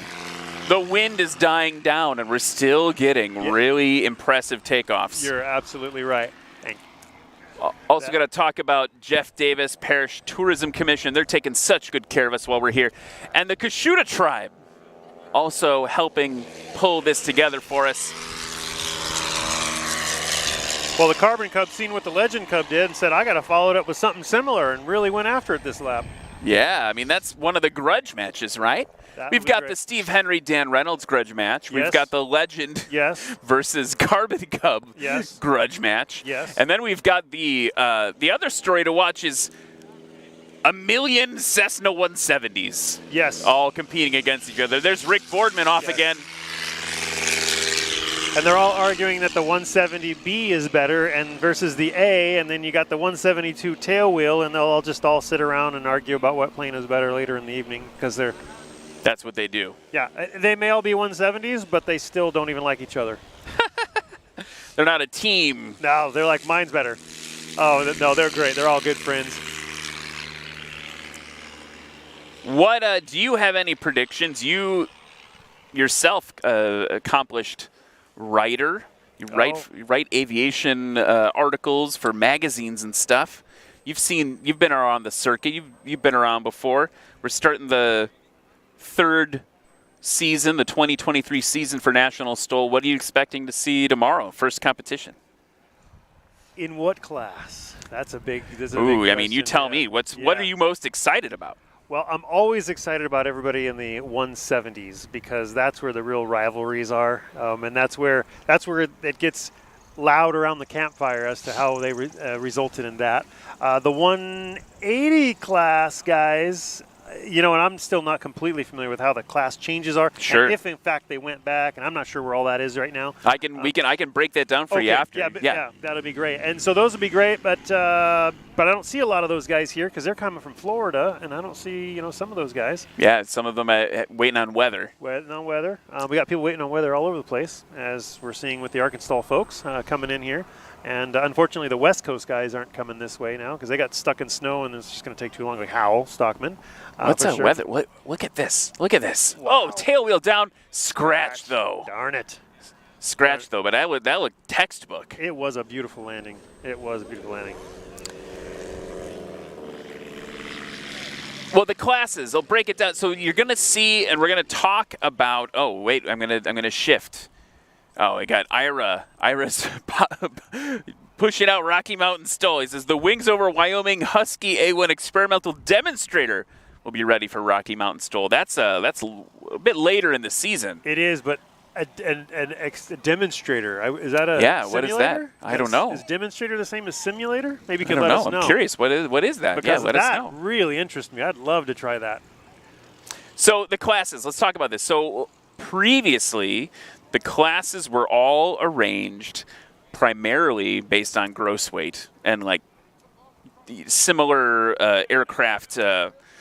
The wind is dying down, and we're still getting really impressive takeoffs. You're absolutely right. Also got to talk about Jeff Davis, Parish Tourism Commission. They're taking such good care of us while we're here. And the Kashuta tribe also helping pull this together for us. Well, the Carbon Cub seen what the Legend Cub did and said, I got to follow it up with something similar, and really went after it this lap. Yeah, I mean, that's one of the grudge matches, right? We've got the Steve Henry, Dan Reynolds grudge match. We've got the Legend versus Carbon Cub grudge match. And then we've got the other story to watch is a million Cessna 170s. All competing against each other. There's Rick Boardman off again. And they're all arguing that the 170B is better and versus the A, and then you got the 172 tail wheel, and they'll all sit around and argue about what plane is better later in the evening because they're... That's what they do. Yeah, they may all be 170s, but they still don't even like each other. They're not a team. No, they're like, mine's better. Oh, no, they're great. They're all good friends. What do you have any predictions? You yourself accomplished writer. You write aviation articles for magazines and stuff. You've been around the circuit. You've been around before. We're starting the third season, the 2023 season for National STOL. What are you expecting to see tomorrow? First competition. In what class? That's a big. Ooh, I mean, you tell me. What are you most excited about? Well, I'm always excited about everybody in the 170s because that's where the real rivalries are, and that's where it gets loud around the campfire as to how they resulted in that. The 180 class guys, and I'm still not completely familiar with how the class changes are. Sure. And if in fact they went back, and I'm not sure where all that is right now. I can break that down for you after. Yeah, that'll be great. And so those would be great, but I don't see a lot of those guys here because they're coming from Florida, and I don't see some of those guys. Yeah, some of them waiting on weather. Waiting on weather. We got people waiting on weather all over the place, as we're seeing with the Arkansas folks coming in here. And unfortunately, the West Coast guys aren't coming this way now because they got stuck in snow, and it's just going to take too long. Like Howell, Stockman. What's that weather? Look at this. Look at this. Wow. Oh, tail wheel down. Scratch, though. Darn it. Scratch, though, but that looked textbook. It was a beautiful landing. Well, the classes, I'll break it down. So you're going to see, and we're going to talk about, oh, wait, I'm going to shift. Oh, I got Ira. Ira's pushing out Rocky Mountain STOL. He says, the Wings Over Wyoming Husky A1 experimental demonstrator will be ready for Rocky Mountain STOL. That's a bit later in the season. It is, but a demonstrator, is that a simulator? What is that? I don't know. Is demonstrator the same as simulator? Maybe you I could don't let know. us know. I'm curious. What is that? Because let us know. That really interests me. I'd love to try that. So the classes, let's talk about this. So previously, the classes were all arranged primarily based on gross weight and like similar aircraft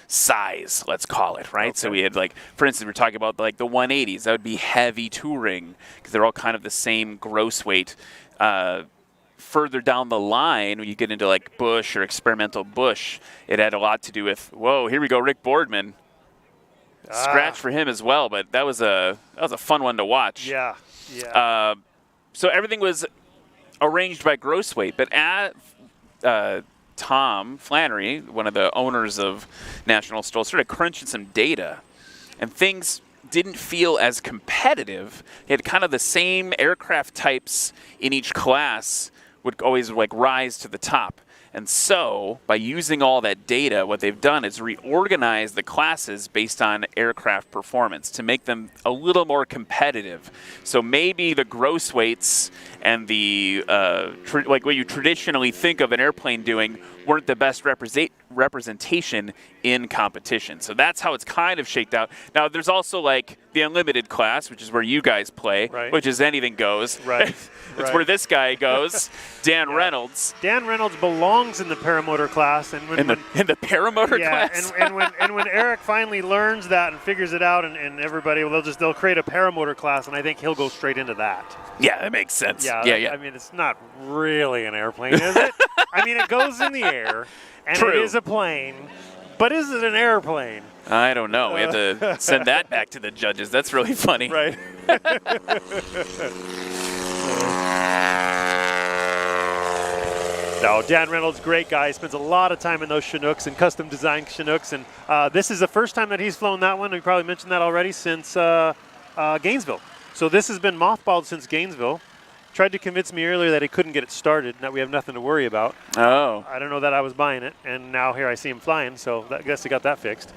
size, let's call it, right? Okay. So we had for instance, we're talking about the 180s. That would be heavy touring because they're all kind of the same gross weight. Further down the line, when you get into bush or experimental bush, it had a lot to do with, whoa, here we go, Rick Boardman. Scratch for him as well, but that was a fun one to watch. Yeah. So everything was arranged by gross weight, but Tom Flannery, one of the owners of National STOL, started crunching some data, and things didn't feel as competitive. He had kind of the same aircraft types in each class would always rise to the top. And so, by using all that data, what they've done is reorganize the classes based on aircraft performance to make them a little more competitive. So maybe the gross weights and the what you traditionally think of an airplane doing weren't the best representation in competition. So that's how it's kind of shaked out. Now, there's also the unlimited class, which is where you guys play, which is anything goes. Right. It's where this guy goes, Dan Reynolds. Dan Reynolds belongs in the paramotor class, and in the paramotor class. and when Eric finally learns that and figures it out, and everybody they'll create a paramotor class, and I think he'll go straight into that. Yeah, that makes sense. Yeah. I mean, it's not really an airplane, is it? I mean, it goes in the air, and True. It is a plane. But is it an airplane? I don't know. We have to send that back to the judges. That's really funny. Right. No, Dan Reynolds, great guy. Spends a lot of time in those Chinooks and custom designed Chinooks. And this is the first time that he's flown that one. We probably mentioned that already since Gainesville. So this has been mothballed since Gainesville. Tried to convince me earlier that he couldn't get it started and that we have nothing to worry about. Oh. I don't know that I was buying it. And now here I see him flying. So I guess he got that fixed.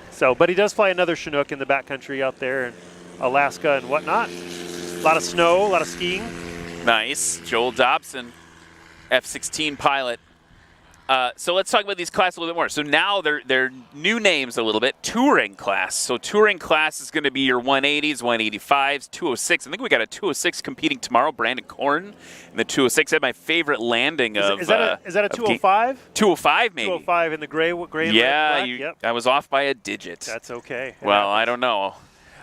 So, but he does fly another Chinook in the backcountry out there in Alaska and whatnot. A lot of snow, a lot of skiing. Nice. Joel Dobson, F-16 pilot. So let's talk about these classes a little bit more. So now they're new names a little bit. Touring class. So touring class is going to be your 180s, 185s, 206. I think we got a 206 competing tomorrow. Brandon Corn in the 206. I had my favorite landing of. Is that a 205? 205 maybe. 205 in the gray and yeah, red, yep. I was off by a digit. That's okay. Well, I don't know.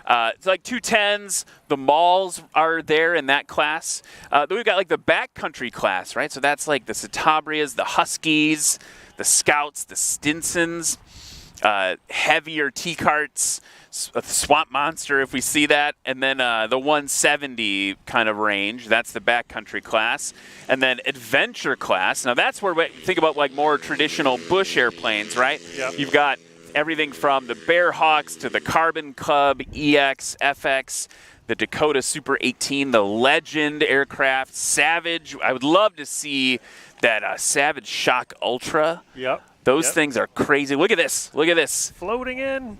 It's like 210s. The Malls are there in that class. Then we've got like the backcountry class, right? So that's like the Citabrias, the Huskies, the Scouts, the Stinsons, heavier T-carts, a Swamp Monster if we see that, and then the 170 kind of range. That's the backcountry class. And then adventure class. Now that's where we think about like more traditional bush airplanes, right? Yep. You've got everything from the Bearhawks to the Carbon Cub, EX, FX, the Dakota Super 18, the Legend aircraft, Savage. I would love to see that Savage Shock Ultra. Yep. Those things are crazy. Look at this. Look at this. Floating in.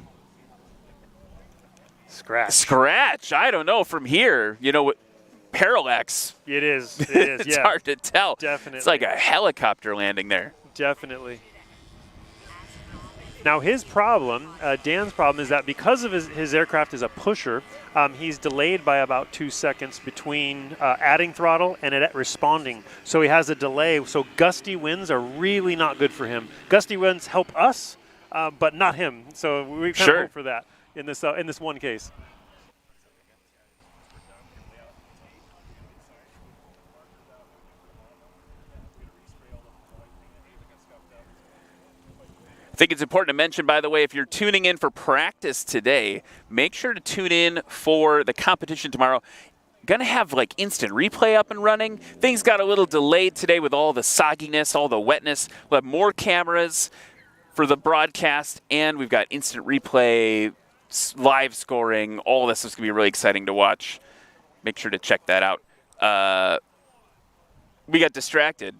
Scratch. I don't know from here. You know, parallax. It is. It's hard to tell. Definitely. It's like a helicopter landing there. Definitely. Now his problem, Dan's problem, is that because of his aircraft is a pusher, he's delayed by about 2 seconds between adding throttle and it responding. So he has a delay. So gusty winds are really not good for him. Gusty winds help us, but not him. So we kind of hope for that in this one case. I think it's important to mention, by the way, if you're tuning in for practice today, make sure to tune in for the competition tomorrow. Going to have like instant replay up and running. Things got a little delayed today with all the sogginess, all the wetness. We'll have more cameras for the broadcast, and we've got instant replay, live scoring. All this is going to be really exciting to watch. Make sure to check that out. We got distracted.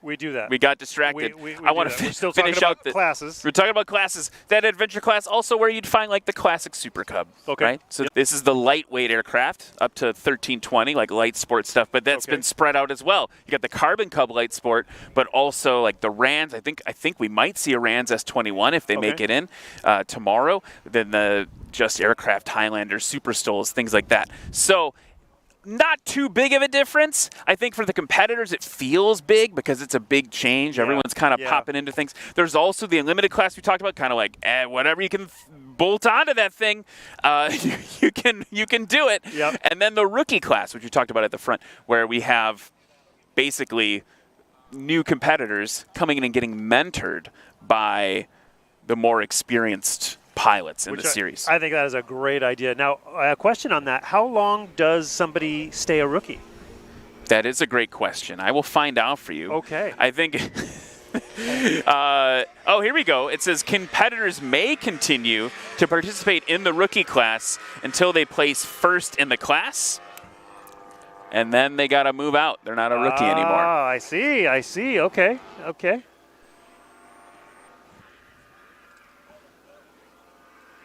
We do that. We got distracted. I want to finish out the classes. We're talking about classes. That adventure class, also where you'd find like the classic Super Cub. Okay. Right? So this is the lightweight aircraft, up to 1320, like light sport stuff, but that's been spread out as well. You got the Carbon Cub light sport, but also like the Rands. I think we might see a Rands S21 if they make it in tomorrow. Then the Just Aircraft Highlanders, Super STOLs, things like that. So not too big of a difference. I think for the competitors it feels big because it's a big change. Everyone's kind of popping into things. There's also the unlimited class we talked about, kind of like whatever you can bolt onto that thing, you can do it. Yep. And then the rookie class, which you talked about at the front, where we have basically new competitors coming in and getting mentored by the more experienced pilots in the series. I think that is a great idea. Now, a question on that. How long does somebody stay a rookie? That is a great question. I will find out for you. Okay. I think... here we go. It says competitors may continue to participate in the rookie class until they place first in the class, and then they got to move out. They're not a rookie anymore. Oh, I see. Okay.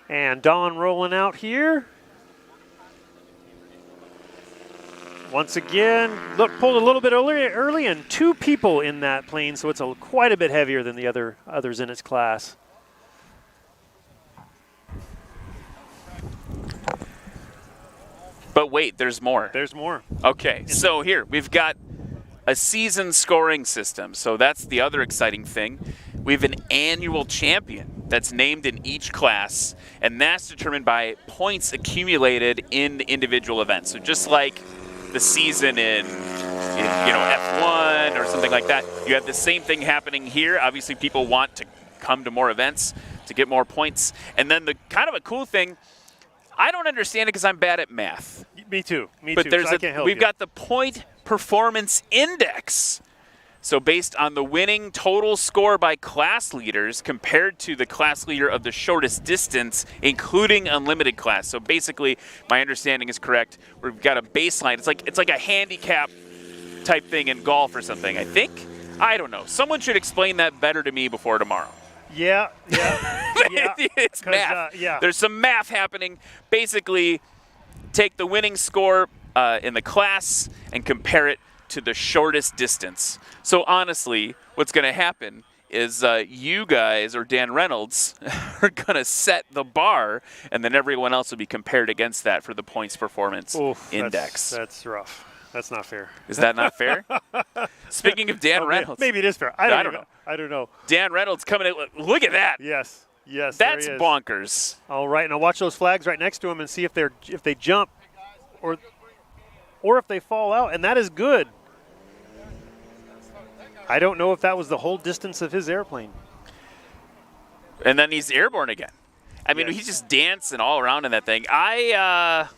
And Don rolling out here. Once again, pulled a little bit early, and 2 people in that plane, so it's quite a bit heavier than the others in its class. But wait, there's more. There's more. Okay, so here, we've got a season scoring system. So that's the other exciting thing. We have an annual champion that's named in each class, and that's determined by points accumulated in the individual events. So just like the season in F1 or something like that, you have the same thing happening here. Obviously, people want to come to more events to get more points. And then the kind of a cool thing, I don't understand it because I'm bad at math. Me too. But there's so I can't help we've you. got the point performance index. So based on the winning total score by class leaders compared to the class leader of the shortest distance, including unlimited class. So basically, my understanding is correct. We've got a baseline. It's like a handicap type thing in golf or something, I think. I don't know. Someone should explain that better to me before tomorrow. Yeah. It's math. Yeah. There's some math happening. Basically, take the winning score in the class and compare it to the shortest distance. So honestly, what's going to happen is you guys or Dan Reynolds are going to set the bar, and then everyone else will be compared against that for the points performance index. That's rough. That's not fair. Is that not fair? Speaking of Dan Reynolds. Maybe it is fair. I don't know. I don't know. Dan Reynolds coming in. Look at that. Yes. That's there he is. bonkers. All right, now watch those flags right next to him and see if they jump or if they fall out, and that is good. I don't know if that was the whole distance of his airplane. And then he's airborne again. I mean, Yes. he's just dancing all around in that thing. I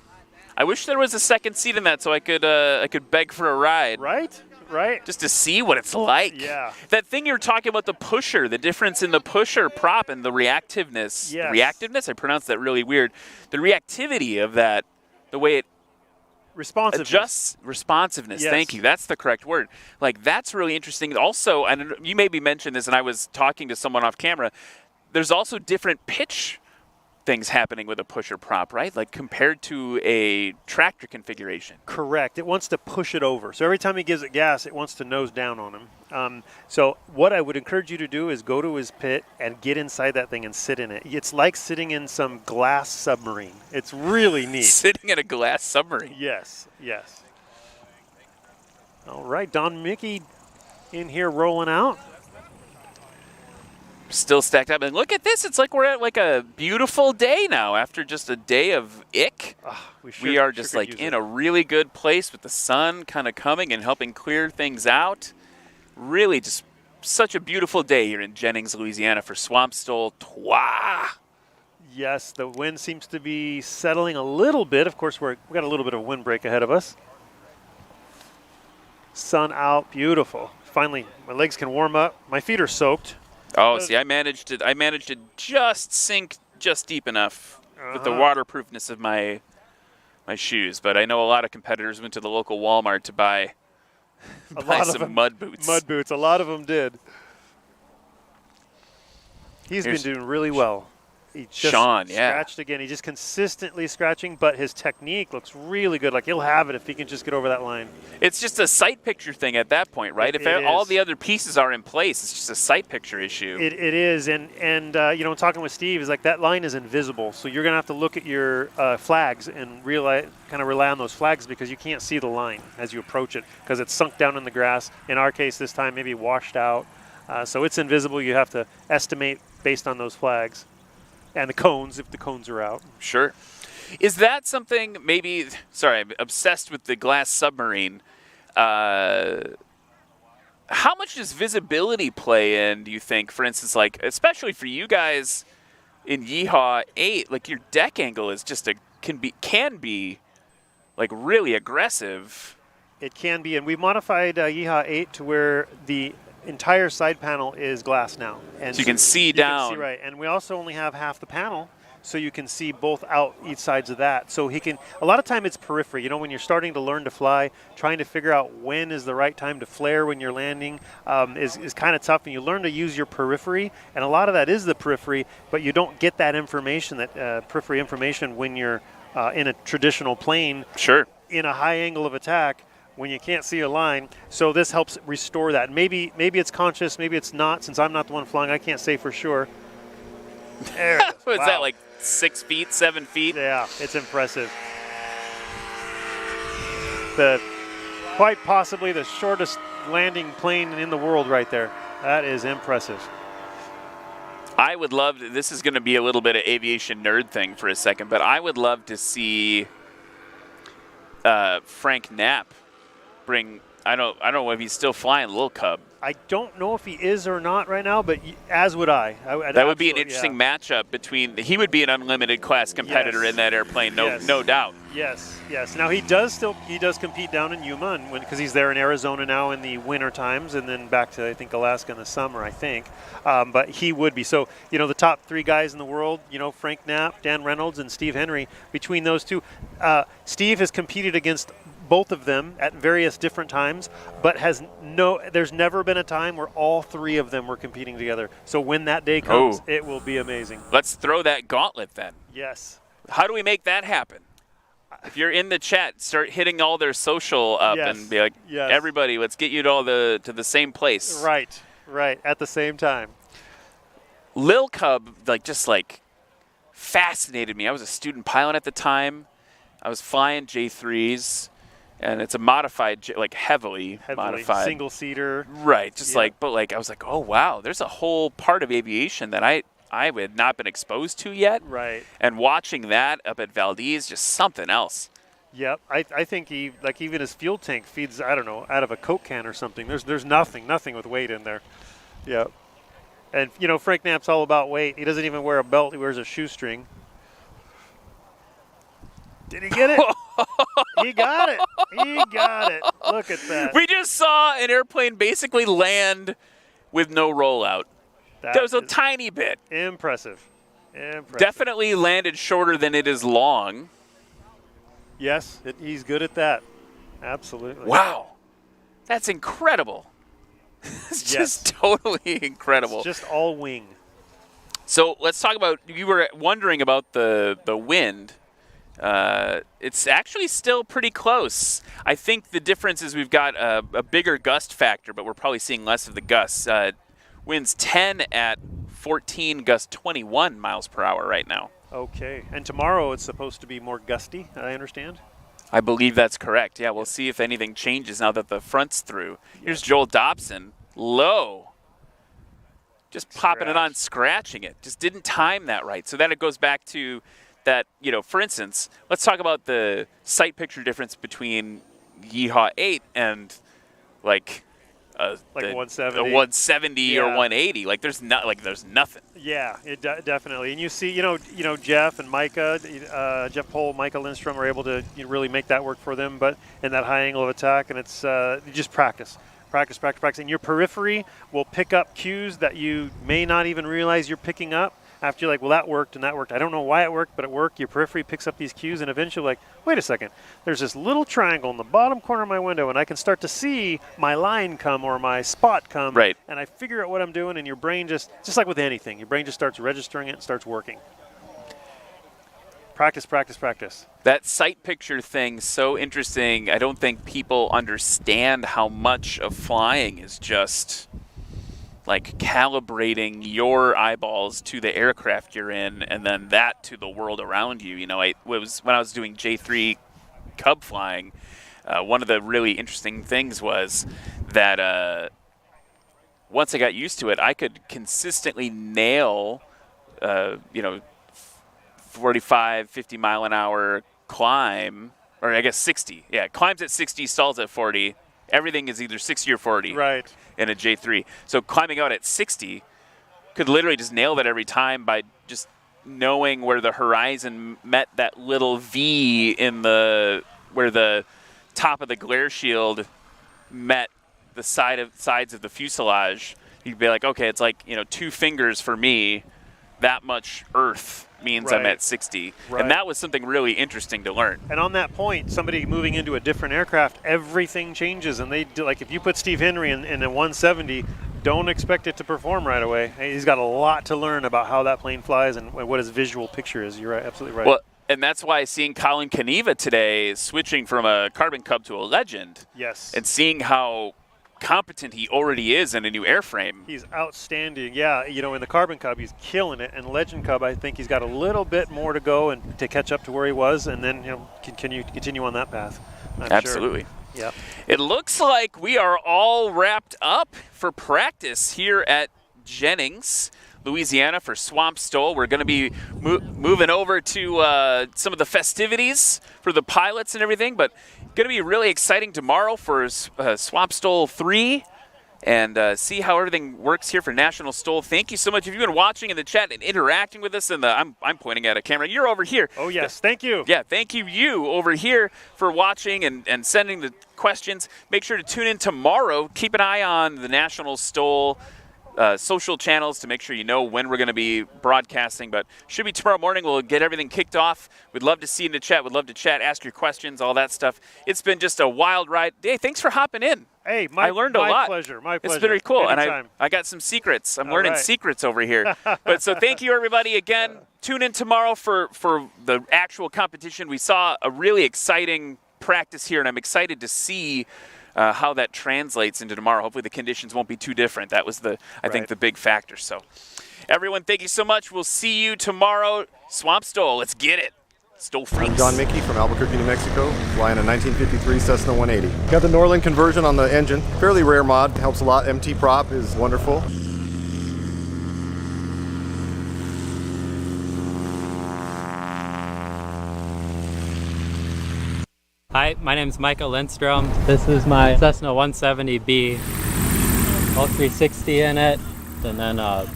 wish there was a second seat in that so I could beg for a ride. Right? Just to see what it's like. Yeah. That thing you were talking about, the pusher, the difference in the pusher prop and the reactiveness. Yes. Reactiveness? I pronounced that really weird. The reactivity of that, the way it Responsiveness. adjusts, responsiveness. Yes. Thank you. That's the correct word. Like, that's really interesting. Also, and you maybe mentioned this, and I was talking to someone off camera, there's also different pitch things happening with a pusher prop, right? Like compared to a tractor configuration. Correct. It wants to push it over. So every time he gives it gas, it wants to nose down on him. So what I would encourage you to do is go to his pit and get inside that thing and sit in it. It's like sitting in some glass submarine. It's really neat. Sitting in a glass submarine. Yes. All right, Don Mickey in here rolling out. Still stacked up. And look at this. It's like we're at like a beautiful day now after just a day of ick. We are just like in a really good place with the sun kind of coming and helping clear things out. Really just such a beautiful day here in Jennings, Louisiana for Swamp Stole 3. Yes, the wind seems to be settling a little bit. Of course, we got a little bit of a windbreak ahead of us. Sun out, finally, my legs can warm up. My feet are soaked. Oh, see, I managed to just sink just deep enough with the waterproofness of my shoes. But I know a lot of competitors went to the local Walmart to buy some mud boots. Mud boots, a lot of them did. He's been doing really well. He just scratched again. He's just consistently scratching, but his technique looks really good. Like, he'll have it if he can just get over that line. It's just a sight picture thing at that point, right? If all the other pieces are in place, it's just a sight picture issue. It is, and talking with Steve, is like that line is invisible, so you're going to have to look at your flags and rely on those flags because you can't see the line as you approach it because it's sunk down in the grass. In our case, this time maybe washed out, so it's invisible. You have to estimate based on those flags. And the cones, if the cones are out. Sure. Is that something I'm obsessed with the glass submarine. How much does visibility play in, do you think? For instance, like, especially for you guys in Yeehaw 8, like your deck angle is just can be like really aggressive. It can be, and we've modified Yeehaw 8 to where the entire side panel is glass now, and so you can see down. Right, and we also only have half the panel, so you can see both out each sides of that. So he can. A lot of time it's periphery. When you're starting to learn to fly, trying to figure out when is the right time to flare when you're landing is kind of tough, and you learn to use your periphery. And a lot of that is the periphery, but you don't get that information, that periphery information, when you're in a traditional plane. Sure. In a high angle of attack, when you can't see a line. So this helps restore that. Maybe it's conscious, maybe it's not. Since I'm not the one flying, I can't say for sure. There. What's that, like 6 feet, 7 feet? Yeah, it's impressive. Quite possibly the shortest landing plane in the world right there. That is impressive. I would love to, this is going to be a little bit of aviation nerd thing for a second, but I would love to see Frank Knapp bring I don't know if he's still flying Lil Cub. I don't know if he is or not right now, but as would I. That would be an interesting matchup between. He would be an unlimited class competitor in that airplane, no doubt. Yes. Now he does compete down in Yuma, because he's there in Arizona now in the winter times, and then back to I think Alaska in the summer, I think. But he would be. So the top 3 guys in the world, Frank Knapp, Dan Reynolds, and Steve Henry. Between those two, Steve has competed against both of them at various different times, but there's never been a time where all 3 of them were competing together. So when that day comes, it will be amazing. Let's throw that gauntlet then. Yes. How do we make that happen? If you're in the chat, start hitting all their social up and be like, everybody, let's get you to the same place. Right, at the same time. Lil Cub, just fascinated me. I was a student pilot at the time. I was flying J3s. And it's a modified, heavily modified. Single-seater. Right, but I was like, oh, wow, there's a whole part of aviation that I had not been exposed to yet. Right. And watching that up at Valdez, just something else. Yep, I think he, even his fuel tank feeds, I don't know, out of a Coke can or something. There's nothing with weight in there. Yep. And, Frank Knapp's all about weight. He doesn't even wear a belt. He wears a shoestring. Did he get it? He got it. Look at that. We just saw an airplane basically land with no rollout. That was a tiny bit. Impressive. Definitely landed shorter than it is long. Yes, he's good at that. Absolutely. Wow. That's incredible. It's just totally incredible. It's just all wing. So let's talk about, you were wondering about the wind. It's actually still pretty close. I think the difference is we've got a bigger gust factor, but we're probably seeing less of the gusts. Winds 10 at 14, gust 21 miles per hour right now. Okay. And tomorrow it's supposed to be more gusty, I understand? I believe that's correct. Yeah, we'll see if anything changes now that the front's through. Here's Joel Dobson, low. Just popping it on, scratching it. Just didn't time that right. So then it goes back to that, for instance, let's talk about the sight picture difference between Yeehaw 8 and a 170, a 170 or 180. There's nothing. Yeah, definitely. And you see, Jeff and Micah, Jeff Pohl, Micah Lindstrom are able to really make that work for them, but in that high angle of attack, and it's you just practice. And your periphery will pick up cues that you may not even realize you're picking up. After you're like, well, that worked and that worked. I don't know why it worked, but it worked. Your periphery picks up these cues, and eventually like, wait a second. There's this little triangle in the bottom corner of my window, and I can start to see my line come or my spot come. Right. And I figure out what I'm doing, and your brain just like with anything, your brain just starts registering it and starts working. Practice. That sight picture thing, so interesting. I don't think people understand how much of flying is just calibrating your eyeballs to the aircraft you're in, and then that to the world around you. When I was doing J3 Cub flying, one of the really interesting things was that once I got used to it, I could consistently nail, 45, 50 mile an hour climb, or I guess 60. Yeah, climbs at 60, stalls at 40. Everything is either 60 or 40. Right. In a J3. So climbing out at 60 could literally just nail that every time by just knowing where the horizon met that little V in where the top of the glare shield met the sides of the fuselage. You'd be like, okay, it's 2 fingers for me. That much Earth means I'm at 60. Right. And that was something really interesting to learn. And on that point, somebody moving into a different aircraft, everything changes. And they do, if you put Steve Henry in a 170, don't expect it to perform right away. He's got a lot to learn about how that plane flies and what his visual picture is. You're right, absolutely right. Well, and that's why seeing Colin Kaniva today switching from a Carbon Cub to a Legend. Yes. And seeing how competent he already is in a new airframe. He's outstanding. Yeah, in the Carbon Cub, he's killing it. And Legend Cub, I think he's got a little bit more to go and to catch up to where he was, and then continue on that path. Absolutely. Sure. Yeah. It looks like we are all wrapped up for practice here at Jennings, Louisiana for Swamp STOL. We're going to be moving over to some of the festivities for the pilots and everything, but going to be really exciting tomorrow for Swap STOL 3 and see how everything works here for National STOL. Thank you so much. If you've been watching in the chat and interacting with us, I'm pointing at a camera. You're over here. Oh, yes. Thank you. Yeah, thank you over here for watching and sending the questions. Make sure to tune in tomorrow. Keep an eye on the National STOL social channels to make sure you know when we're going to be broadcasting, but should be tomorrow morning. We'll get everything kicked off. We'd love to see you in the chat. We'd love to chat, ask your questions, all that stuff. It's been just a wild ride. Hey, thanks for hopping in. Hey, I learned a lot. My pleasure. It's very cool, Anytime. and I got some secrets. I'm learning right. secrets over here. But so thank you, everybody. Again, tune in tomorrow for the actual competition. We saw a really exciting practice here, and I'm excited to see how that translates into tomorrow. Hopefully the conditions won't be too different. That was I think the big factor. So everyone, thank you so much. We'll see you tomorrow. Swamp STOL, let's get it. STOL freaks. I'm John Mickey from Albuquerque, New Mexico, flying a 1953 Cessna 180. Got the Norland conversion on the engine. Fairly rare mod, helps a lot. MT prop is wonderful. Hi, my name is Michael Lindstrom. This is my Cessna 170B, all 360 in it, and then a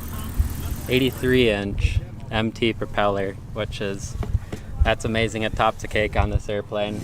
83-inch MT propeller, that's amazing. It tops a cake on this airplane.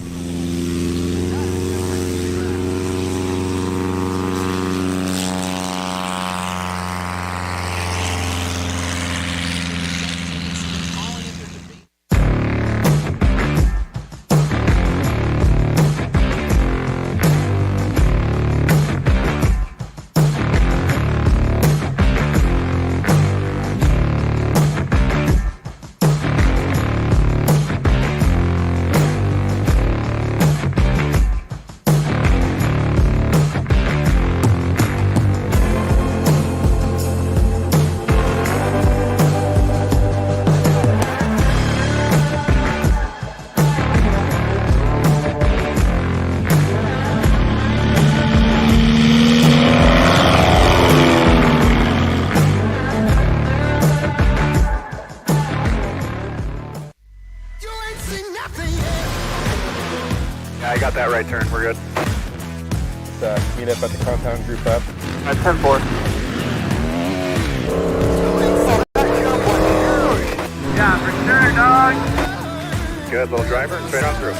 Yeah, I got that right turn. We're good. Let's meet up at the compound group up. At 10-4. Yeah, for sure, dog. Good little driver, straight on through.